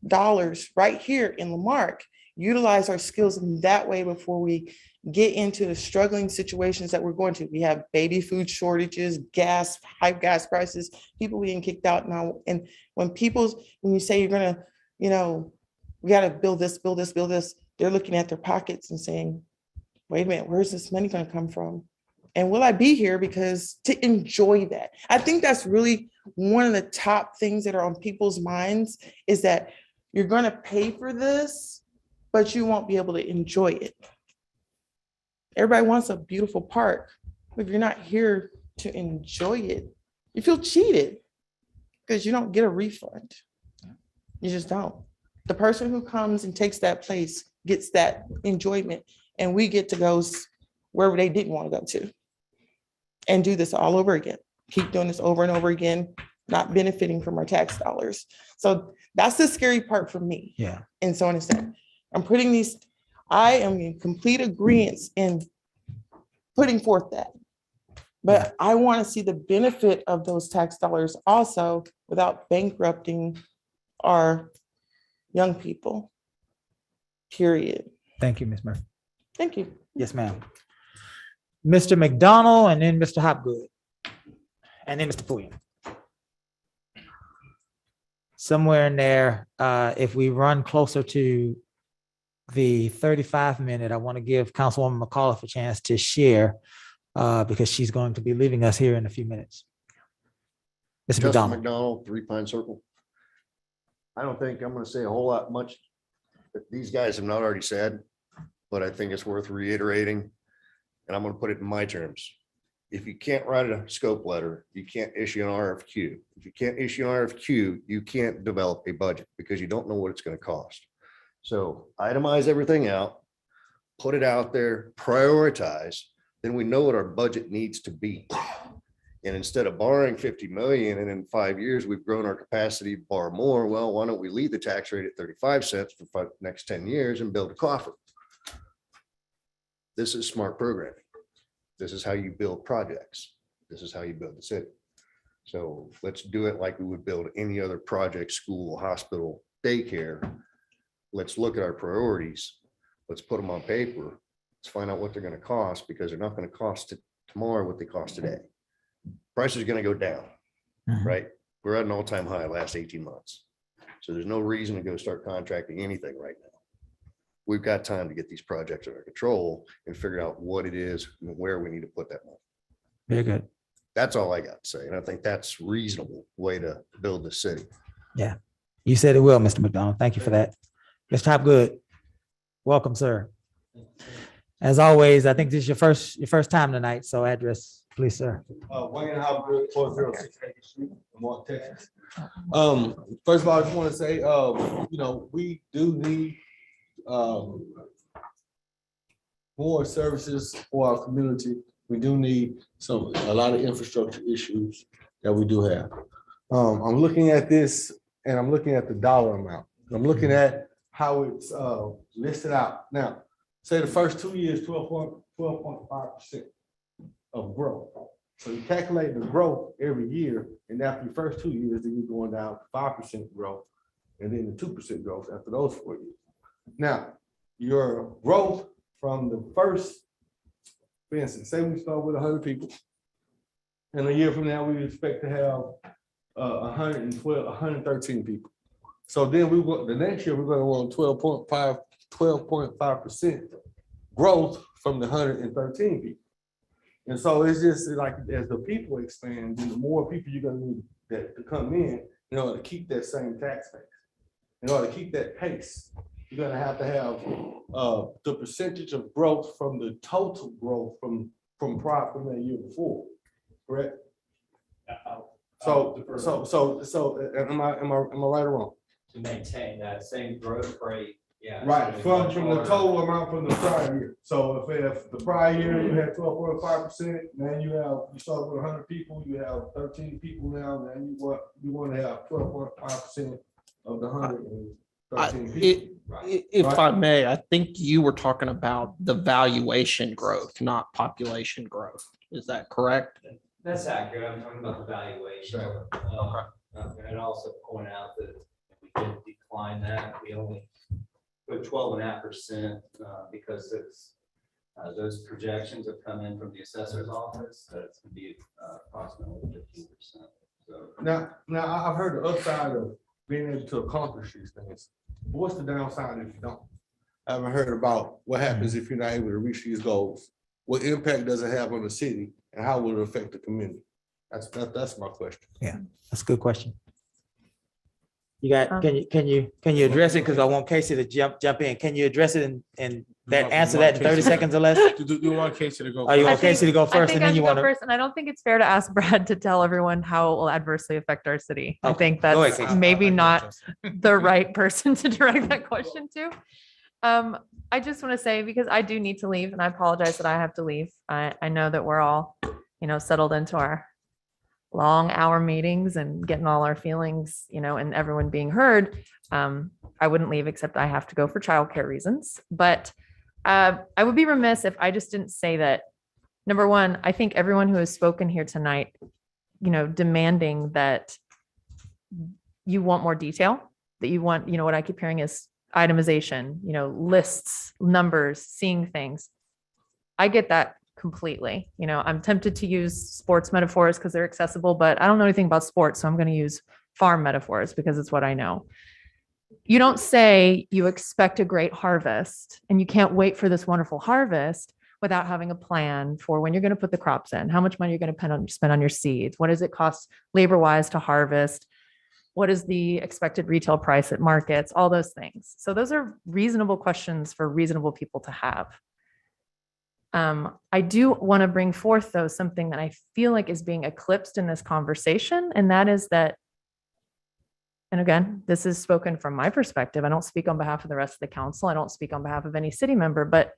dollars right here in Lamarque, utilize our skills in that way before we get into the struggling situations that we're going to? We have baby food shortages, high gas prices, people being kicked out now. And when you say you're gonna, we gotta build this, they're looking at their pockets and saying, wait a minute, where's this money gonna come from? And will I be here to enjoy that? I think that's really one of the top things that are on people's minds, is that you're gonna pay for this, but you won't be able to enjoy it. Everybody wants a beautiful park, but if you're not here to enjoy it, you feel cheated because you don't get a refund. You just don't. The person who comes and takes that place gets that enjoyment, and we get to go wherever they didn't want to go to and do this all over again. Keep doing this over and over again, not benefiting from our tax dollars. So that's the scary part for me. Yeah. And so on and so on. I am in complete agreement in putting forth that. But I want to see the benefit of those tax dollars also without bankrupting our young people, period. Thank you, Ms. Murphy. Thank you. Yes, ma'am. Mr. McDonald, and then Mr. Hopgood, and then Mr. Pulliam. Somewhere in there, if we run closer to the 35-minute, I want to give Councilwoman McAuliffe a chance to share, because she's going to be leaving us here in a few minutes. Mr. Justin McDonald. McDonald, 3 Pine Circle. I don't think I'm going to say a whole lot much that these guys have not already said, but I think it's worth reiterating. And I'm going to put it in my terms. If you can't write a scope letter, you can't issue an RFQ. If you can't issue an RFQ, you can't develop a budget because you don't know what it's going to cost. So itemize everything out, put it out there, prioritize, then we know what our budget needs to be. And instead of borrowing 50 million and in 5 years, we've grown our capacity to borrow more. Well, why don't we leave the tax rate at 35 cents for the next 10 years and build a coffer? This is smart programming. This is how you build projects. This is how you build the city. So let's do it like we would build any other project, school, hospital, daycare. Let's look at our priorities. Let's put them on paper. Let's find out what they're going to cost, because they're not going to cost tomorrow what they cost today. Price is going to go down, right? We're at an all-time high last 18 months. So there's no reason to go start contracting anything right now. We've got time to get these projects under control and figure out what it is and where we need to put that money. Very good. That's all I got to say. And I think that's a reasonable way to build the city. Yeah, you said it well, Mr. McDonald. Thank you for that. Mr. Hopgood, welcome, sir. As always, I think this is your first time tonight, so address, please, sir. Wayne Hopgood, 406 Hagen Street, Marque, Texas. First of all, I just want to say, we do need more services for our community. We do need a lot of infrastructure issues that we do have. I'm looking at this and I'm looking at the dollar amount. I'm looking at how it's listed out. Now, say the first 2 years, 12.5% of growth. So you calculate the growth every year, and after the first 2 years, then you're going down to 5% growth, and then the 2% growth after those 4 years. Now, your growth from the first, for instance, say we start with 100 people, and a year from now, we expect to have 113 people. So then the next year, we're going to want 12.5% growth from the 113 people. And so it's just like, as the people expand, then the more people you're going to need to come in order to keep that same tax base. In order to keep that pace, you're going to have the percentage of growth from the total growth from that year before, correct? So am I right or wrong? To maintain that same growth rate. Yeah. Right, from the total amount from the prior year. So if the prior year you had 12.5%, now you start with 100 people, you have 13 people now, now you want to have 12.5% of the 113 people. If I may, I think you were talking about the valuation growth, not population growth. Is that correct? That's accurate. I'm talking about the valuation. And also point out that we did decline that. We only put 12.5% because it's those projections have come in from the assessor's office. That's going to be approximately 15%. So Now I've heard the upside of being able to accomplish these things. But what's the downside if you don't? I haven't heard about what happens if you're not able to reach these goals. What impact does it have on the city, and how will it affect the community? That's my question. Yeah, that's a good question. You got, can you address it? Because I want Casey to jump in. Can you address it and answer that in 30 seconds or less? Do you want Casey to go? Oh, you want Casey to go first, and then you want to? First, and I don't think it's fair to ask Brad to tell everyone how it will adversely affect our city. I think Go ahead, that's Casey. maybe not the right person to direct that question to. I just want to say, because I do need to leave, and I apologize that I have to leave. I know that we're all, settled into our long hour meetings and getting all our feelings, and everyone being heard. I wouldn't leave except I have to go for childcare reasons. But I would be remiss if I just didn't say that. Number one, I think everyone who has spoken here tonight, demanding that you want more detail, that you want, what I keep hearing is itemization, lists, numbers, seeing things. I get that completely. I'm tempted to use sports metaphors because they're accessible, but I don't know anything about sports. So I'm going to use farm metaphors because it's what I know. You don't say you expect a great harvest and you can't wait for this wonderful harvest without having a plan for when you're going to put the crops in, how much money you're going to spend on your seeds. What does it cost labor-wise to harvest? What is the expected retail price at markets? All those things. So those are reasonable questions for reasonable people to have. I do want to bring forth, though, something that I feel like is being eclipsed in this conversation, and that is that, and again, this is spoken from my perspective. I don't speak on behalf of the rest of the council. I don't speak on behalf of any city member, but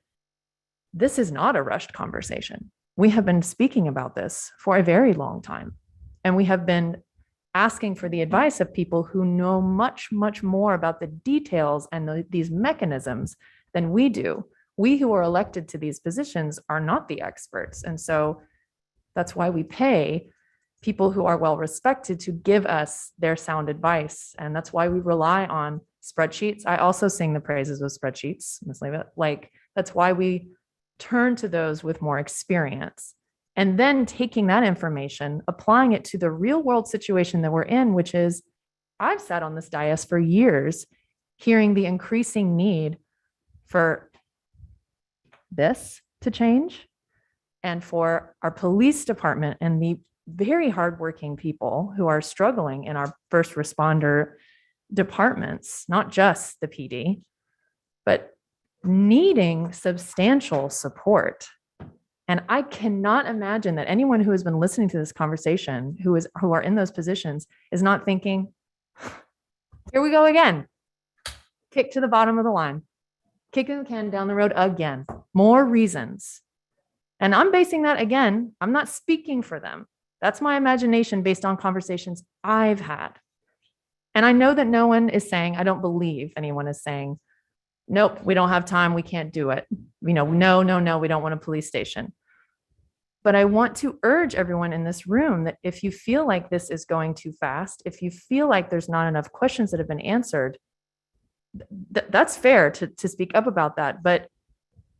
this is not a rushed conversation. we have been speaking about this for a very long time. And we have been asking for the advice of people who know much, much more about the details and these mechanisms than we do. We who are elected to these positions are not the experts. And so that's why we pay people who are well respected to give us their sound advice. And that's why we rely on spreadsheets. I also sing the praises of spreadsheets, Ms. Leavitt. Like, that's why we turn to those with more experience. And then taking that information, applying it to the real world situation that we're in, which is, I've sat on this dais for years, hearing the increasing need for this to change, and for our police department and the very hardworking people who are struggling in our first responder departments, not just the PD, but needing substantial support. And I cannot imagine that anyone who has been listening to this conversation, who are in those positions, is not thinking, here we go again. Kick to the bottom of the line. Kicking the can down the road again. More reasons. And I'm basing that, again, I'm not speaking for them. That's my imagination based on conversations I've had. And I know that no one is saying, I don't believe anyone is saying, nope, we don't have time, we can't do it. No, we don't want a police station. But I want to urge everyone in this room that if you feel like this is going too fast, if you feel like there's not enough questions that have been answered, that's fair to speak up about that. But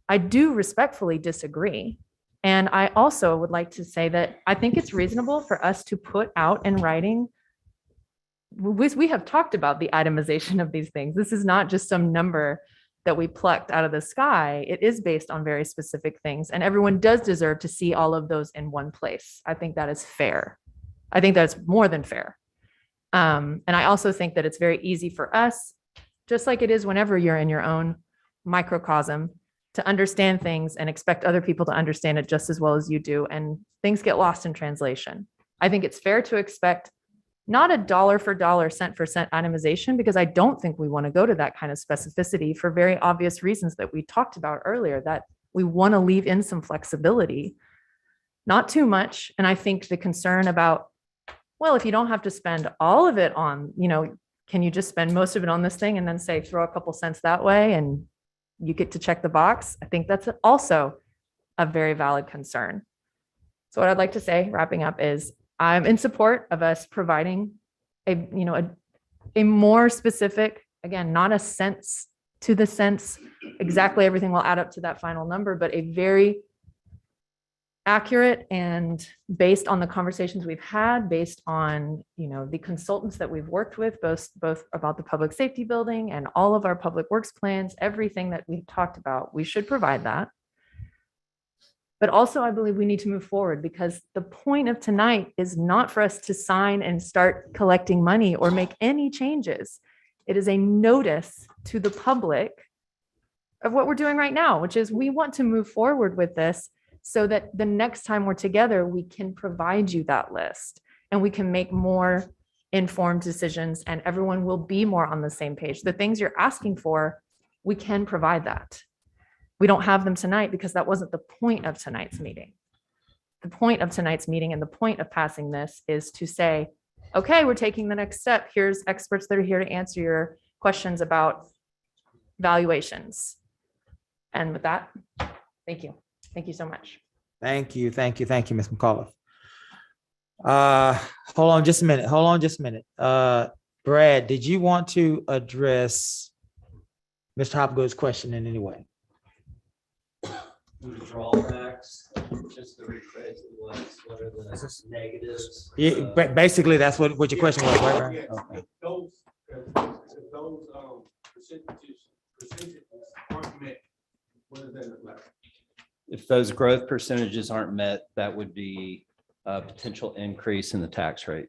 I do respectfully disagree. And I also would like to say that I think it's reasonable for us to put out in writing. We have talked about the itemization of these things. This is not just some number that we plucked out of the sky. It is based on very specific things, and everyone does deserve to see all of those in one place. I think that is fair. I think that's more than fair. And I also think that it's very easy for us, just like it is whenever you're in your own microcosm, to understand things and expect other people to understand it just as well as you do. And things get lost in translation. I think it's fair to expect not a dollar for dollar, cent for cent itemization, because I don't think we want to go to that kind of specificity for very obvious reasons that we talked about earlier, that we want to leave in some flexibility, not too much. And I think the concern about, well, if you don't have to spend all of it on, can you just spend most of it on this thing and then say, throw a couple cents that way and you get to check the box? I think that's also a very valid concern. So what I'd like to say, wrapping up, is I'm in support of us providing a more specific, again, not a sense to the sense, exactly everything will add up to that final number, but a very accurate and based on the conversations we've had, based on, the consultants that we've worked with, both about the public safety building and all of our public works plans, everything that we've talked about, we should provide that. But also, I believe we need to move forward, because the point of tonight is not for us to sign and start collecting money or make any changes. It is a notice to the public of what we're doing right now, which is we want to move forward with this so that the next time we're together, we can provide you that list and we can make more informed decisions and everyone will be more on the same page. The things you're asking for, we can provide that. We don't have them tonight because that wasn't the point of tonight's meeting. The point of tonight's meeting and the point of passing this is to say, okay, we're taking the next step. Here's experts that are here to answer your questions about valuations. And with that, thank you. Thank you so much. Thank you, Ms. McAuliffe. Hold on just a minute. Brad, did you want to address Mr. Hopgood's question in any way? Drawbacks, just to rephrase it, what are the negatives? Yeah, basically that's what your question was, right? Okay. Those percentages aren't met, what does that look like? If those growth percentages aren't met, that would be a potential increase in the tax rate.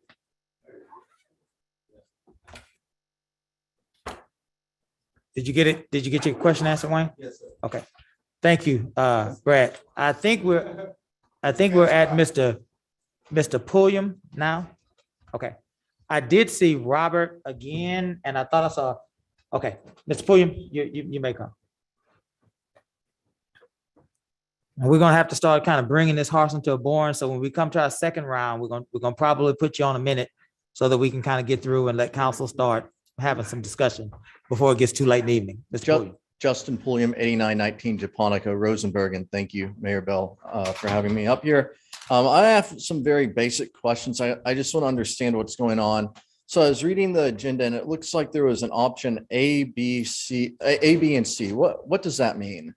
Did you get it? Did you get your question answered, Wayne? Yes, sir. Okay. Thank you, Brad. I think we're at Mr. Pulliam now. Okay. I did see Robert again, and I thought I saw, okay, Mr. Pulliam, you may come. And we're gonna have to start kind of bringing this horse into a barn. So when we come to our second round, we're gonna probably put you on a minute so that we can kind of get through and let council start having some discussion before it gets too late in the evening. Mr. Pulliam. Justin Pulliam, 8919 Japonica, Rosenberg, and thank you, Mayor Bell, for having me up here. I have some very basic questions. I just want to understand what's going on. So I was reading the agenda and it looks like there was an option A, B, and C. What does that mean?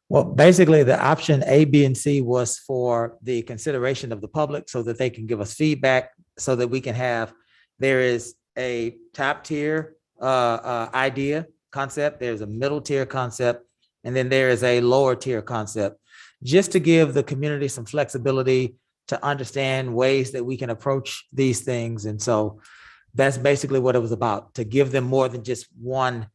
Well, basically, the option A, B, and C was for the consideration of the public so that they can give us feedback so that we can have, there is a top tier idea concept, there's a middle tier concept, and then there is a lower tier concept, just to give the community some flexibility to understand ways that we can approach these things. And so that's basically what it was about, to give them more than just one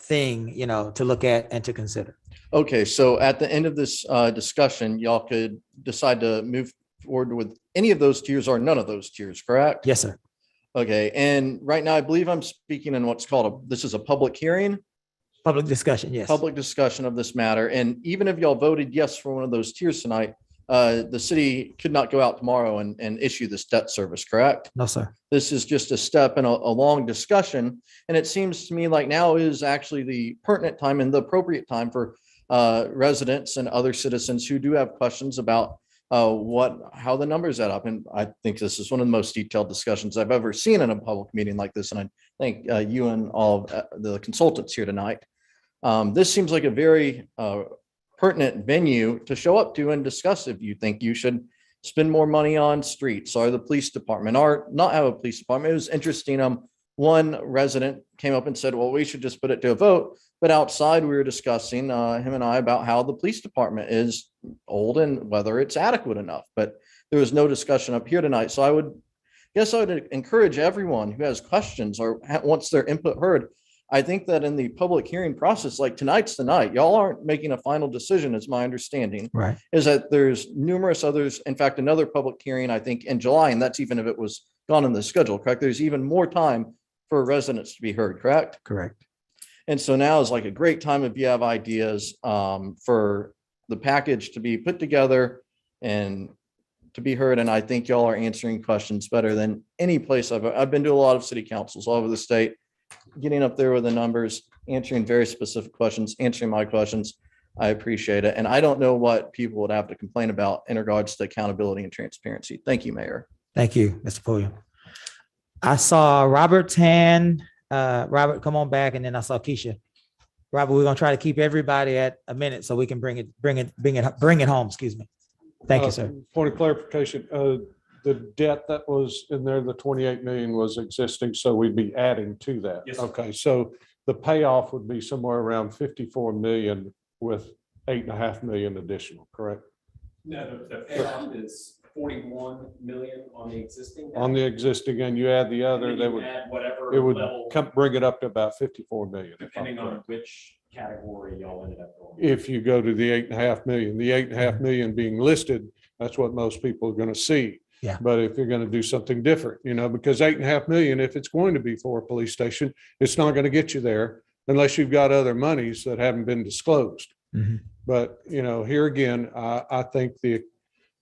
thing, to look at and to consider. Okay, so at the end of this discussion, y'all could decide to move forward with any of those tiers or none of those tiers, correct? Yes, sir. Okay, and right now I believe I'm speaking in what's called this is a public hearing? Public discussion, yes. Public discussion of this matter. And even if y'all voted yes for one of those tiers tonight, the city could not go out tomorrow and issue this debt service, correct? No, sir. This is just a step in a long discussion. And it seems to me like now is actually the pertinent time and the appropriate time for residents and other citizens who do have questions about how the numbers add up. And I think this is one of the most detailed discussions I've ever seen in a public meeting like this. And I thank you and all of the consultants here tonight. This seems like a very pertinent venue to show up to and discuss if you think you should spend more money on streets or the police department or not have a police department. It was interesting. One resident came up and said, well, we should just put it to a vote. But outside, we were discussing, him and I, about how the police department is old and whether it's adequate enough. But there was no discussion up here tonight. So I would encourage everyone who has questions or wants their input heard. I think that in the public hearing process, like tonight's the night, y'all aren't making a final decision, is my understanding. Right. Is that there's numerous others, in fact, another public hearing, I think, in July, and that's even if it was gone in the schedule, correct? There's even more time for residents to be heard, correct? Correct. And so now is like a great time if you have ideas for the package to be put together and to be heard. And I think y'all are answering questions better than any place I've been to a lot of city councils all over the state, getting up there with the numbers, answering very specific questions, answering my questions. I appreciate it. And I don't know what people would have to complain about in regards to accountability and transparency. Thank you, Mayor. Thank you, Mr. Pulliam. I saw Robert's hand. Robert, come on back. And then I saw Keisha. Robert, we're gonna try to keep everybody at a minute so we can bring it home. Excuse me. Thank you, sir. Point of clarification, the debt that was in there, the 28 million was existing, so we'd be adding to that. Yes. Okay, so the payoff would be somewhere around 54 million with 8.5 million additional, correct? No, the payoff is 41 million on the existing. On the existing, and you add the other, And that you would, add whatever it would level- bring it up to about 54 million. if I'm Depending on correct. which category y'all ended up going. If you go to the 8.5 million, the 8.5 million being listed, that's what most people are going to see. Yeah. But if you're going to do something different, because 8.5 million, if it's going to be for a police station, it's not going to get you there unless you've got other monies that haven't been disclosed. Mhm. But, here again, I think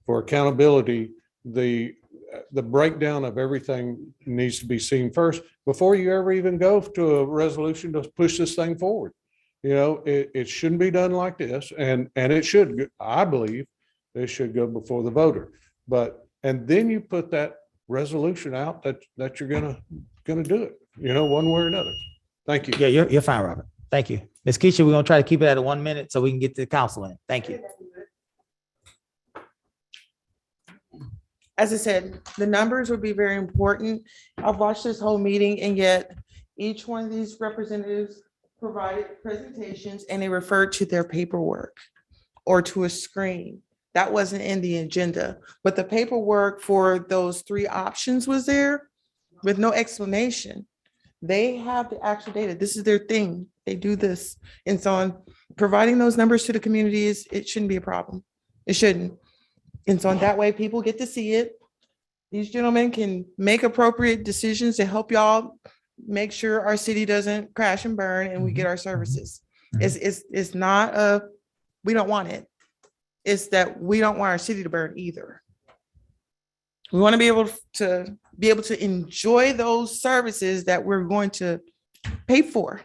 for accountability, the breakdown of everything needs to be seen first before you ever even go to a resolution to push this thing forward. It shouldn't be done like this, and it should, I believe, it should go before the voter. And then you put that resolution out that you're gonna do it, one way or another. Thank you. Yeah, you're fine, Robert. Thank you. Ms. Keisha, we're gonna try to keep it at 1 minute so we can get to the council in. Thank you. As I said, the numbers would be very important. I've watched this whole meeting, and yet each one of these representatives provided presentations and they referred to their paperwork or to a screen. That wasn't in the agenda, but the paperwork for those three options was there with no explanation. They have the actual data. This is their thing. They do this. And so on providing those numbers to the community it shouldn't be a problem. It shouldn't. And so in that way, people get to see it. These gentlemen can make appropriate decisions to help y'all make sure our city doesn't crash and burn and we get our services. It's not we don't want it. is that we don't want our city to burn either. We want to be able to enjoy those services that we're going to pay for.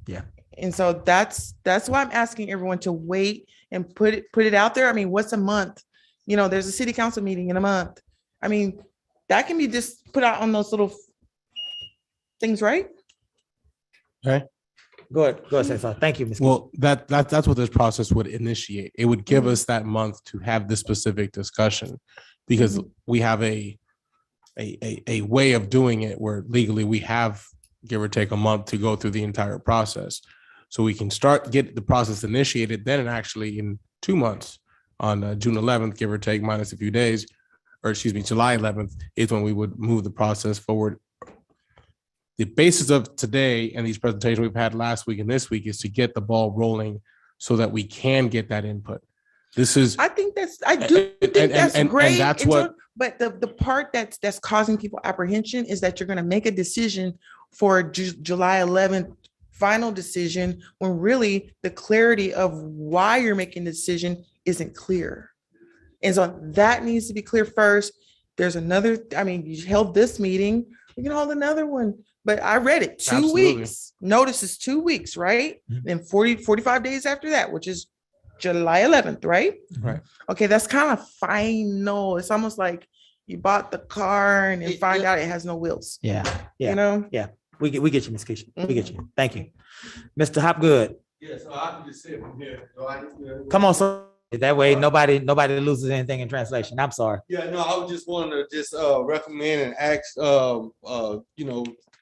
Yeah. And so that's why I'm asking everyone to wait and put it out there. I mean, what's a month? You know, there's a city council meeting in a month. I mean, that can be just put out on those little things, right? Okay. Go ahead, say so. Thank you, Ms. Well, that's what this process would initiate. It would give us that month to have this specific discussion, because we have a way of doing it where legally we have, give or take, a month to go through the entire process. So we can get the process initiated then, and actually in 2 months on June 11th, give or take, minus a few days, or excuse me, July 11th is when we would move the process forward. The basis of today and these presentations we've had last week and this week is to get the ball rolling so that we can get that input. I do think that's great. And that's what, but the part that's causing people apprehension is that you're going to make a decision for July 11th final decision, when really the clarity of why you're making the decision isn't clear. And so that needs to be clear first. There's another, I mean, you held this meeting, we can hold another one. But I read it, 2 Absolutely. weeks. Notice is 2 weeks, right? Then 45 days after that, which is July 11th, right? Right. Okay, that's kind of final. It's almost like you bought the car and then find out it has no wheels. Yeah. Yeah. You know? Yeah. We get you, Ms. Keisha. We get you. Thank you. Mr. Hopgood. Yeah, so I can just say it from here. Come on, sir. That way nobody loses anything in translation. I'm sorry. Yeah, no, I would just want to just recommend and ask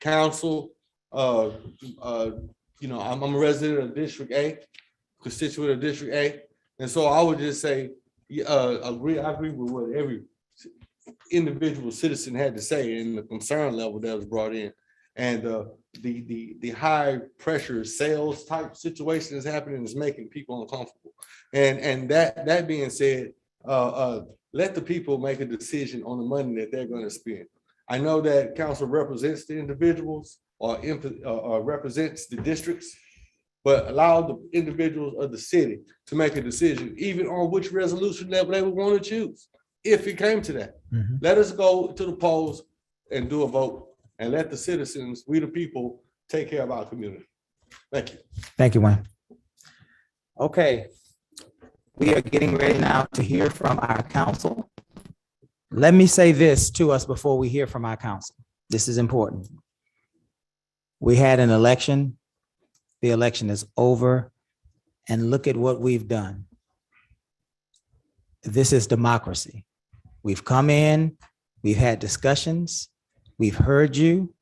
council, I'm a resident of District A, constituent of District A. And so I would just say, I agree with what every individual citizen had to say in the concern level that was brought in. And the high pressure sales type situation that's happening is making people uncomfortable. And that being said, let the people make a decision on the money that they're going to spend. I know that council represents the individuals or represents the districts, but allow the individuals of the city to make a decision, even on which resolution that they would want to choose, if it came to that. Let us go to the polls and do a vote, and let the citizens, we the people, take care of our community. Thank you. Thank you, Wayne. Okay. We are getting ready now to hear from our council. Let me say this to us before we hear from our council. This is important. We had an election. The election is over, and look at what we've done. This is democracy. We've come in, we've had discussions, we've heard you.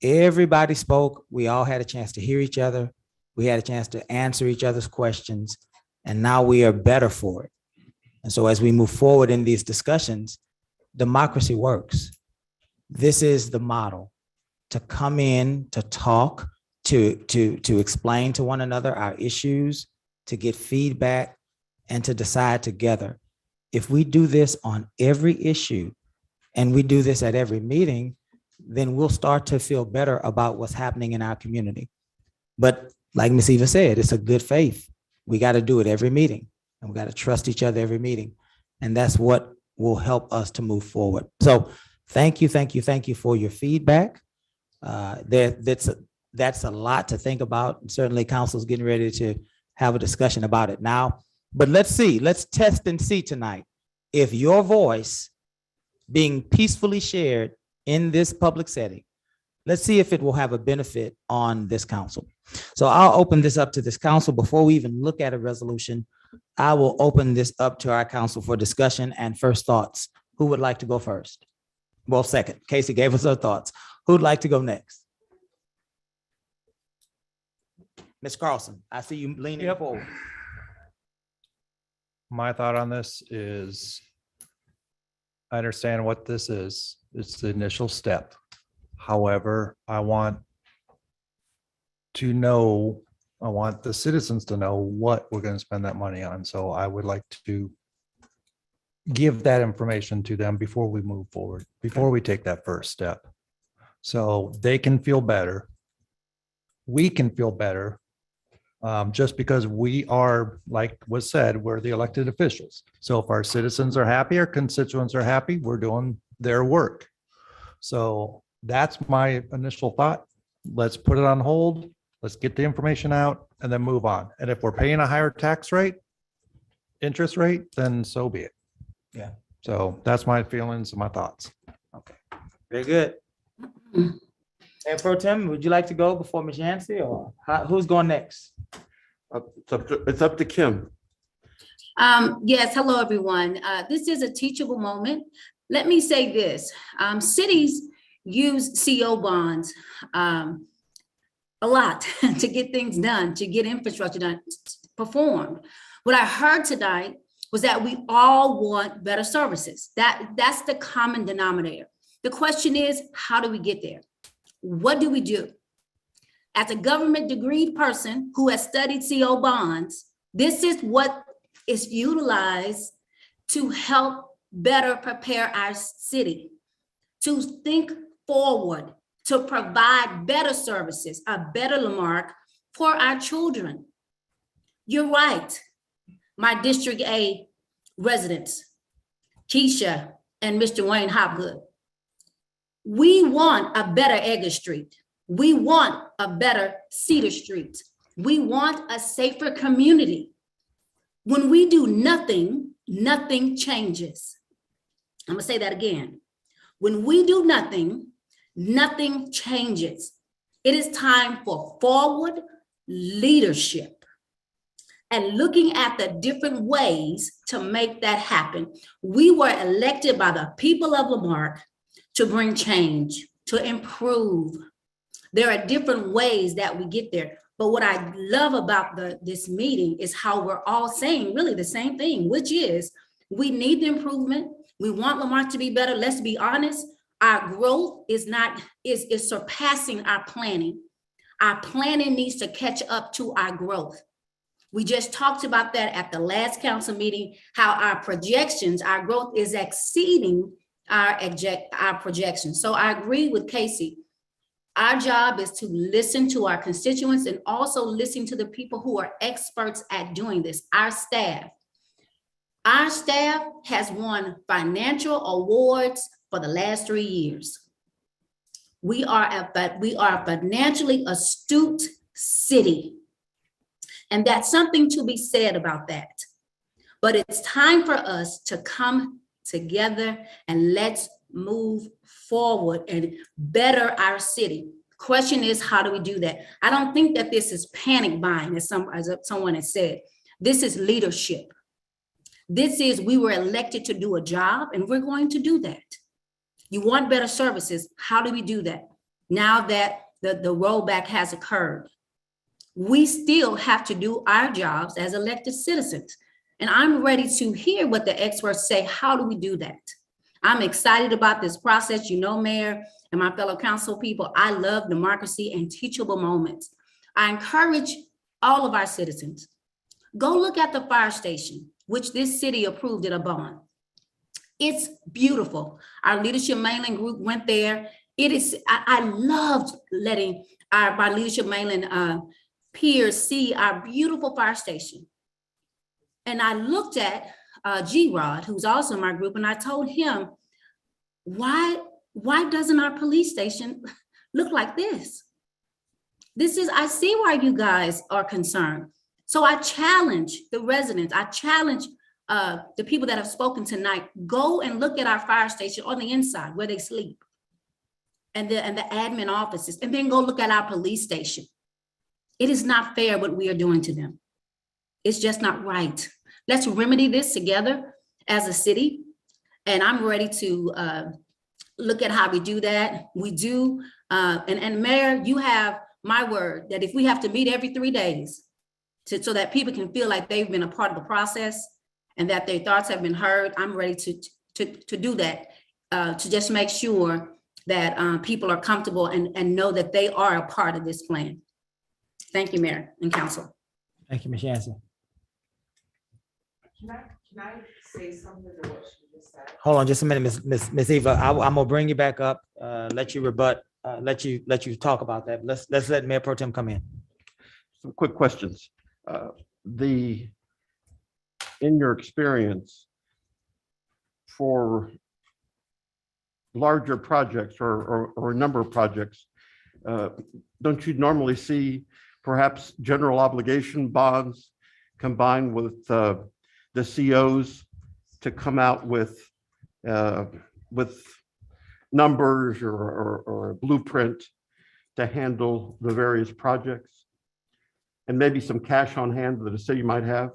Everybody spoke. We all had a chance to hear each other. We had a chance to answer each other's questions, and now we are better for it. And so as we move forward in these discussions, democracy works. This is the model: to come in, to talk, to explain to one another our issues, to get feedback, and to decide together. If we do this on every issue, and we do this at every meeting, then we'll start to feel better about what's happening in our community. But like Ms. Eva said, it's a good faith. We got to do it every meeting, and we got to trust each other every meeting. And that's what will help us to move forward. So thank you for your feedback. That's a lot to think about. And certainly council's getting ready to have a discussion about it now. But let's test and see tonight if your voice being peacefully shared in this public setting, let's see if it will have a benefit on this council. So I'll open this up to this council. Before we even look at a resolution, I will open this up to our council for discussion and first thoughts. Who would like to go first? Well, second. Casey gave us her thoughts. Who'd like to go next? Ms. Carlson, I see you leaning forward. My thought on this is, I understand what this is. It's the initial step. However, I want the citizens to know what we're going to spend that money on. So I would like to give that information to them before we move forward, before we take that first step. So they can feel better. We can feel better Just because we are, like was said, we're the elected officials. So if our citizens are happy, our constituents are happy, we're doing their work. So that's my initial thought. Let's put it on hold. Let's get the information out and then move on. And if we're paying a higher tax rate, interest rate, then so be it. Yeah. So that's my feelings and my thoughts. Very good. Mayor Pro Tem, would you like to go before Ms. Yancey, or who's going next? It's up to Kim. Yes, hello, everyone. This is a teachable moment. Let me say this. Cities use CO bonds a lot to get things done, to get infrastructure done, performed. What I heard tonight was that we all want better services. That's the common denominator. The question is, how do we get there? What do we do? As a government degreed person who has studied CO bonds, this is what is utilized to help better prepare our city, to think forward, to provide better services, a better Lamarque for our children. You're right, my District A residents, Keisha and Mr. Wayne Hopgood. We want a better Edgar Street. We want a better Cedar Street. We want a safer community. When we do nothing, nothing changes. I'm gonna say that again. When we do nothing, nothing changes. It is time for forward leadership and looking at the different ways to make that happen. We were elected by the people of Lamarque to bring change, to improve. There are different ways that we get there. But what I love about this meeting is how we're all saying really the same thing, which is we need the improvement. We want Lamarque to be better. Let's be honest. Our growth is surpassing our planning. Our planning needs to catch up to our growth. We just talked about that at the last council meeting, how our projections, our growth is exceeding our projections. So I agree with Casey. Our job is to listen to our constituents and also listen to the people who are experts at doing this, our staff. Our staff has won financial awards for the last 3 years. We are a financially astute city. And that's something to be said about that. But it's time for us to come together and let's move forward and better our city. Question is, how do we do that? I don't think that this is panic buying, as someone has said. This is leadership. This is, we were elected to do a job and we're going to do that. You want better services. How do we do that? Now that the rollback has occurred, we still have to do our jobs as elected citizens. And I'm ready to hear what the experts say. How do we do that? I'm excited about this process. You know, Mayor and my fellow council people, I love democracy and teachable moments. I encourage all of our citizens, go look at the fire station, which this city approved at a bond. It's beautiful. Our leadership mainland group went there. It is, I loved letting my leadership mainland peers see our beautiful fire station. And I looked at G-Rod, who's also in my group, and I told him, why doesn't our police station look like this? I see why you guys are concerned. So I challenge the residents, I challenge the people that have spoken tonight, go and look at our fire station on the inside where they sleep and the admin offices, and then go look at our police station. It is not fair what we are doing to them. It's just not right. Let's remedy this together as a city. And I'm ready to look at how we do that. We do, and Mayor, you have my word that if we have to meet every 3 days so that people can feel like they've been a part of the process and that their thoughts have been heard, I'm ready to do that, to just make sure that people are comfortable and know that they are a part of this plan. Thank you, Mayor and Council. Thank you, Ms. Yancey. Can I say something to what she just said? Hold on just a minute, Ms. Eva. I'm gonna bring you back up, let you rebut, let you talk about that. Let's let Mayor Pro Tem come in. some quick questions. In your experience for larger projects or a number of projects, don't you normally see perhaps general obligation bonds combined with the COs to come out with numbers or a blueprint to handle the various projects? And maybe some cash on hand that a city might have?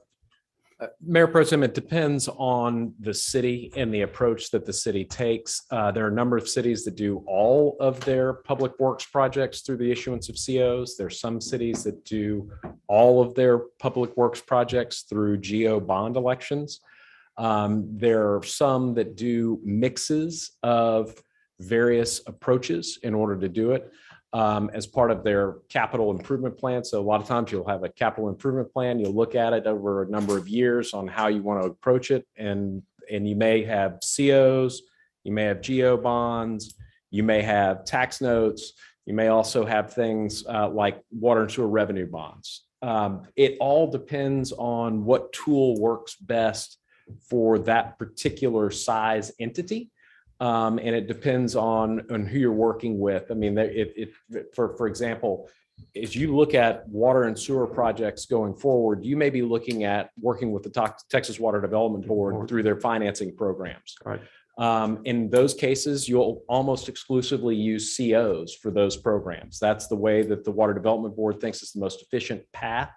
Mayor Pro Tem, it depends on the city and the approach that the city takes. There are a number of cities that do all of their public works projects through the issuance of COs. There's some cities that do all of their public works projects through GO bond elections. There are some that do mixes of various approaches in order to do it as part of their capital improvement plan. So a lot of times you'll have a capital improvement plan. You'll look at it over a number of years on how you want to approach it. And you may have COs, you may have GO bonds, you may have tax notes. You may also have things like water and sewer revenue bonds. It all depends on what tool works best for that particular size entity. And it depends on who you're working with. I mean, for example, as you look at water and sewer projects going forward, you may be looking at working with the Texas Water Development Board through their financing programs. Right. In those cases, you'll almost exclusively use COs for those programs. That's the way that the Water Development Board thinks is the most efficient path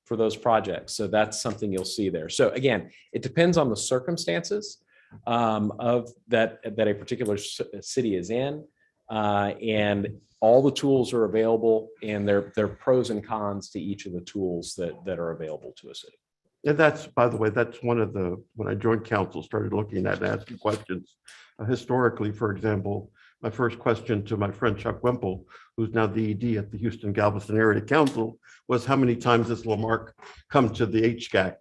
for those projects. So that's something you'll see there. So again, it depends on the circumstances of that a particular city is in, and all the tools are available, and there are pros and cons to each of the tools that are available to a city. And that's, by the way, that's one of the, when I joined council, started looking at and asking questions. Historically, for example, my first question to my friend Chuck Wemple, who's now the ED at the Houston Galveston Area Council, was how many times does Lamarck come to the HGAC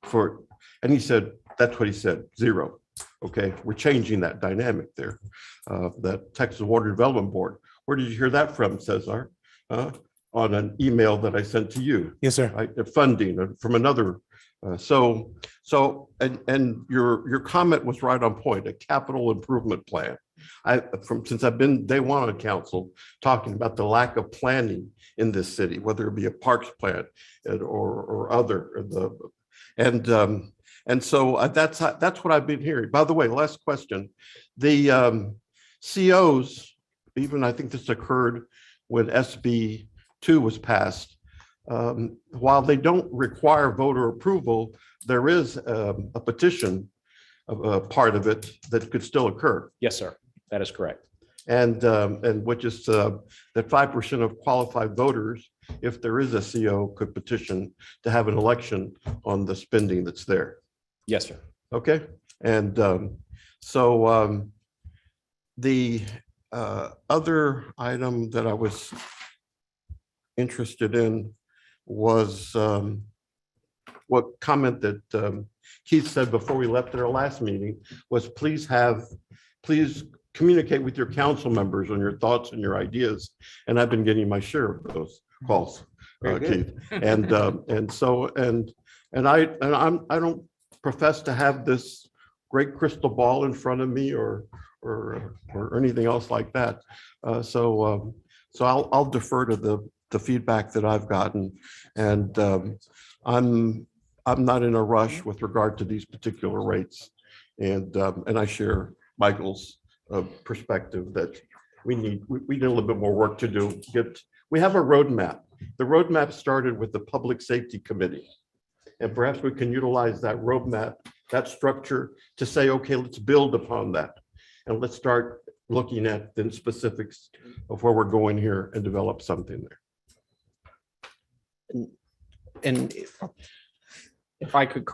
for, and he said, that's what he said, 0. Okay, we're changing that dynamic there. That Texas Water Development Board. Where did you hear that from, Cesar? On an email that I sent to you. Yes, sir. Right, the funding from another. And your comment was right on point. A capital improvement plan. Since I've been day one on council, talking about the lack of planning in this city, whether it be a parks plan or other. And so that's what I've been hearing. By the way, last question. The COs, even I think this occurred when SB 2 was passed, while they don't require voter approval, there is a petition part of it that could still occur. Yes, sir. That is correct. And which is that 5% of qualified voters, if there is a CO, could petition to have an election on the spending that's there. Yes, sir. Okay. And the other item that I was interested in was what comment that Keith said before we left at our last meeting was please communicate with your council members on your thoughts and your ideas. And I've been getting my share of those calls, Keith. And I don't profess to have this great crystal ball in front of me or anything else like that. So I'll defer to the feedback that I've gotten, and I'm not in a rush with regard to these particular rates, and I share Michael's perspective that we need a little bit more work to do. We have a roadmap. The roadmap started with the Public Safety Committee, and perhaps we can utilize that roadmap, that structure, to say, okay, let's build upon that, and let's start looking at the specifics of where we're going here and develop something there. And if I could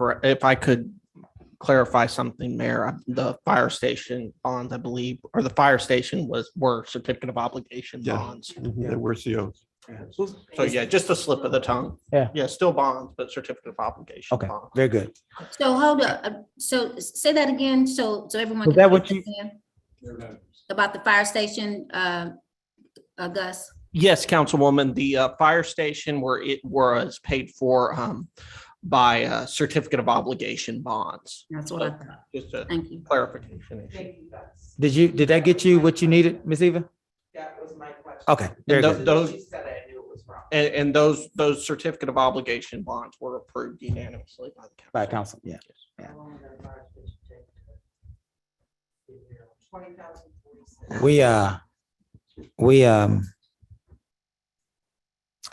clarify something, Mayor, the fire station bonds, I believe, or the fire station were certificate of obligation bonds. They were COs. So yeah, just a slip of the tongue. Yeah, still bonds, but certificate of obligation. Okay, very good. So hold up, so say that again, so everyone. Was can that what understand about the fire station, Gus? Yes, Councilwoman, the fire station where it was paid for by certificate of obligation bonds. That's what I thought. Just a Thank you. clarification issue. Did that get you what you needed, Ms. Eva? That was my question. Okay, very And good. those, She said I knew it was wrong. and those certificate of obligation bonds were approved unanimously by the council. By council, yeah. We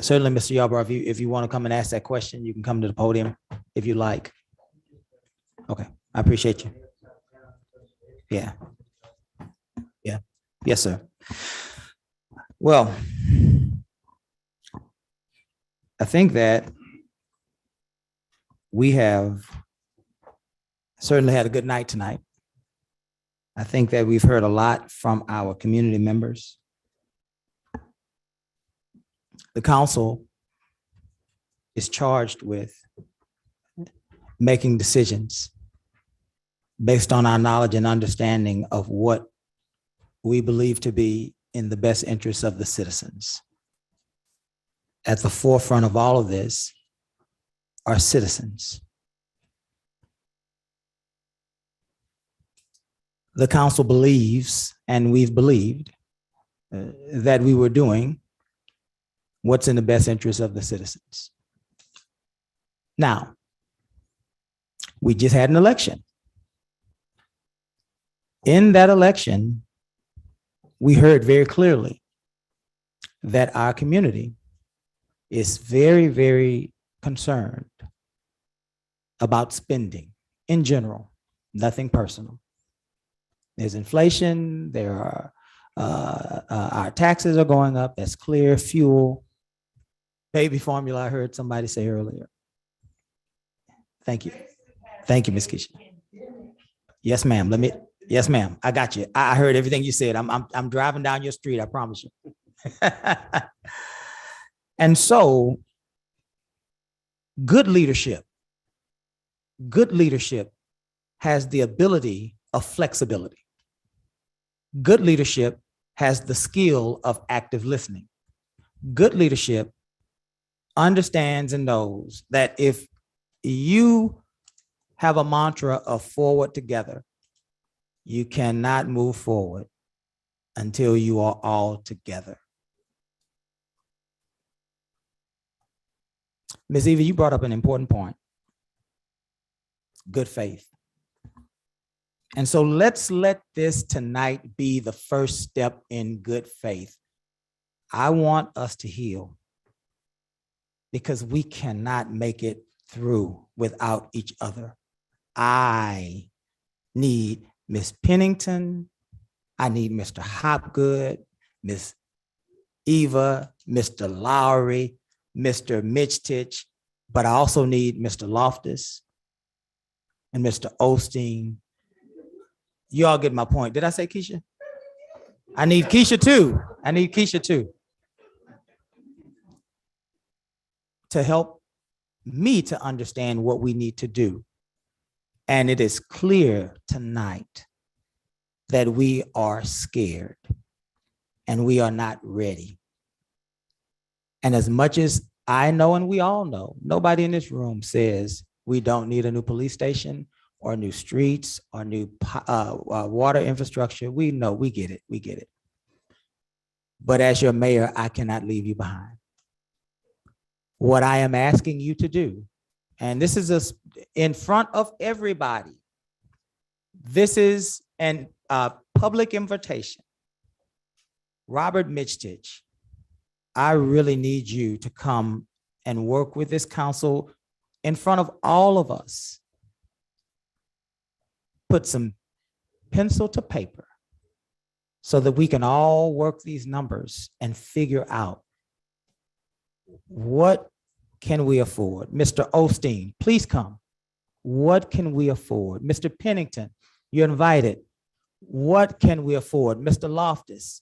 certainly, Mr. Yarborough, if you want to come and ask that question, you can come to the podium if you like. Okay, I appreciate you. Yeah. Yeah. Yes, sir. Well, I think that we have certainly had a good night tonight. I think that we've heard a lot from our community members. The council is charged with making decisions based on our knowledge and understanding of what we believe to be in the best interests of the citizens. At the forefront of all of this are citizens. The council believes, and we've believed, that we were doing what's in the best interest of the citizens. Now, we just had an election. In that election, we heard very clearly that our community is very, very concerned about spending in general, nothing personal. There's inflation, there are our taxes are going up, that's clear, fuel, baby formula, I heard somebody say earlier. Thank you. Thank you, Ms. Keisha. Yes, ma'am. Yes, ma'am. I got you. I heard everything you said. I'm driving down your street, I promise you. And so good leadership has the ability of flexibility. Good leadership has the skill of active listening. Good leadership understands and knows that if you have a mantra of forward together, you cannot move forward until you are all together. Ms. Eva, you brought up an important point. Good faith. And so let's let this tonight be the first step in good faith. I want us to heal because we cannot make it through without each other. I need Miss Pennington. I need Mr. Hopgood, Miss Eva, Mr. Lowry, Mr. Michtich, but I also need Mr. Loftus and Mr. Osteen. You all get my point. Did I say Keisha? I need Keisha too. I need Keisha too. To help me to understand what we need to do. And it is clear tonight that we are scared and we are not ready. And as much as I know, and we all know, nobody in this room says we don't need a new police station or new streets or new water infrastructure. We know, we get it. But as your mayor, I cannot leave you behind. What I am asking you to do, and this is in front of everybody, this is an public invitation. Robert Michtich, I really need you to come and work with this council in front of all of us. Put some pencil to paper so that we can all work these numbers and figure out what can we afford. Mr. Osteen, please come. What can we afford? Mr. Pennington, you're invited. What can we afford? Mr. Loftus,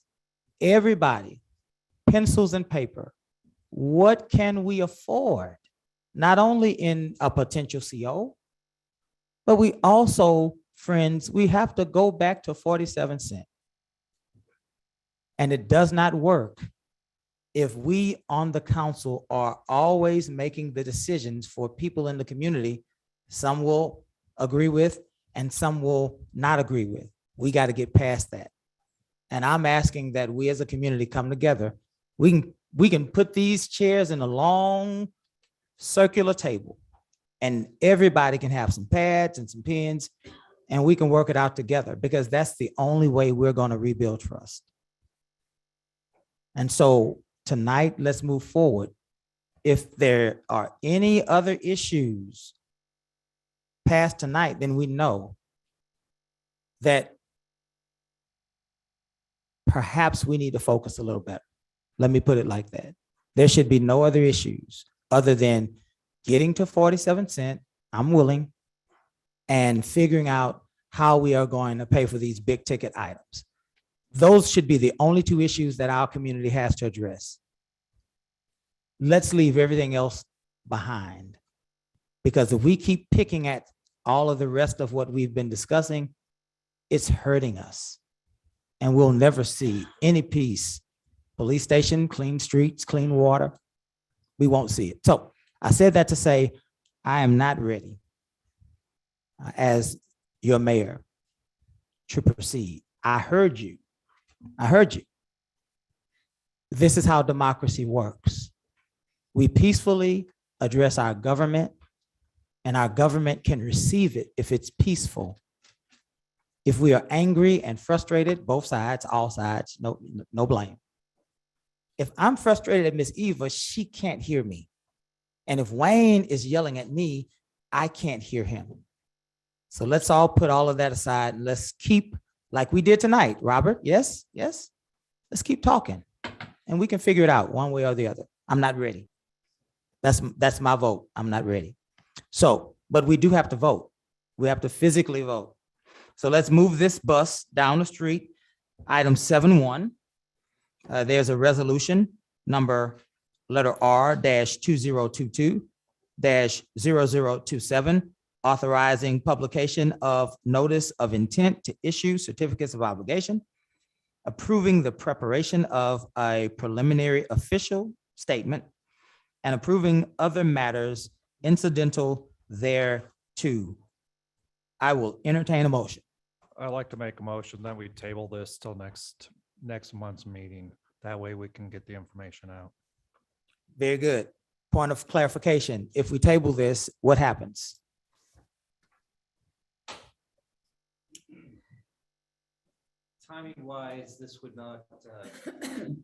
everybody, pencils and paper. What can we afford? Not only in a potential CO, but we also, friends, we have to go back to 47 cents. And it does not work if we on the council are always making the decisions for people in the community, some will agree with and some will not agree with. We got to get past that. And I'm asking that we as a community come together. We can put these chairs in a long circular table and everybody can have some pads and some pens and we can work it out together, because that's the only way we're going to rebuild trust. And so tonight, let's move forward. If there are any other issues past tonight, then we know that perhaps we need to focus a little better. Let me put it like that. There should be no other issues other than getting to 47 cents. I'm willing, and figuring out how we are going to pay for these big ticket items. Those should be the only two issues that our community has to address. Let's leave everything else behind, because if we keep picking at all of the rest of what we've been discussing, it's hurting us and we'll never see any peace. Police station, clean streets, clean water, we won't see it. So I said that to say, I am not ready as your mayor to proceed. I heard you. This is how democracy works. We peacefully address our government, and our government can receive it if it's peaceful. If we are angry and frustrated, both sides, all sides, no blame. If I'm frustrated at Miss Eva, she can't hear me. And if Wayne is yelling at me, I can't hear him. So let's all put all of that aside and let's keep, like we did tonight, Robert, yes? Let's keep talking and we can figure it out one way or the other. I'm not ready. That's my vote. I'm not ready. So, but we do have to vote. We have to physically vote. So let's move this bus down the street. Item 7.1. There's a resolution number letter R-2022-0027, authorizing publication of notice of intent to issue certificates of obligation, approving the preparation of a preliminary official statement, and approving other matters incidental thereto. I will entertain a motion. I'd like to make a motion that we table this till next month's meeting. That way we can get the information out. Very good. Point of clarification. If we table this, what happens? Timing wise, this would not the national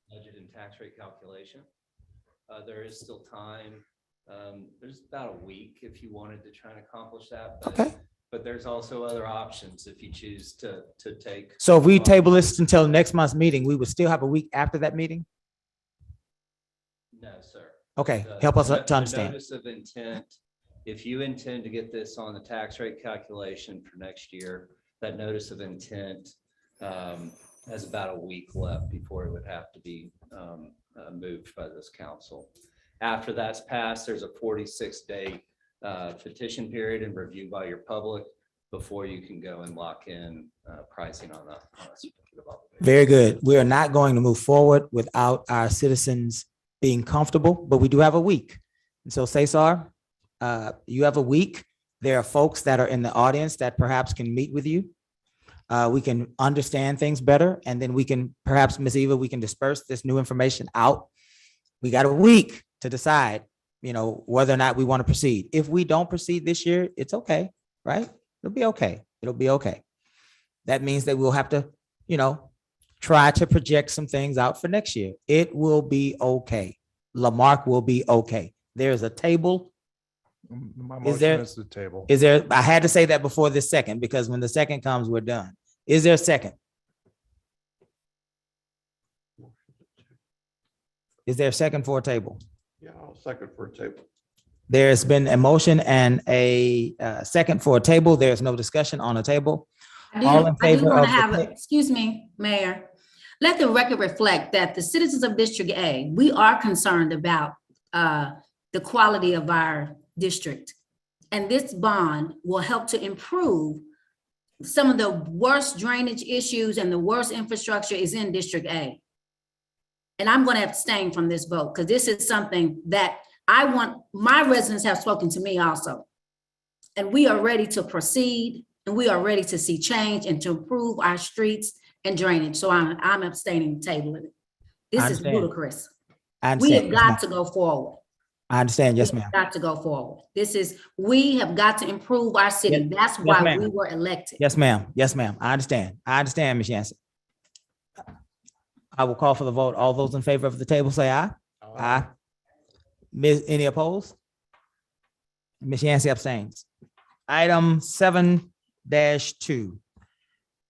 budget and tax rate calculation. There is still time. There's about a week if you wanted to try and accomplish that. But, okay. But there's also other options if you choose to take. So if we table this until next month's meeting, we would still have a week after that meeting? No, sir. Okay, help us to understand. Notice of intent, if you intend to get this on the tax rate calculation for next year, that notice of intent has about a week left before it would have to be moved by this council. After that's passed, there's a 46-day petition period and review by your public before you can go and lock in pricing on a certificate of obligation. Very good. We are not going to move forward without our citizens being comfortable, but we do have a week. And so Cesar, you have a week. There are folks that are in the audience that perhaps can meet with you. We can understand things better, and then we can, perhaps Ms. Eva, we can disperse this new information out. We got a week to decide, whether or not we want to proceed. If we don't proceed this year, it's okay, right? It'll be okay. It'll be okay. That means that we'll have to, try to project some things out for next year. It will be okay. Marque will be okay. There's a table. My motion is the table. Is there, I had to say that before this second, because when the second comes, we're done. Is there a second? Is there a second for a table? Yeah, I'll second for a table. There's been a motion and a second for a table. There's no discussion on a table. All in favor of excuse me, Mayor. Let the record reflect that the citizens of District A, we are concerned about the quality of our district. And this bond will help to improve some of the worst drainage issues and the worst infrastructure is in District A. And I'm going to abstain from this vote because this is something that I want, my residents have spoken to me also. And we are ready to proceed and we are ready to see change and to improve our streets and drainage. So I'm abstaining, tabling it. This is understand. ludicrous. I We understand. have Yes, got ma'am. to go forward. I understand. Yes, We ma'am. have got to go forward. We have got to improve our city. Yes, That's yes, why ma'am. we were elected. Yes, ma'am. Yes, ma'am. I understand. I understand, Ms. Yancey. I will call for the vote. All those in favor of the table say aye. Aye. Any opposed? Ms. Yancey abstains. Item 7-2.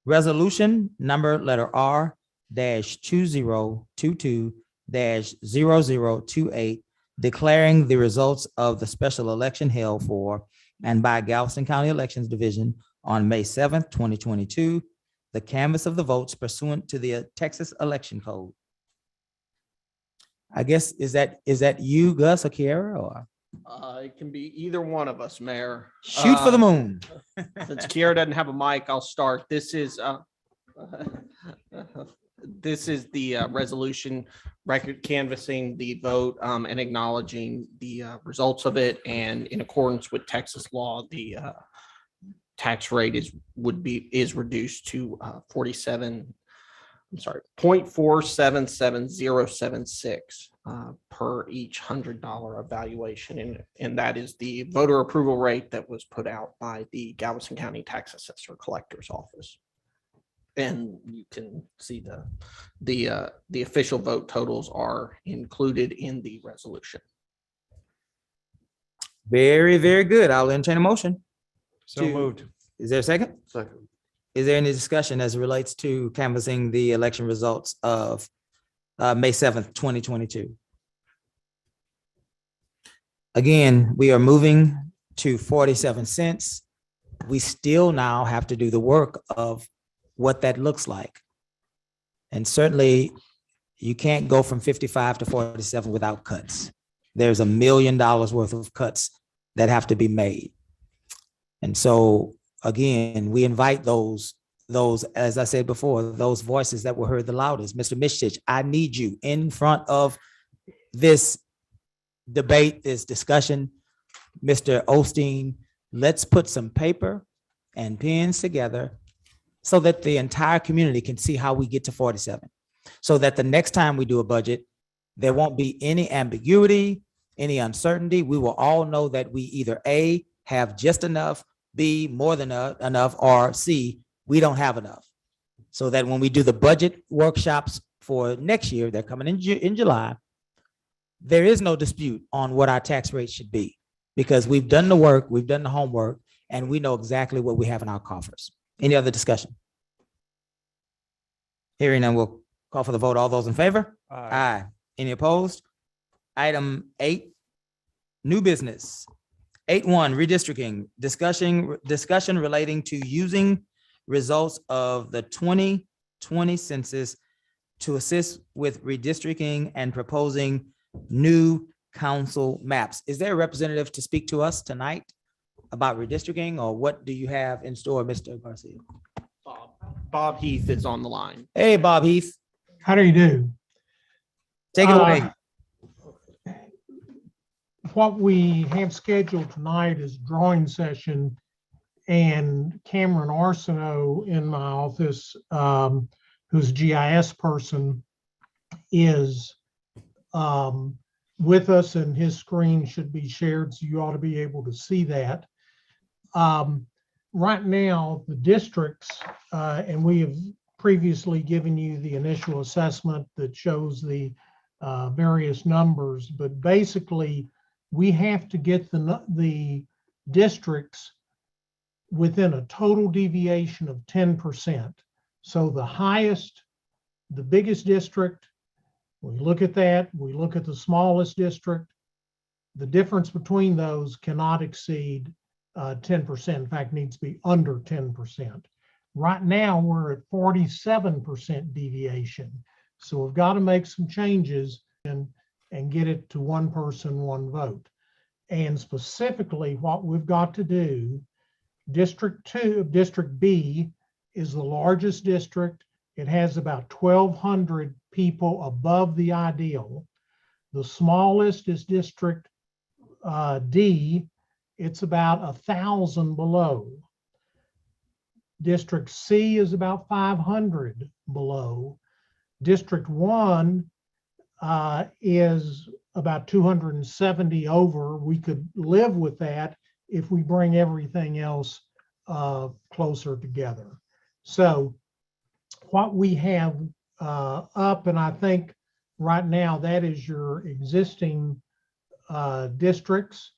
Resolution number letter R-2022-0028, declaring the results of the special election held for and by Galveston County Elections Division on May 7th, 2022, the canvass of the votes pursuant to the Texas Election Code. I guess, is that you, Gus, or Kiara, or? It can be either one of us, Mayor. Shoot for the moon. Since Kiara doesn't have a mic, I'll start. This is the resolution record canvassing the vote and acknowledging the results of it. And in accordance with Texas law, the tax rate is reduced to 0.477076 per each $100 of valuation. And that is the voter approval rate that was put out by the Galveston County Tax Assessor Collector's Office. And you can see the official vote totals are included in the resolution. Very, very good. I'll entertain a motion. So moved. Is there a second? Second. Is there any discussion as it relates to canvassing the election results of May 7th, 2022? Again, we are moving to 47 cents. We still now have to do the work of what that looks like. And certainly you can't go from 55 to 47 without cuts. There's $1 million worth of cuts that have to be made. And so again, we invite those, as I said before, those voices that were heard the loudest. Mr. Mishich, I need you in front of this debate, this discussion. Mr. Osteen, let's put some paper and pens together so that the entire community can see how we get to 47. So that the next time we do a budget, there won't be any ambiguity, any uncertainty. We will all know that we either A, have just enough, B, more than enough, or C, we don't have enough. So that when we do the budget workshops for next year, they're coming in July, there is no dispute on what our tax rate should be because we've done the work, we've done the homework, and we know exactly what we have in our coffers. Any other discussion? Hearing none, we'll call for the vote. All those in favor? Aye. Any opposed? Item 8, new business. 8.1, redistricting, discussion relating to using results of the 2020 census to assist with redistricting and proposing new council maps. Is there a representative to speak to us tonight about redistricting, or what do you have in store, Mr. Garcia? Bob Heath is on the line. Hey, Bob Heath. How do you do? Take it away. What we have scheduled tonight is drawing session, and Cameron Arsenault in my office, who's GIS person, is with us, and his screen should be shared, so you ought to be able to see that. Right now, the districts, and we have previously given you the initial assessment that shows the various numbers, but basically we have to get the districts within a total deviation of 10%. So the highest, the biggest district, we look at that, we look at the smallest district, the difference between those cannot exceed 10%. In fact, needs to be under 10%. Right now, we're at 47% deviation. So we've got to make some changes and get it to one person, one vote. And specifically what we've got to do, District B is the largest district it has about 1,200 people above the ideal. The smallest is District D. It's about 1,000 below. District C is about 500 below. District 1 is about 270 over. We could live with that if we bring everything else closer together. So what we have up, and I think right now that is your existing districts.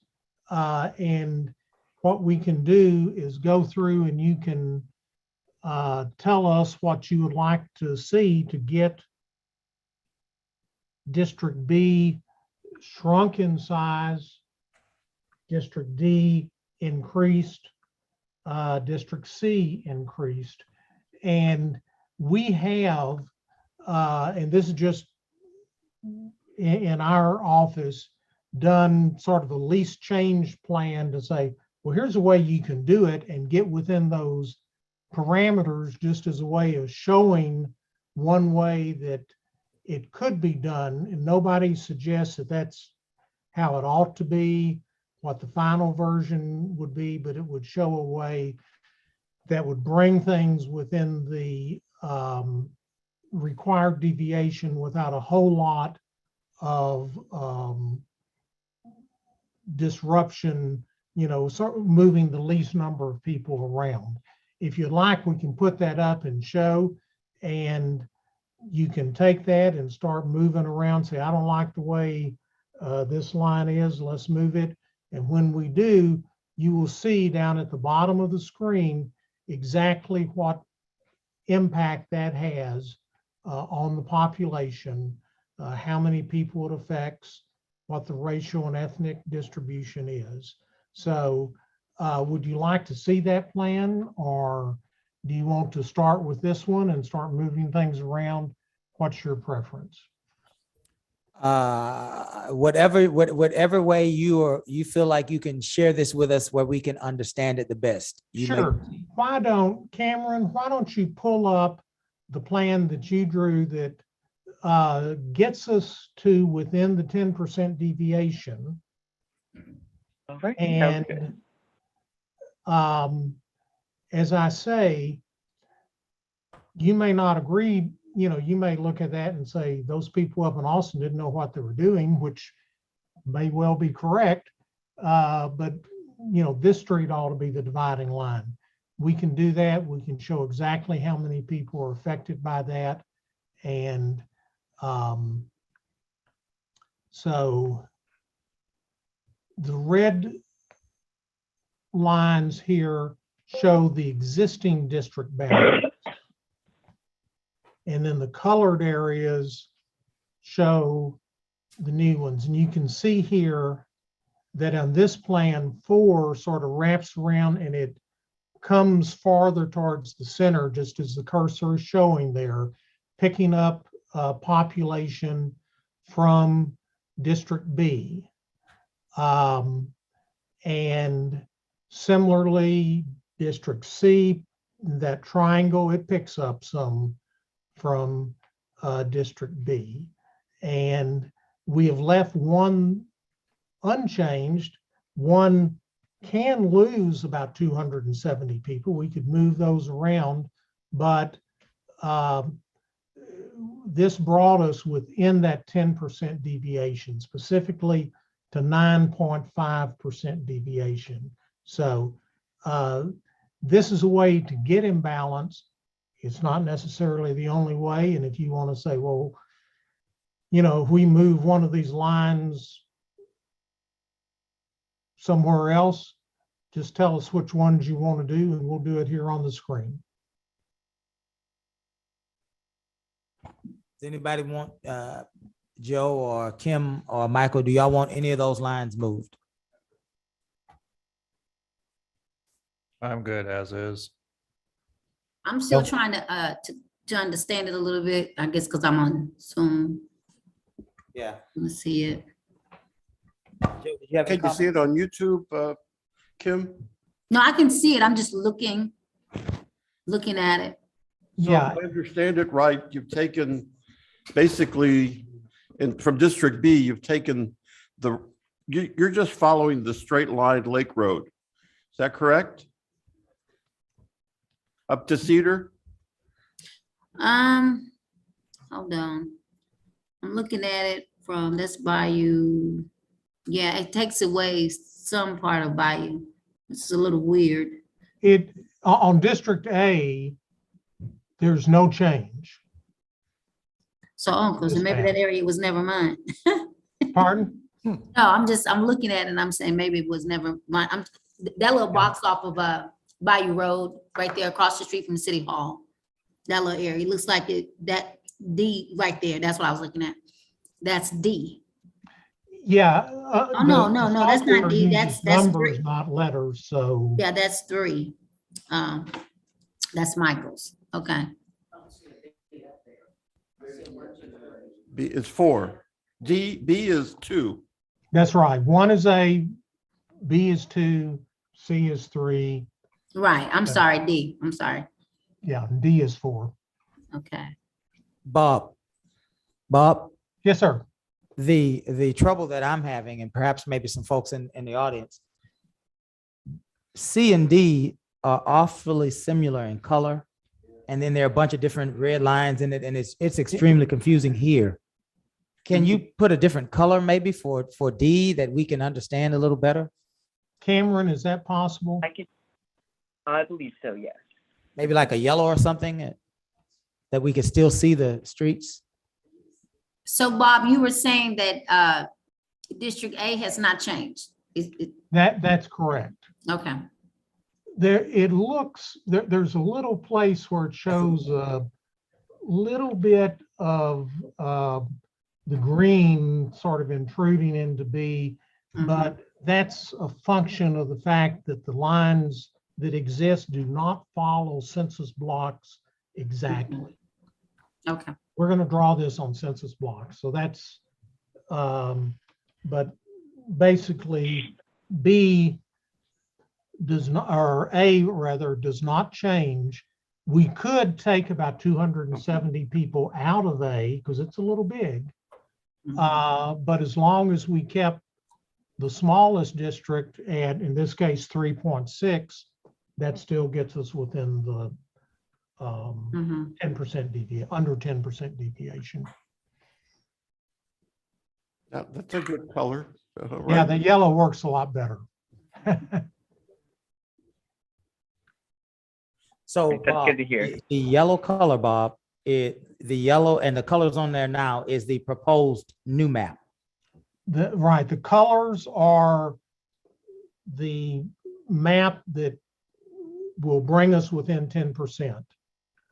And what we can do is go through and you can tell us what you would like to see to get District B shrunk in size, District D increased, District C increased. And we have, and this is just in our office, done sort of a least change plan to say, well, here's a way you can do it and get within those parameters, just as a way of showing one way that it could be done. And nobody suggests that that's how it ought to be, what the final version would be, but it would show a way that would bring things within the required deviation without a whole lot of disruption, sort of moving the least number of people around. If you'd like, we can put that up and show, and you can take that and start moving around, say, I don't like the way this line is, let's move it. And when we do, you will see down at the bottom of the screen exactly what impact that has on the population, how many people it affects, what the racial and ethnic distribution is. So would you like to see that plan, or do you want to start with this one and start moving things around? What's your preference? Whatever way you feel like you can share this with us where we can understand it the best. Sure. Cameron, why don't you pull up the plan that you drew that gets us to within the 10% deviation. Okay. And as I say, you may not agree, you may look at that and say, those people up in Austin didn't know what they were doing, which may well be correct. But this street ought to be the dividing line. We can do that. We can show exactly how many people are affected by that. And so the red lines here show the existing district boundaries. And then the colored areas show the new ones. And you can see here that on this plan, 4 sort of wraps around and it comes farther towards the center, just as the cursor is showing there, picking up population from District B. And similarly, District C, that triangle, it picks up some from District B. And we have left one unchanged. One can lose about 270 people. We could move those around, but this brought us within that 10% deviation, specifically to 9.5% deviation. So this is a way to get imbalance. It's not necessarily the only way. And if you want to say, well, if we move one of these lines somewhere else, just tell us which ones you want to do and we'll do it here on the screen. Does anybody want, Joe or Kim or Michael, do y'all want any of those lines moved? I'm good as is. I'm still trying to understand it a little bit, I guess, because I'm on Zoom. Yeah. Let's see it. Can you see it on YouTube, Kim? No, I can see it. I'm just looking at it. So Yeah. if I understand it right, you've taken basically, from District B, you've taken you're just following the straight line Lake Road. Is that correct? Up to Cedar? Hold on. I'm looking at it from this Bayou. Yeah, it takes away some part of Bayou. It's a little weird. On District A, there's no change. So, because maybe that area was never mine. Pardon? No, I'm looking at it and I'm saying maybe it was never mine. That little box off of Bayou Road, right there across the street from City Hall. That little area, it looks like that D right there, that's what I was looking at. That's D. Yeah. Oh, no, that's not D, that's numbers, three. not letters, so. Yeah, that's 3. That's Michael's, okay. B is 4. B is 2. That's right. 1 is A, B is 2, C is 3. Right, I'm sorry, D, I'm sorry. Yeah, D is 4. Okay. Bob. Yes, sir. The trouble that I'm having, and perhaps maybe some folks in the audience, C and D are awfully similar in color. And then there are a bunch of different red lines in it, and it's extremely confusing here. Can you put a different color maybe for D that we can understand a little better? Cameron, is that possible? I believe so, yes. Maybe like a yellow or something that we can still see the streets? So Bob, you were saying that District A has not changed. That's correct. Okay. There's a little place where it shows a little bit of the green sort of intruding into B, but that's a function of the fact that the lines that exist do not follow census blocks exactly. Okay. We're going to draw this on census blocks. So that's, but basically B does not, or A rather, does not change. We could take about 270 people out of A because it's a little big. But as long as we kept the smallest district at, in this case, 3.6, that still gets us within the 10% deviation, under 10% deviation. That's a good color. Yeah, the yellow works a lot better. So That's good to hear. the yellow color, Bob, the yellow and the colors on there now is the proposed new map. Right, the colors are the map that will bring us within 10%.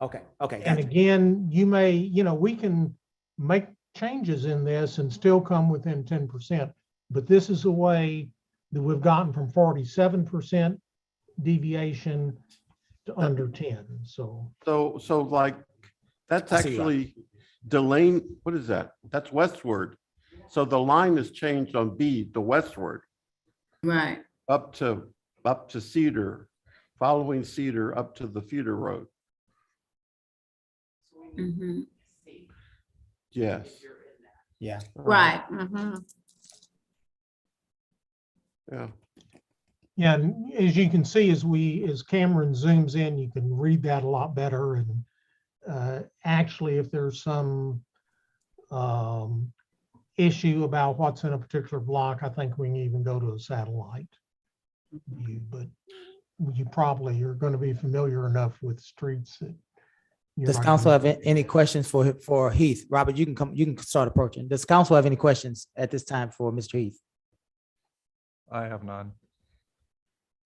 Okay. And again, we can make changes in this and still come within 10%, but this is a way that we've gotten from 47% deviation to under 10. So like that's actually Delane. What is that? That's westward. So the line is changed on B to westward. Right. Up to Cedar, following Cedar up to the feeder road. Yes. Yeah. Right. Yeah. yeah, and as you can see, as Cameron zooms in, you can read that a lot better. And actually, if there's some issue about what's in a particular block, I think we can even go to a satellite view, but you probably are going to be familiar enough with streets that does council have any questions for Heath? Robert, you can start approaching. Does council have any questions at this time for Mr. Heath? I have none.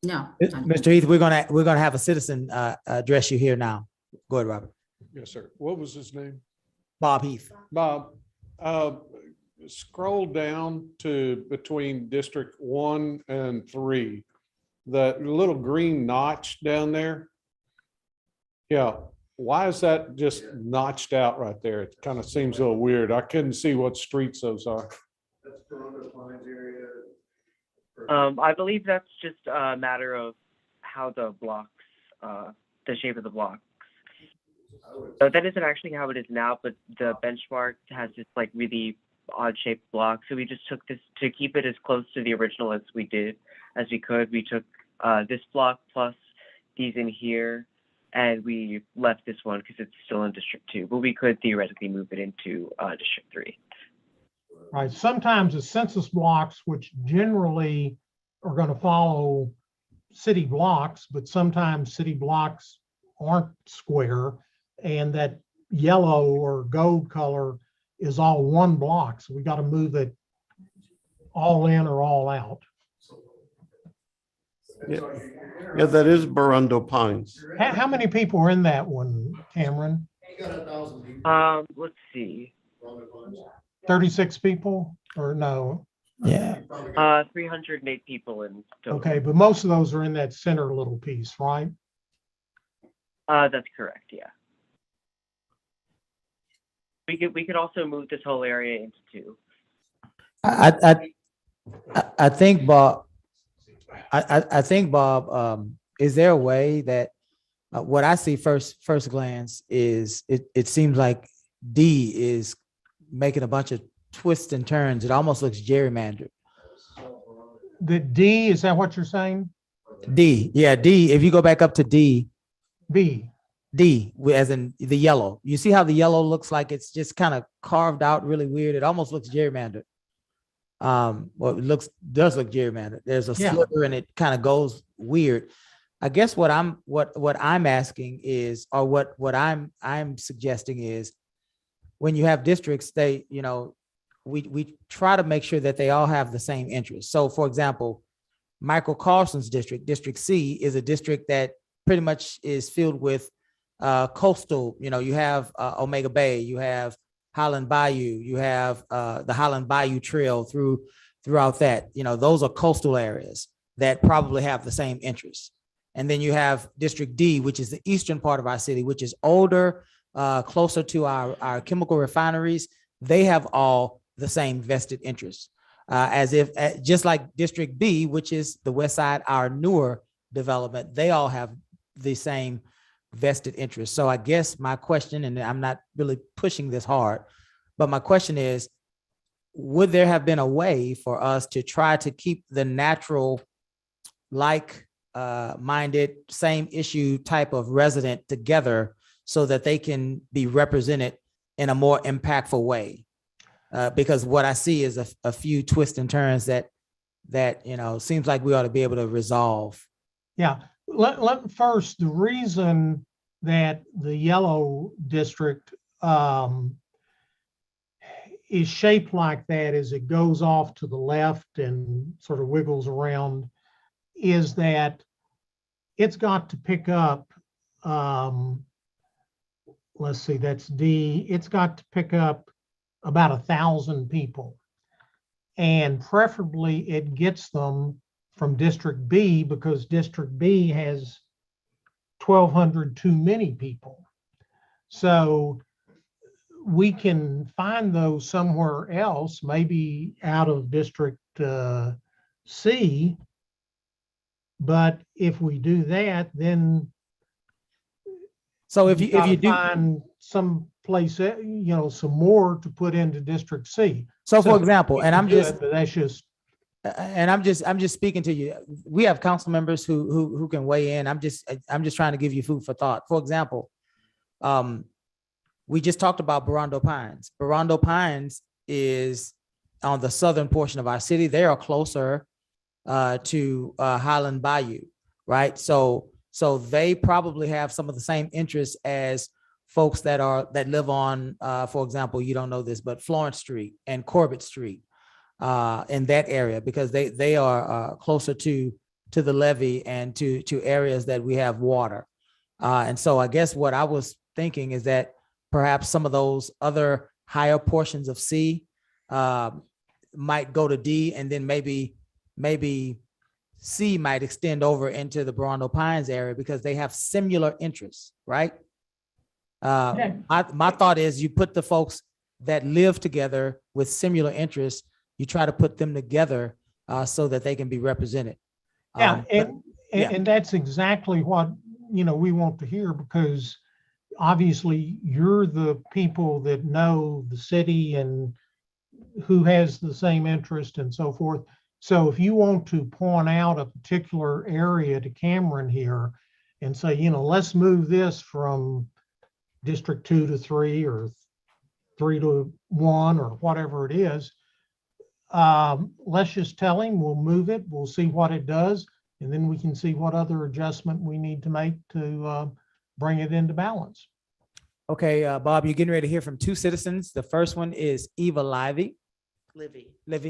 No. Mr. Heath, we're gonna have a citizen address you here now. Go ahead, Robert. Yes, sir. What was his name? Bob Heath. Bob, scroll down to between District 1 and 3, that little green notch down there. Yeah, why is that just notched out right there? It kind of seems a little weird. I couldn't see what streets those are. I believe that's just a matter of how the blocks, the shape of the blocks. So that isn't actually how it is now, but the benchmark has this like really odd shaped block. So we just took this to keep it as close to the original as we could. We took this block plus these in here, and we left this one because it's still in District 2, but we could theoretically move it into District 3. Right, sometimes the census blocks, which generally are going to follow city blocks, but sometimes city blocks aren't square, and that yellow or gold color is all one block. So we got to move it all in or all out. Yeah, that is Barundo Pines. How many people are in that one, Cameron? Let's see. 36 people or no? Yeah. 308 people in total. Okay, but most of those are in that center little piece, right? That's correct, yeah. We could also move this whole area into 2. I think, Bob, I think, Bob, is there a way that what I see first glance is it seems like D is making a bunch of twists and turns. It almost looks gerrymandered. The D, is that what you're saying? D, yeah, D. If you go back up to D, B. D, as in the yellow. You see how the yellow looks like it's just kind of carved out really weird. It almost looks gerrymandered. Well, it does look gerrymandered. There's a sliver and it kind of goes weird. I guess what I'm asking is, or what I'm suggesting is, when you have districts, they, we try to make sure that they all have the same interests. So, for example, Michael Carlson's district, District C, is a district that pretty much is filled with coastal. You have Omega Bay, you have Highland Bayou, you have the Highland Bayou Trail throughout that. Those are coastal areas that probably have the same interests. And then you have District D, which is the eastern part of our city, which is older, closer to our chemical refineries. They have all the same vested interests, just like District B, which is the west side, our newer development, they all have the same vested interests. So I guess my question, and I'm not really pushing this hard, but my question is, would there have been a way for us to try to keep the natural, minded, same issue type of resident together so that they can be represented in a more impactful way? Because what I see is a few twists and turns that seems like we ought to be able to resolve. Yeah. First, the reason that the yellow district is shaped like that as it goes off to the left and sort of wiggles around is that it's got to pick up, let's see, that's D, it's got to pick up about 1,000 people. And preferably it gets them from District B, because District B has 1,200 too many people. So we can find those somewhere else, maybe out of District C. But if we do that, then so if you do find some place, some more to put into District C. So for example, and I'm just speaking to you. We have council members who can weigh in. I'm just trying to give you food for thought. For example, we just talked about Barundo Pines. Barundo Pines is on the southern portion of our city. They are closer to Highland Bayou, right? So they probably have some of the same interests as folks that live on, for example, you don't know this, but Florence Street and Corbett Street, in that area, because they are closer to the levee and to areas that we have water. And so I guess what I was thinking is that perhaps some of those other higher portions of C might go to D, and then maybe C might extend over into the Barundo Pines area because they have similar interests, right? My thought is you put the folks that live together with similar interests, you try to put them together so that they can be represented. And that's exactly what we want to hear, because obviously you're the people that know the city and who has the same interest and so forth. So if you want to point out a particular area to Cameron here and say, you know, let's move this from District 2 to 3 or 3 to 1 or whatever it is, let's just tell him, we'll move it, we'll see what it does, and then we can see what other adjustment we need to make to bring it into balance. Okay, Bob, you're getting ready to hear from two citizens. The first one is Eva Livy.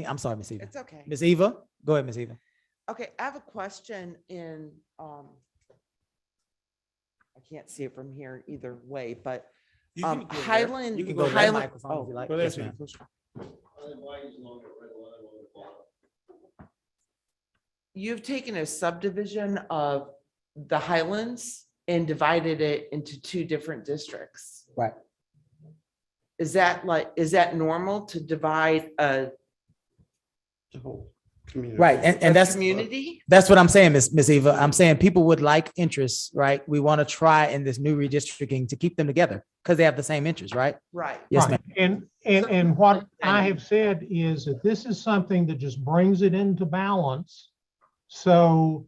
I'm sorry, Miss Eva. It's okay. Miss Eva, go ahead, Miss Eva. Okay, I have a question in, I can't see it from here either way, but Highland. You can go to that Highland. microphone if you like. Oh, Yes, ma'am. You've taken a subdivision of the Highlands and divided it into 2 different districts. Right. Is that normal to divide a Right, and that's community? That's what I'm saying, Miss Eva. I'm saying people would like interests, right? We want to try in this new redistricting to keep them together because they have the same interests, right? Right. Yes, Right. ma'am. And what I have said is that this is something that just brings it into balance. So,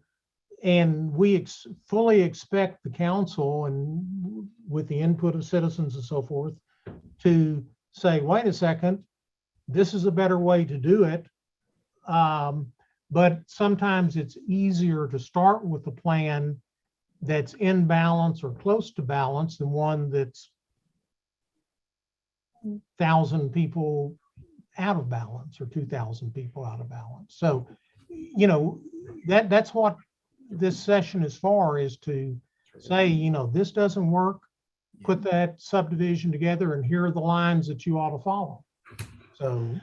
and we fully expect the council and with the input of citizens and so forth to say, wait a second, this is a better way to do it. But sometimes it's easier to start with a plan that's in balance or close to balance than one that's 1,000 people out of balance or 2,000 people out of balance. So, you know, that's what this session is for, is to say, you know, this doesn't work, put that subdivision together, and here are the lines that you ought to follow. So.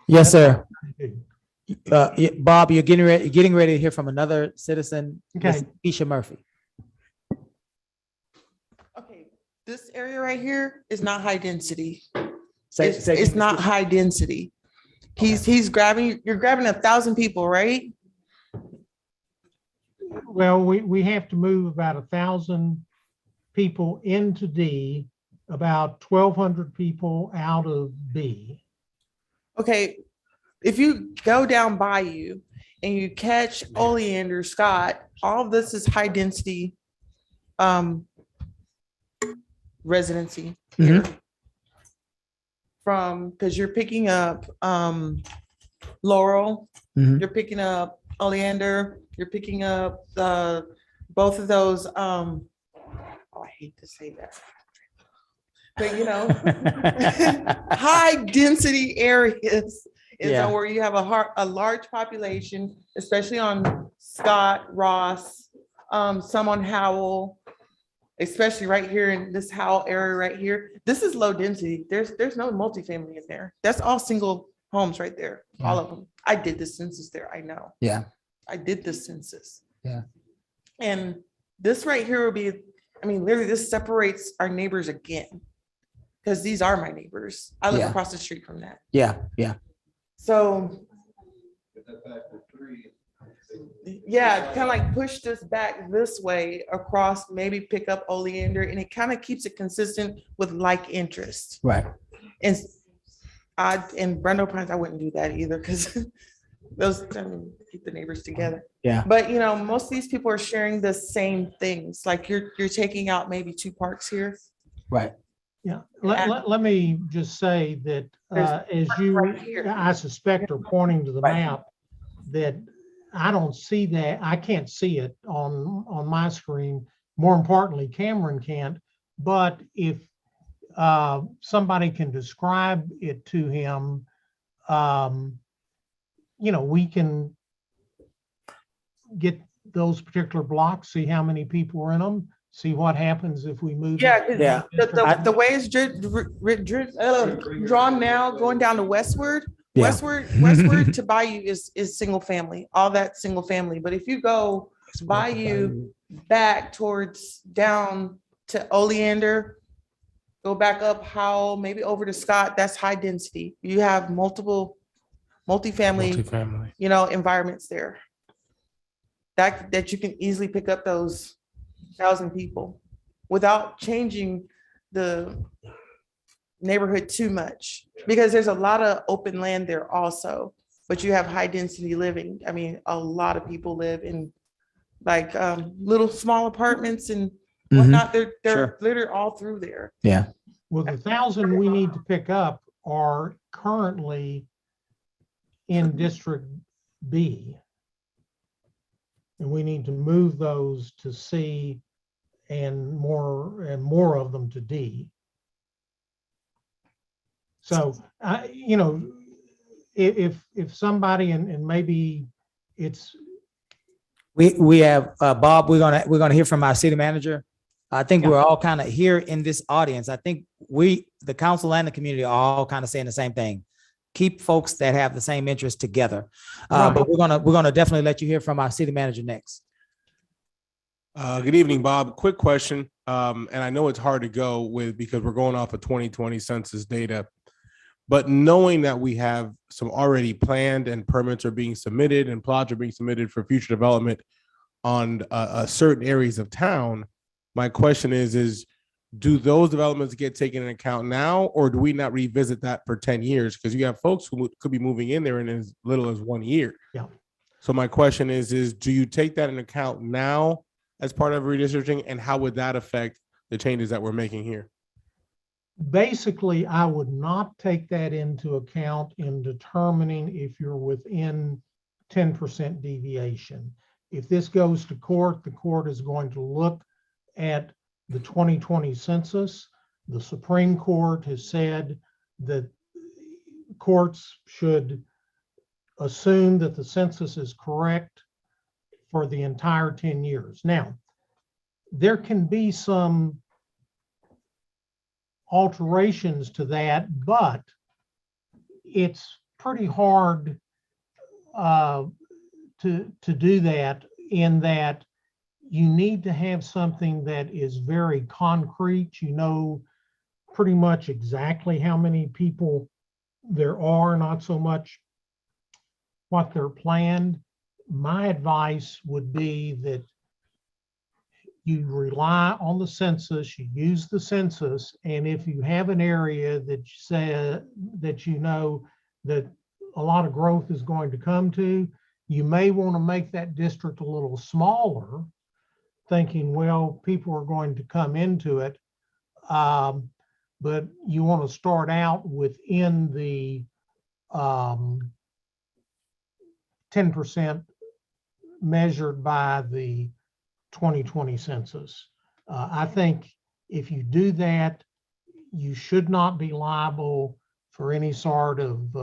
Yes, sir. Bob, you're getting ready to hear from another citizen, Miss Keisha Murphy. Okay, this area right here is not high density. Say It's not high density. He's grabbing, you're grabbing 1,000 people, right? Well, we have to move about 1,000 people into D, about 1,200 people out of B. Okay, if you go down Bayou and you catch Oleander, Scott, all of this is high density residency here. From, because you're picking up Laurel, you're picking up Oleander, you're picking up both of those, oh, I hate to say that. But you know, high density areas is where you have a large population, especially on Scott, Ross, some on Howell, especially right here in this Howell area right here. This is low density. There's no multifamily in there. That's all single homes right there, all of them. I did the census there, I know. Yeah. I did the census. Yeah. And this right here will be, I mean, literally this separates our neighbors again. Because these are my neighbors. I live across the street from that. Yeah, yeah. So, yeah, kind of like push this back this way across, maybe pick up Oleander, and it kind of keeps it consistent with like interest. Right. And in Brendel Pines, I wouldn't do that either because those, I mean, keep the neighbors together. Yeah. But you know, most of these people are sharing the same things. Like you're taking out maybe 2 parks here. Right. Yeah, let me just say that as you, I suspect, are pointing to the map, that I don't see that, I can't see it on my screen. More importantly, Cameron can't. But if somebody can describe it to him, you know, we can get those particular blocks, see how many people are in them, see what happens if we move. Yeah, the way it's drawn now, going down to westward to Bayou is single family, all that single family. But if you go Bayou back towards down to Oleander, go back up Howell, maybe over to Scott, that's high density. You have multifamily, you know, environments there. That you can easily pick up those 1,000 people without changing the neighborhood too much, because there's a lot of open land there also, but you have high density living. I mean, a lot of people live in like little small apartments and whatnot. They're Sure. littered all through there. Yeah. Well, the 1,000 we need to pick up are currently in District B. And we need to move those to C and more of them to D. So, you know, if somebody, and maybe it's. We have, Bob, we're gonna hear from our city manager. I think we're all kind of here in this audience. I think the council and the community are all kind of saying the same thing. Keep folks that have the same interest together. But we're gonna definitely let you hear from our city manager next. Good evening, Bob. Quick question. And I know it's hard to go with because we're going off of 2020 census data, but knowing that we have some already planned and permits are being submitted and plots are being submitted for future development on certain areas of town, my question is do those developments get taken into account now, or do we not revisit that for 10 years? Because you have folks who could be moving in there in as little as 1 year. Yeah. So my question is do you take that into account now as part of redistricting, and how would that affect the changes that we're making here? Basically, I would not take that into account in determining if you're within 10% deviation. If this goes to court, the court is going to look at the 2020 census. The Supreme Court has said that courts should assume that the census is correct for the entire 10 years. Now, there can be some alterations to that, but it's pretty hard to do that, in that you need to have something that is very concrete. You know pretty much exactly how many people there are, not so much what they're planned. My advice would be that you rely on the census, you use the census, and if you have an area that you say that you know that a lot of growth is going to come to, you may want to make that district a little smaller, thinking, well, people are going to come into it. But you want to start out within the 10% measured by the 2020 census. I think if you do that, you should not be liable for any sort of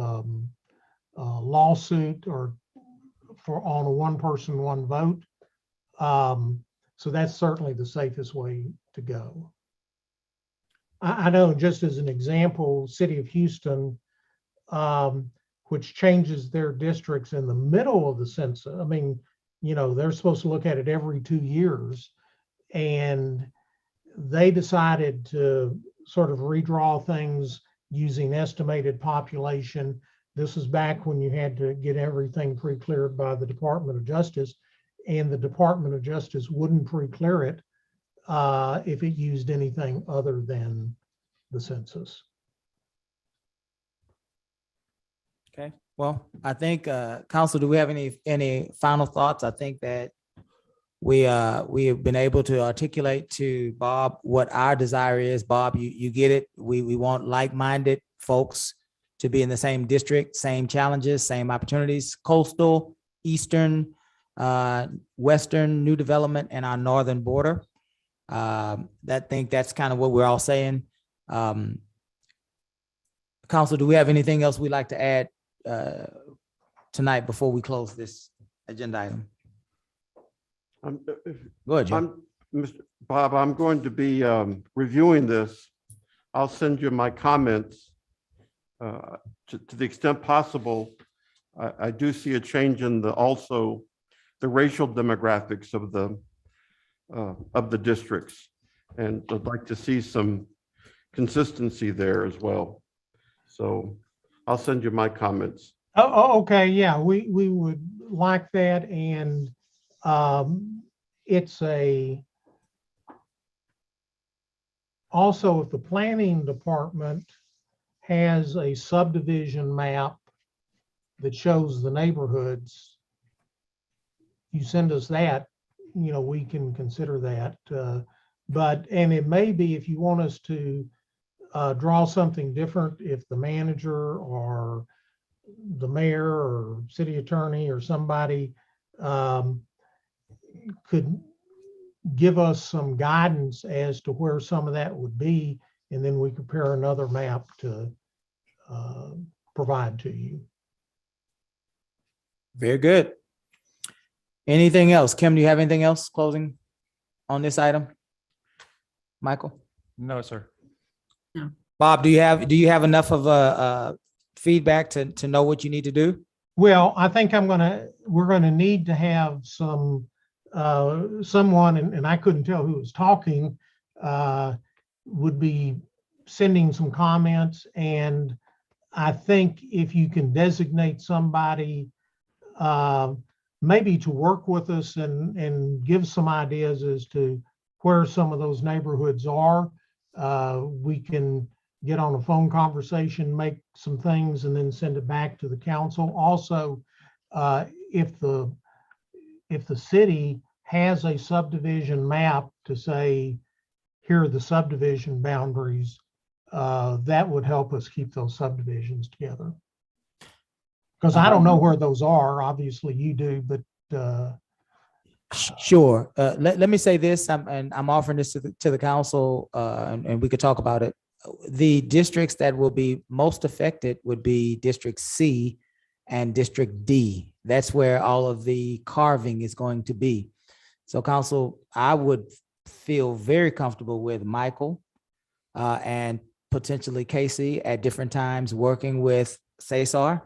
lawsuit or on a one person, one vote. So that's certainly the safest way to go. I know, just as an example, City of Houston, which changes their districts in the middle of the census. I mean, you know, they're supposed to look at it every 2 years, and they decided to sort of redraw things using estimated population. This is back when you had to get everything pre-cleared by the Department of Justice, and the Department of Justice wouldn't pre-clear it if it used anything other than the census. Okay, well, I think, Council, do we have any final thoughts? I think that we have been able to articulate to Bob what our desire is. Bob, you get it. We want like-minded folks to be in the same district, same challenges, same opportunities, coastal, eastern, western, new development, and our northern border. That's kind of what we're all saying. Council, do we have anything else we'd like to add tonight before we close this agenda item? Go ahead, Jim. Mr. Bob, I'm going to be reviewing this. I'll send you my comments. To the extent possible, I do see a change in also the racial demographics of the districts, and I'd like to see some consistency there as well. So I'll send you my comments. Okay, yeah, we would like that, and it's Also, if the planning department has a subdivision map that shows the neighborhoods, you send us that, we can consider that. And it may be, if you want us to draw something different, if the manager or the mayor or city attorney or somebody could give us some guidance as to where some of that would be, and then we prepare another map to provide to you. Very good. Anything else? Kim, do you have anything else closing on this item? Michael? No, sir. Bob, do you have enough of a feedback to know what you need to do? Well, I think we're gonna need to have someone, and I couldn't tell who was talking, would be sending some comments. And I think if you can designate somebody, maybe to work with us and give some ideas as to where some of those neighborhoods are, we can get on a phone conversation, make some things, and then send it back to the council. Also, if the city has a subdivision map to say, here are the subdivision boundaries, that would help us keep those subdivisions together. Because I don't know where those are. Obviously you do, but Sure. Let me say this, I'm offering this to the council, and we could talk about it. The districts that will be most affected would be District C and District D. That's where all of the carving is going to be. So council, I would feel very comfortable with Michael and potentially Casey at different times working with Cesar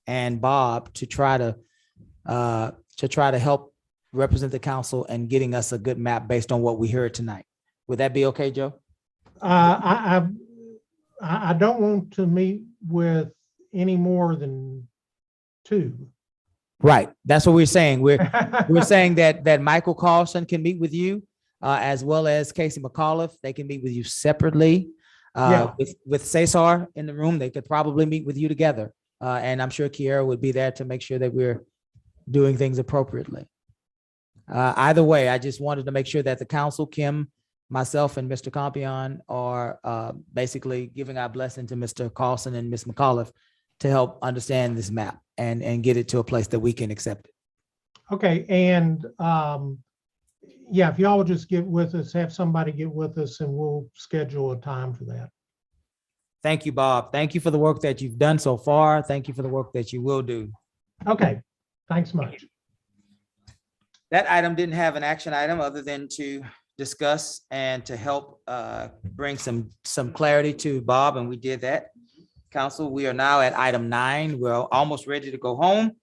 and Bob to try to help represent the council and getting us a good map based on what we heard tonight. Would that be okay, Joe? I don't want to meet with any more than 2. Right. That's what we're saying. We're saying that Michael Carlson can meet with you, as well as Casey McAuliffe. They can meet with you separately. With Cesar in the room, they could probably meet with you together. And I'm sure Kiera would be there to make sure that we're doing things appropriately. Either way, I just wanted to make sure that the council, Kim, myself, and Mr. Compion are basically giving our blessing to Mr. Carlson and Ms. McAuliffe to help understand this map and get it to a place that we can accept it. Okay, and if y'all would just get with us, have somebody get with us, and we'll schedule a time for that. Thank you, Bob. Thank you for the work that you've done so far. Thank you for the work that you will do. Okay, thanks much. That item didn't have an action item other than to discuss and to help bring some clarity to Bob, and we did that. Council, we are now at item 9. We're almost ready to go home.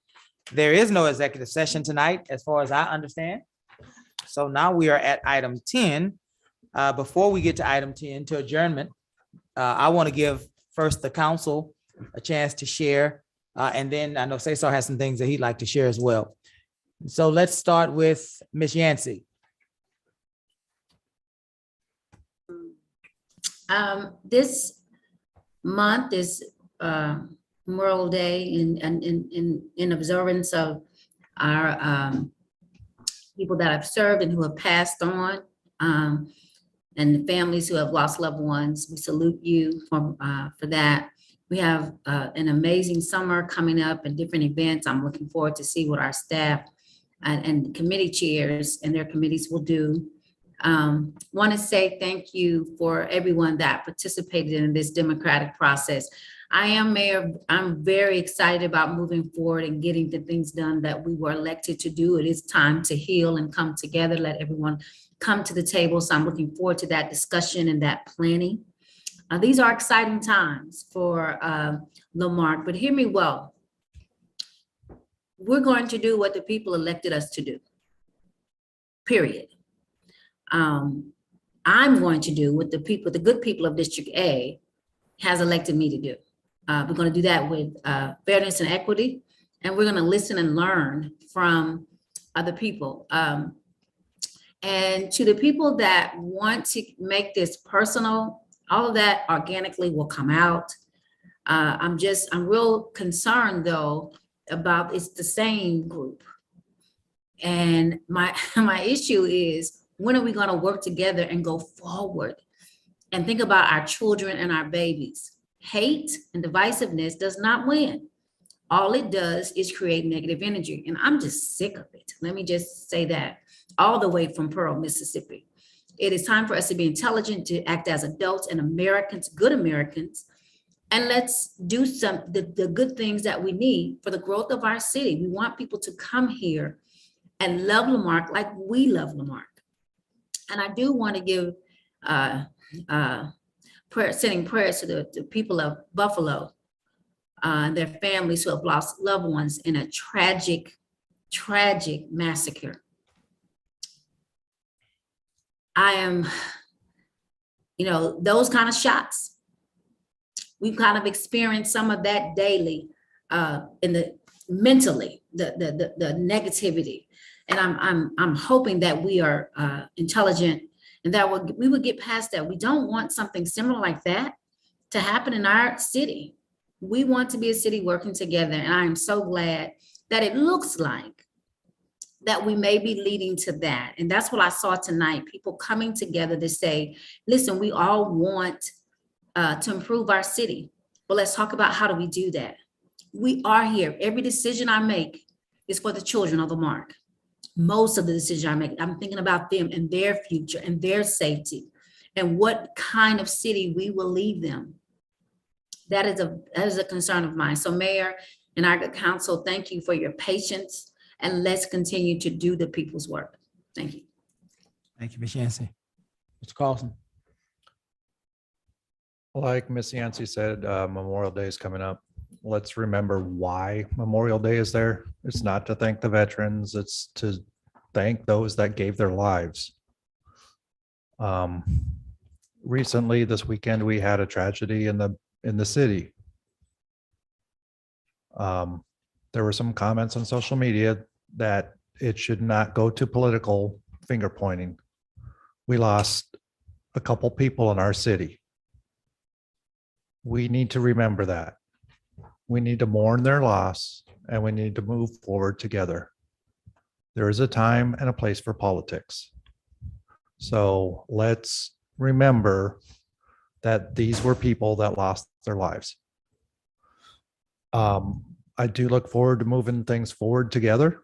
There is no executive session tonight, as far as I understand. So now we are at item 10. Before we get to item 10, to adjournment, I want to give first the council a chance to share, and then I know Cesar has some things that he'd like to share as well. So let's start with Ms. Yancey. This month is Memorial Day in observance of our people that have served and who have passed on, and the families who have lost loved ones. We salute you for that. We have an amazing summer coming up and different events. I'm looking forward to see what our staff and committee chairs and their committees will do. Want to say thank you for everyone that participated in this democratic process. I'm very excited about moving forward and getting the things done that we were elected to do. It is time to heal and come together, let everyone come to the table. So I'm looking forward to that discussion and that planning. These are exciting times for Marque, but hear me well. We're going to do what the people elected us to do, period. I'm going to do what the good people of District A has elected me to do. We're going to do that with fairness and equity, and we're going to listen and learn from other people. And to the people that want to make this personal, all of that organically will come out. I'm real concerned though about it's the same group. And my issue is, when are we going to work together and go forward and think about our children and our babies? Hate and divisiveness does not win. All it does is create negative energy. And I'm just sick of it. Let me just say that, all the way from Pearl, Mississippi. It is time for us to be intelligent, to act as adults and Americans, good Americans, and let's do the good things that we need for the growth of our city. We want people to come here and love Lamarck like we love Lamarck. And I do want to give sending prayers to the people of Buffalo, their families who have lost loved ones in a tragic massacre. I am, those kind of shots. We've kind of experienced some of that daily in the mentally, the negativity. And I'm hoping that we are intelligent and that we would get past that. We don't want something similar like that to happen in our city. We want to be a city working together. And I am so glad that it looks like that we may be leading to that. And that's what I saw tonight, people coming together to say, listen, we all want to improve our city. But let's talk about how do we do that? We are here. Every decision I make is for the children of Lamarck. Most of the decisions I make, I'm thinking about them and their future and their safety and what kind of city we will leave them. That is a concern of mine. So Mayor and our good council, thank you for your patience, and let's continue to do the people's work. Thank you. Thank you, Ms. Yancey. Mr. Carlson. Like Miss Yancey said, Memorial Day is coming up. Let's remember why Memorial Day is there. It's not to thank the veterans. It's to thank those that gave their lives. Recently, this weekend, we had a tragedy in the city. There were some comments on social media that it should not go to political finger pointing. We lost a couple people in our city. We need to remember that. We need to mourn their loss and we need to move forward together. There is a time and a place for politics. So let's remember that these were people that lost their lives. I do look forward to moving things forward together.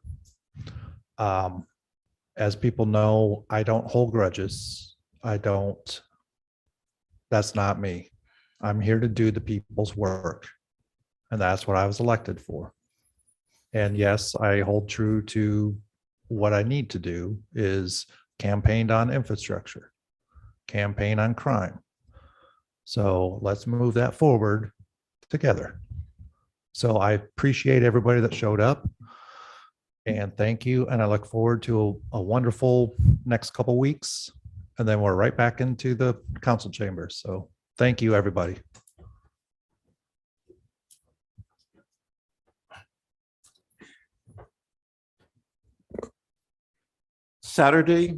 As people know, I don't hold grudges. That's not me. I'm here to do the people's work. And that's what I was elected for. And yes, I hold true to what I need to do is campaign on infrastructure, campaign on crime. So let's move that forward together. So I appreciate everybody that showed up and thank you. And I look forward to a wonderful next couple weeks. And then we're right back into the council chambers. So thank you, everybody. Saturday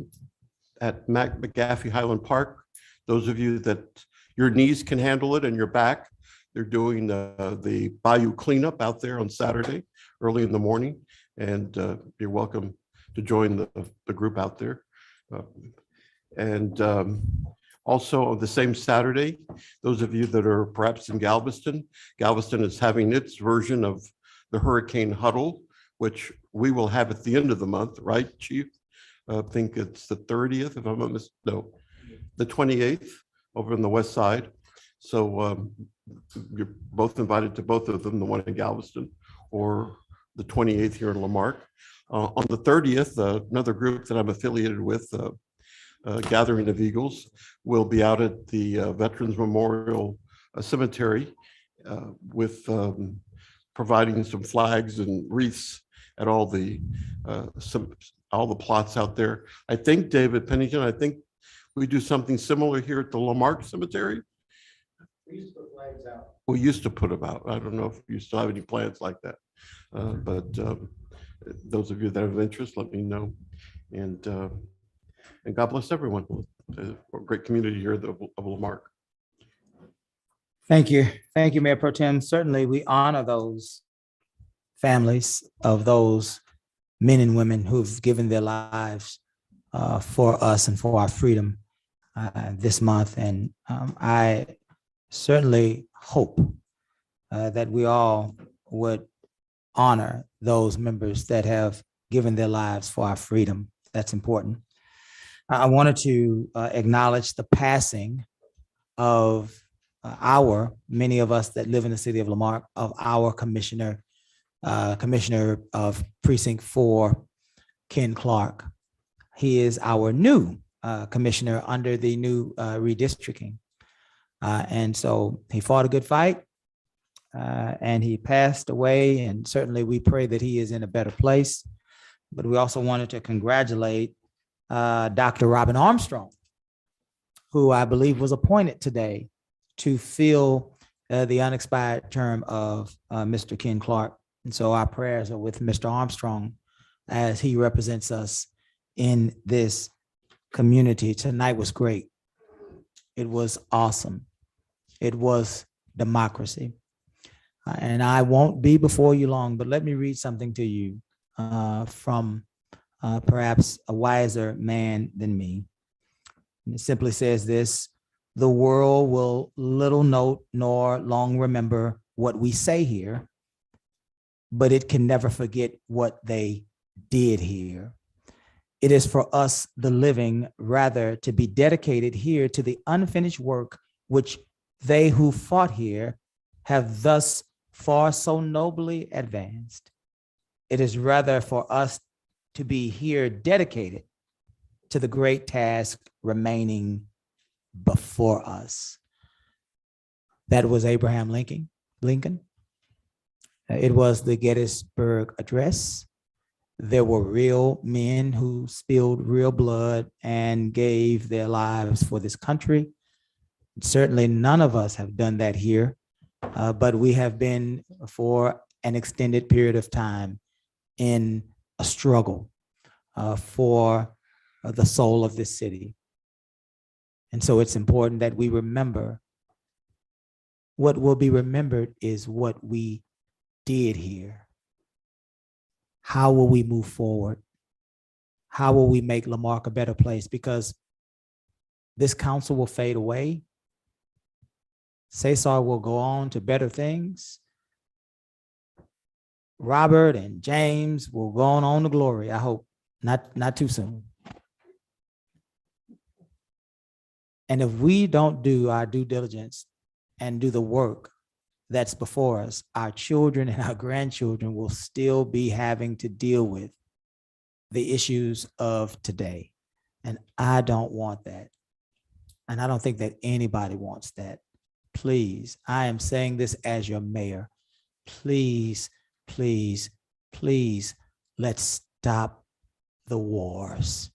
at McGaffey Highland Park, those of you that your knees can handle it and your back, they're doing the bayou cleanup out there on Saturday, early in the morning. And you're welcome to join the group out there. Also on the same Saturday, those of you that are perhaps in Galveston is having its version of the Hurricane Huddle, which we will have at the end of the month, right, Chief? I think it's the 30th, if I'm not mistaken. No, the 28th over on the west side. So you're both invited to both of them, the one in Galveston or the 28th here in Lamarck. On the 30th, another group that I'm affiliated with, Gathering of Eagles, will be out at the Veterans Memorial Cemetery with providing some flags and wreaths at all the plots out there. I think, David Pennington, we do something similar here at the Lamarck Cemetery. We used to put flags out. We used to put them out. I don't know if you still have any plans like that. But those of you that have interest, let me know. And And God bless everyone. Great community here of Lamarque. Thank you. Thank you, Mayor Pro Tem. Certainly, we honor those families of those men and women who've given their lives for us and for our freedom this month. And I certainly hope that we all would honor those members that have given their lives for our freedom. That's important. I wanted to acknowledge the passing of many of us that live in the city of Lamarque, of our commissioner of Precinct 4, Ken Clark. He is our new commissioner under the new redistricting. And so he fought a good fight and he passed away. And certainly we pray that he is in a better place. But we also wanted to congratulate Dr. Robin Armstrong, who I believe was appointed today to fill the unexpired term of Mr. Ken Clark. And so our prayers are with Mr. Armstrong as he represents us in this community. Tonight was great. It was awesome. It was democracy. And I won't be before you long, but let me read something to you from perhaps a wiser man than me. And it simply says this: the world will little note nor long remember what we say here, but it can never forget what they did here. It is for us, the living, rather to be dedicated here to the unfinished work which they who fought here have thus far so nobly advanced. It is rather for us to be here dedicated to the great task remaining before us. That was Abraham Lincoln. It was the Gettysburg Address. There were real men who spilled real blood and gave their lives for this country. Certainly none of us have done that here, but we have been for an extended period of time in a struggle for the soul of this city. And so it's important that we remember what will be remembered is what we did here. How will we move forward? How will we make Lamarque a better place? Because this council will fade away. Cesar will go on to better things. Robert and James will go on to glory. I hope not too soon. And if we don't do our due diligence and do the work that's before us, our children and our grandchildren will still be having to deal with the issues of today. And I don't want that. And I don't think that anybody wants that. Please, I am saying this as your mayor. Please, please, please, let's stop the wars.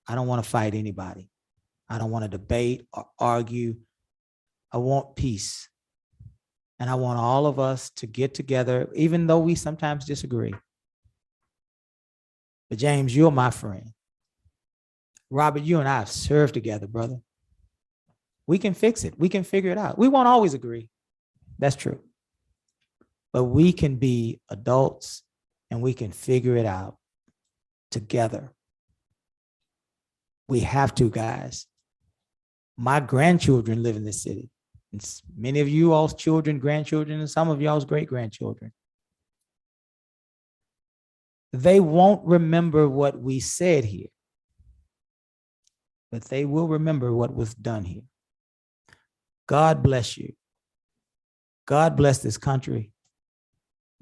I don't want to fight anybody. I don't want to debate or argue. I want peace. And I want all of us to get together, even though we sometimes disagree. But James, you're my friend. Robert, you and I have served together, brother. We can fix it. We can figure it out. We won't always agree. That's true. But we can be adults and we can figure it out together. We have to, guys. My grandchildren live in this city. It's many of you all's children, grandchildren, and some of y'all's great-grandchildren. They won't remember what we said here, but they will remember what was done here. God bless you. God bless this country.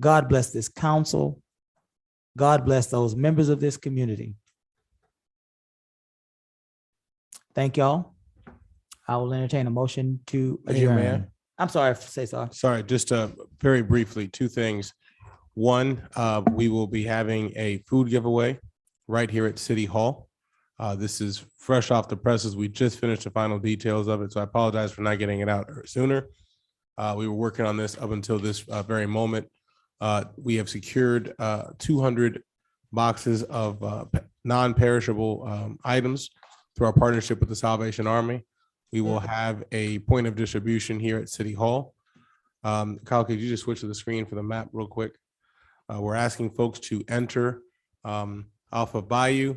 God bless this council. God bless those members of this community. Thank y'all. I will entertain a motion to adjourn. Mayor. I'm sorry, say so. Sorry, just very briefly, two things. One, we will be having a food giveaway right here at City Hall. This is fresh off the presses. We just finished the final details of it, so I apologize for not getting it out sooner. We were working on this up until this very moment. We have secured 200 boxes of non-perishable items through our partnership with the Salvation Army. We will have a point of distribution here at City Hall. Kyle, could you just switch to the screen for the map real quick? We're asking folks to enter off of Bayou,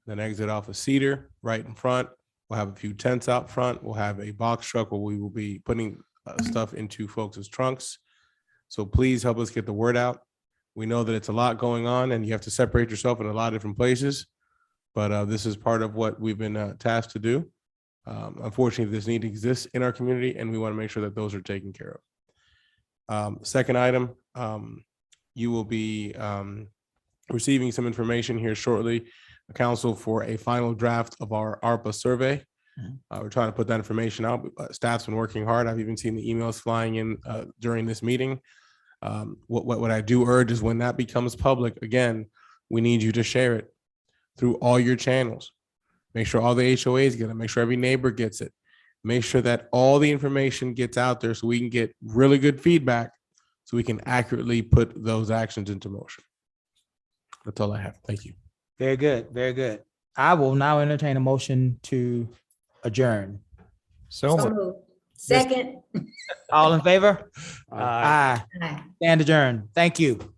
then exit off of Cedar right in front. We'll have a few tents out front. We'll have a box truck where we will be putting stuff into folks' trunks. So please help us get the word out. We know that it's a lot going on and you have to separate yourself in a lot of different places, but this is part of what we've been tasked to do. Unfortunately, this need exists in our community and we want to make sure that those are taken care of. Second item, you will be receiving some information here shortly, Council, for a final draft of our ARPA survey. We're trying to put that information out. Staff's been working hard. I've even seen the emails flying in during this meeting. What I do urge is when that becomes public, again, we need you to share it through all your channels. Make sure all the HOAs get it. Make sure every neighbor gets it. Make sure that all the information gets out there so we can get really good feedback so we can accurately put those actions into motion. That's all I have. Thank you. Very good, very good. I will now entertain a motion to adjourn. So moved. Second. All in favor? Aye. Aye. Stand adjourned. Thank you.